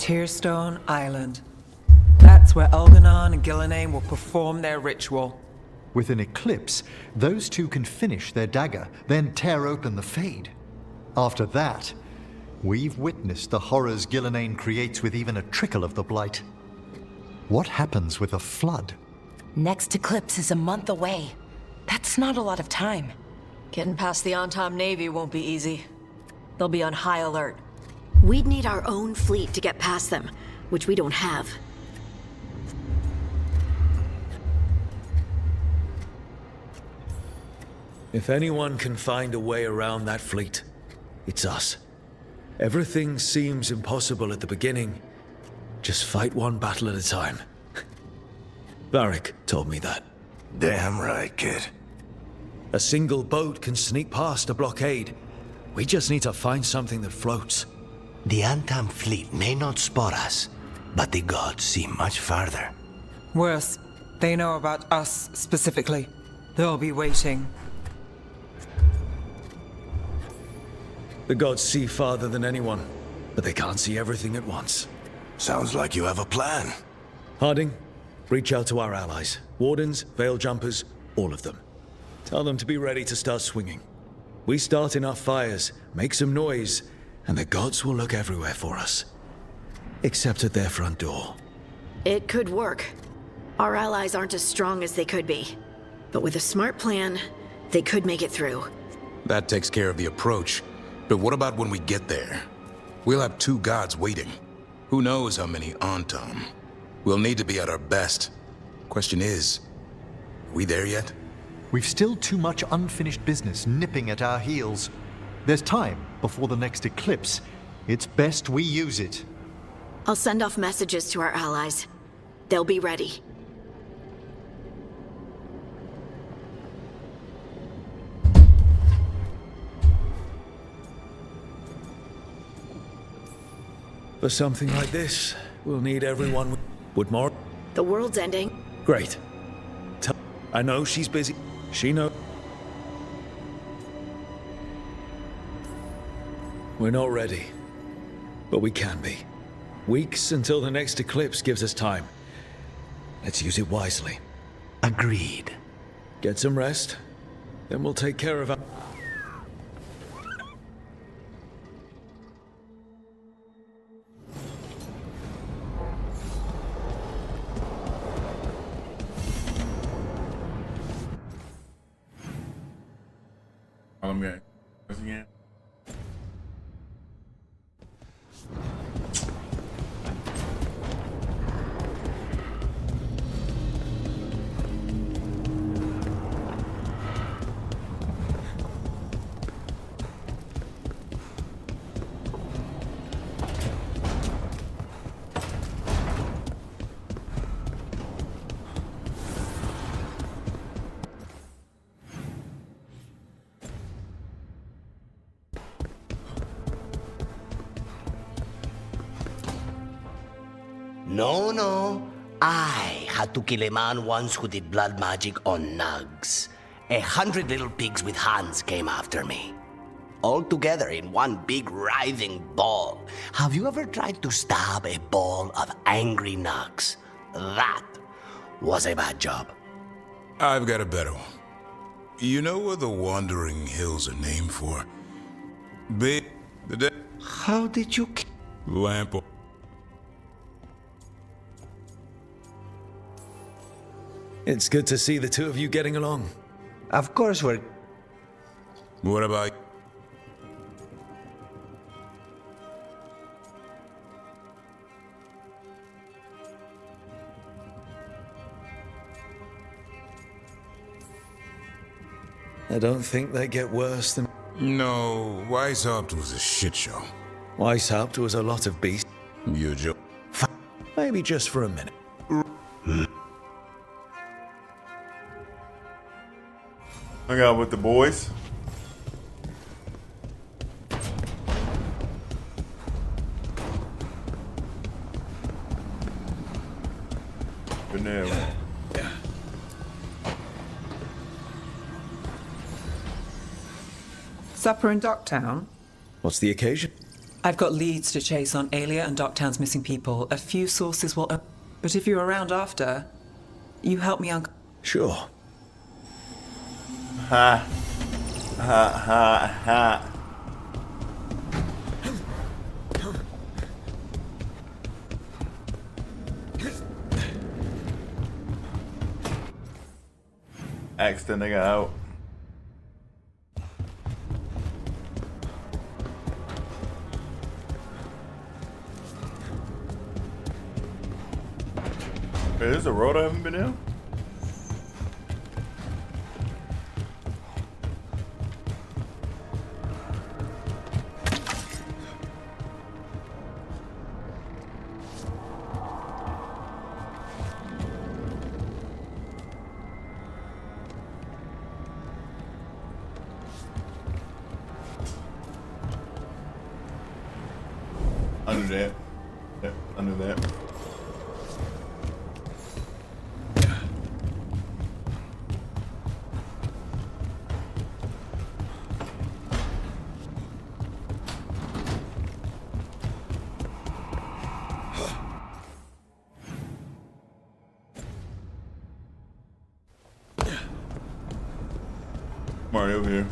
Tearstone Island. That's where Elganon and Gillenane will perform their ritual. With an eclipse, those two can finish their dagger, then tear open the Fade. After that, we've witnessed the horrors Gillenane creates with even a trickle of the Blight. What happens with a flood? Next eclipse is a month away. That's not a lot of time. Getting past the Antam Navy won't be easy. They'll be on high alert. We'd need our own fleet to get past them, which we don't have. If anyone can find a way around that fleet, it's us. Everything seems impossible at the beginning. Just fight one battle at a time. Varric told me that. Damn right, kid. A single boat can sneak past a blockade. We just need to find something that floats. The Antam fleet may not spot us, but the gods see much farther. Worse, they know about us specifically. They'll be waiting. The gods see farther than anyone, but they can't see everything at once. Sounds like you have a plan. Harding, reach out to our allies. Wardens, Veil Jumpers, all of them. Tell them to be ready to start swinging. We start enough fires, make some noise, and the gods will look everywhere for us. Except at their front door. It could work. Our allies aren't as strong as they could be. But with a smart plan, they could make it through. That takes care of the approach. But what about when we get there? We'll have two gods waiting. Who knows how many Antam? We'll need to be at our best. Question is, are we there yet? We've still too much unfinished business nipping at our heels. There's time before the next eclipse. It's best we use it. I'll send off messages to our allies. They'll be ready. For something like this, we'll need everyone. Would more? The world's ending. Great. I know she's busy. She knows. We're not ready, but we can be. Weeks until the next eclipse gives us time. Let's use it wisely. Agreed. Get some rest, then we'll take care of our... I'm going. Once again. No. I had to kill a man once who did blood magic on nugs. 100 little pigs with hands came after me. All together in one big writhing ball. Have you ever tried to stab a ball of angry nugs? That was a bad job. I've got a better one. You know what the Wandering Hills are named for? Big... How did you... Lamp... It's good to see the two of you getting along. Of course we're... What about... I don't think they get worse than... No, Weishaupt was a shit show. Weishaupt was a lot of beast. You joke. Maybe just for a minute. I got with the boys. Good now. Supper in Docktown? What's the occasion? I've got leads to chase on Alia and Docktown's missing people. A few sources will... But if you're around after, you help me on... Sure. Ha. Ha ha ha. Axe the nigga out. Hey, there's a road I haven't been down. Under that. Yep, under that. I'm already over here.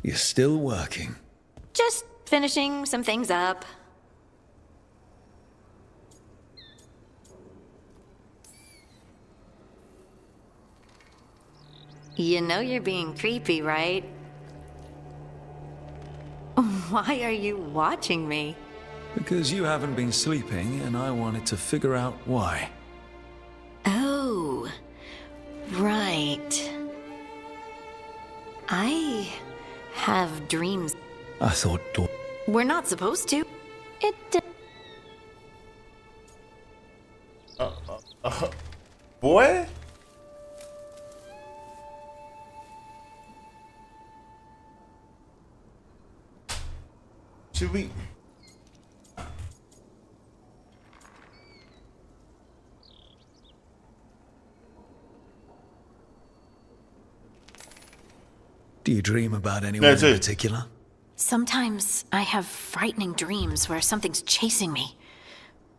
You're still working. Just finishing some things up. You know you're being creepy, right? Why are you watching me? Because you haven't been sleeping, and I wanted to figure out why. Oh, right. I have dreams. I thought... We're not supposed to. Boy? Should we? Do you dream about anyone in particular? Sometimes I have frightening dreams where something's chasing me,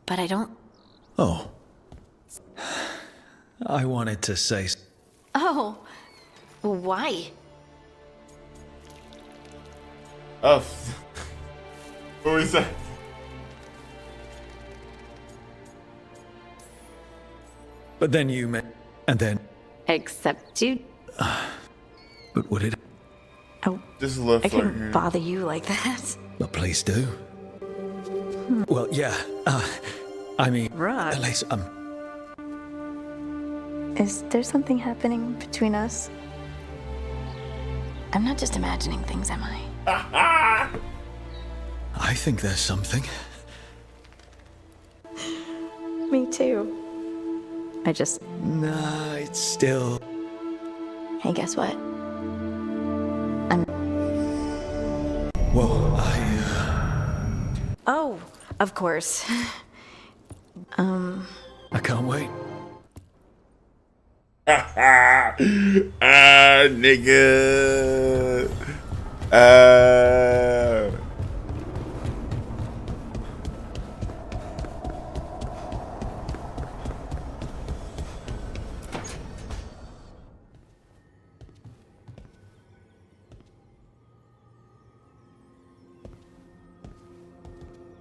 but I don't. Oh. I wanted to say. Oh, why? Oh. What was that? But then you met, and then. Except you. But would it? Oh, just love I couldn't bother you like that. But please do. Well, yeah. I mean, Right. at least Is there something happening between us? I'm not just imagining things, am I? I think there's something. Me too. I just. Nah, it's still. Hey, guess what? Well, Oh, of course. I can't wait. Nigga.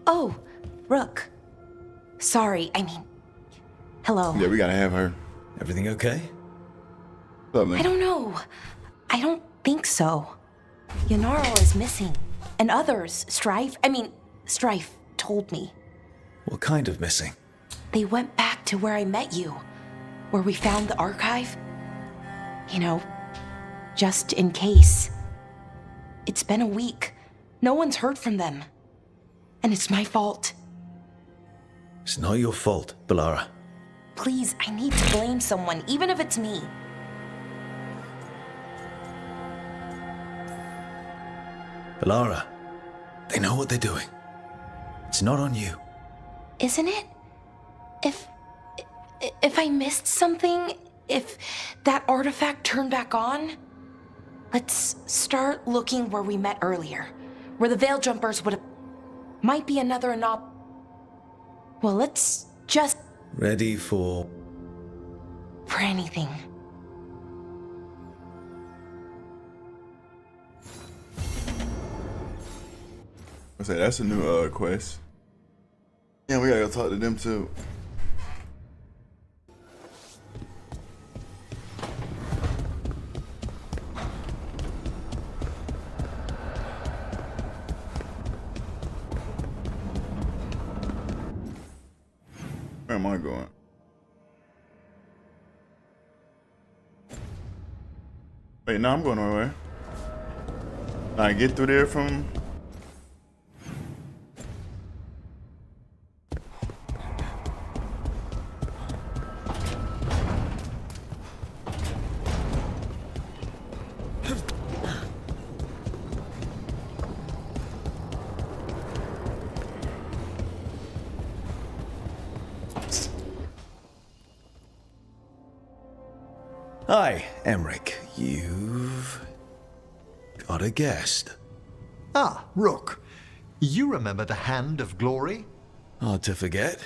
Oh, Rook. Sorry, I mean, hello. Yeah, we gotta have her. Everything okay? I don't know. I don't think so. Yanaro is missing. And others, Strife told me. What kind of missing? They went back to where I met you, where we found the archive. You know, just in case. It's been a week. No one's heard from them. And it's my fault. It's not your fault, Balara. Please, I need to blame someone, even if it's me. Balara, they know what they're doing. It's not on you. Isn't it? If I missed something, if that artifact turned back on, let's start looking where we met earlier, where the Veil Jumpers would have. Might be another Well, let's just. Ready for anything. I say that's a new quest. Yeah, we gotta go talk to them too. Where am I going? Wait, no, I'm going nowhere. I get through there from. Hi, Emmerich. You've got a guest. Ah, Rook. You remember the Hand of Glory? Hard to forget.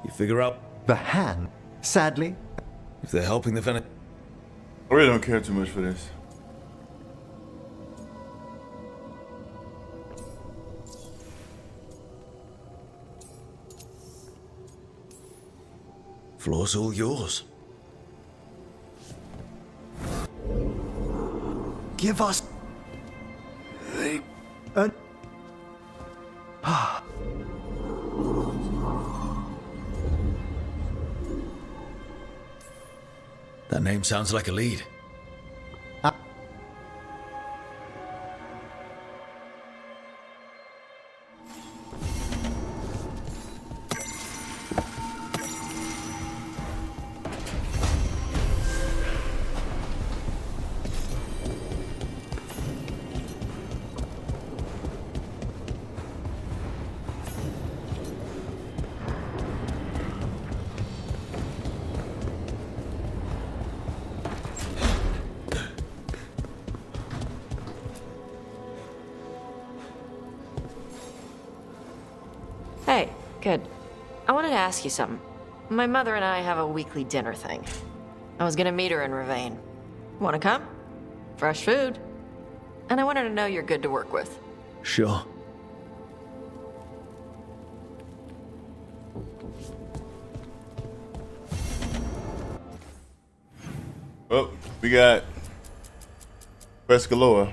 You figure out the hand. Sadly, if they're helping the Venom. I really don't care too much for this. Floor's all yours. Give us That name sounds like a lead. Good. I wanted to ask you something. My mother and I have a weekly dinner thing. I was gonna meet her in Ravane. Wanna come? Fresh food. And I wanted to know you're good to work with. Sure. Well, we got Pescaloa.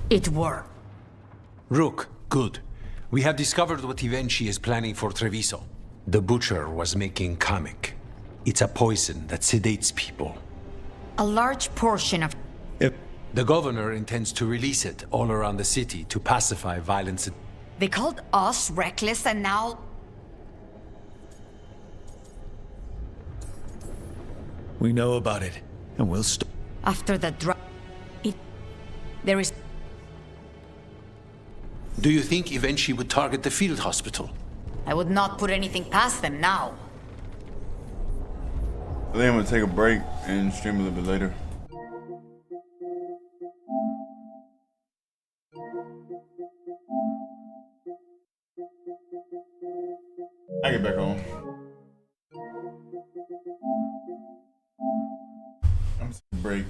It worked. Rook, good. We have discovered what Ivenchi is planning for Treviso. The Butcher was making Kamek. It's a poison that sedates people. A large portion of... The governor intends to release it all around the city to pacify violence. They called us reckless and now... We know about it, and we'll stop. After the there is... Do you think Ivenchi would target the field hospital? I would not put anything past them now. I think I'm gonna take a break and stream a little bit later. I get back on. I'm gonna take a break.